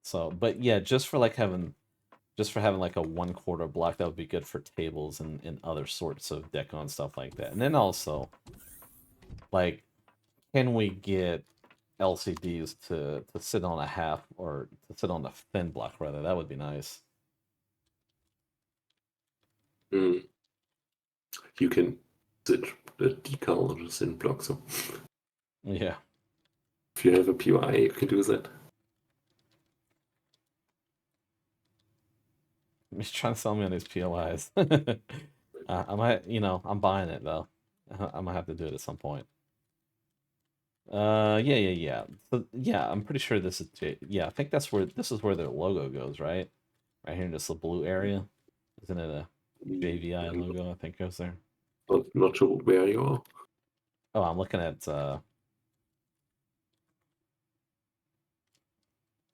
[SPEAKER 1] So, but yeah, just for having like a 1/4 block, that would be good for tables and other sorts of deco and stuff like that. And then also, like, can we get LCDs to sit on a half or to sit on a thin block rather? That would be nice.
[SPEAKER 2] Mm. You can sit the decal on a thin block, so
[SPEAKER 1] Yeah.
[SPEAKER 2] if you have a POI, you can do that.
[SPEAKER 1] He's trying to sell me on these POIs. I might, I'm buying it though. I'm gonna have to do it at some point. Yeah. So yeah, I'm pretty sure this is yeah. I think this is where their logo goes, right? Right here in this little blue area. Isn't it a JVI
[SPEAKER 2] I'm
[SPEAKER 1] logo? I think goes there.
[SPEAKER 2] not sure where you are.
[SPEAKER 1] Oh, I'm looking at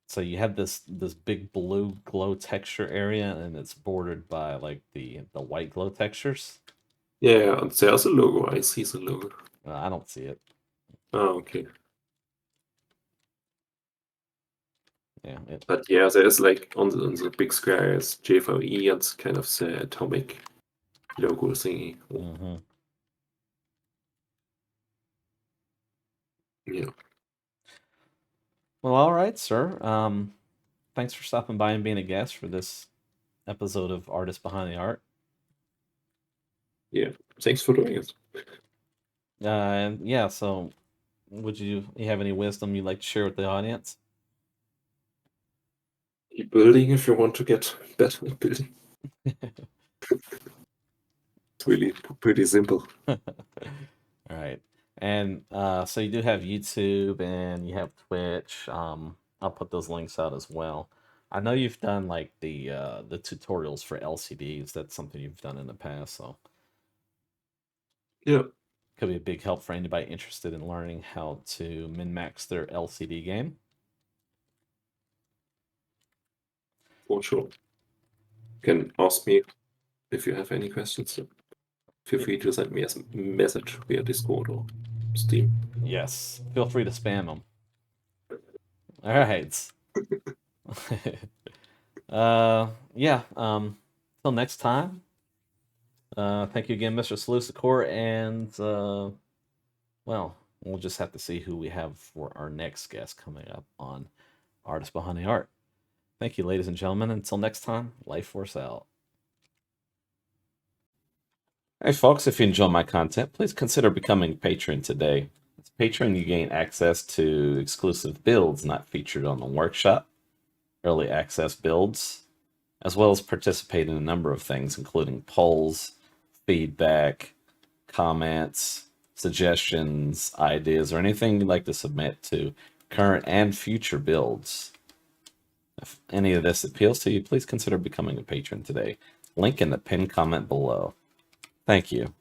[SPEAKER 1] so you have this big blue glow texture area, and it's bordered by like the white glow textures.
[SPEAKER 2] Yeah, and there's a logo. I see the logo.
[SPEAKER 1] I don't see it.
[SPEAKER 2] Oh, okay.
[SPEAKER 1] Yeah,
[SPEAKER 2] But yeah, there's like on the big square is JVE and kind of the atomic logo thingy.
[SPEAKER 1] mm-hmm.
[SPEAKER 2] Yeah.
[SPEAKER 1] Well, all right, sir. Thanks for stopping by and being a guest for this episode of Artist Behind the Art.
[SPEAKER 2] Yeah. Thanks for doing it.
[SPEAKER 1] And yeah, so would you have any wisdom you'd like to share with the audience?
[SPEAKER 2] Keep building if you want to get better at building. It's really pretty simple.
[SPEAKER 1] All right. And so you do have YouTube and you have Twitch. I'll put those links out as well. I know you've done like the tutorials for LCDs. That's something you've done in the past, so
[SPEAKER 2] Yeah,
[SPEAKER 1] could be a big help for anybody interested in learning how to min-max their LCD game.
[SPEAKER 2] for sure. You can ask me if you have any questions. Feel free to send me a message via Discord or Steam.
[SPEAKER 1] Yes, feel free to spam them. All right. Yeah. Till next time. Thank you again, Mr. Sulusdacor, and well, we'll just have to see who we have for our next guest coming up on Artist Behind the Art. Thank you, ladies and gentlemen. Until next time, LyfeForce out. Hey, folks, if you enjoy my content, please consider becoming a patron today. As a patron, you gain access to exclusive builds not featured on the workshop, early access builds, as well as participate in a number of things, including polls, feedback, comments, suggestions, ideas, or anything you'd like to submit to current and future builds. If any of this appeals to you, please consider becoming a patron today. Link in the pinned comment below. Thank you.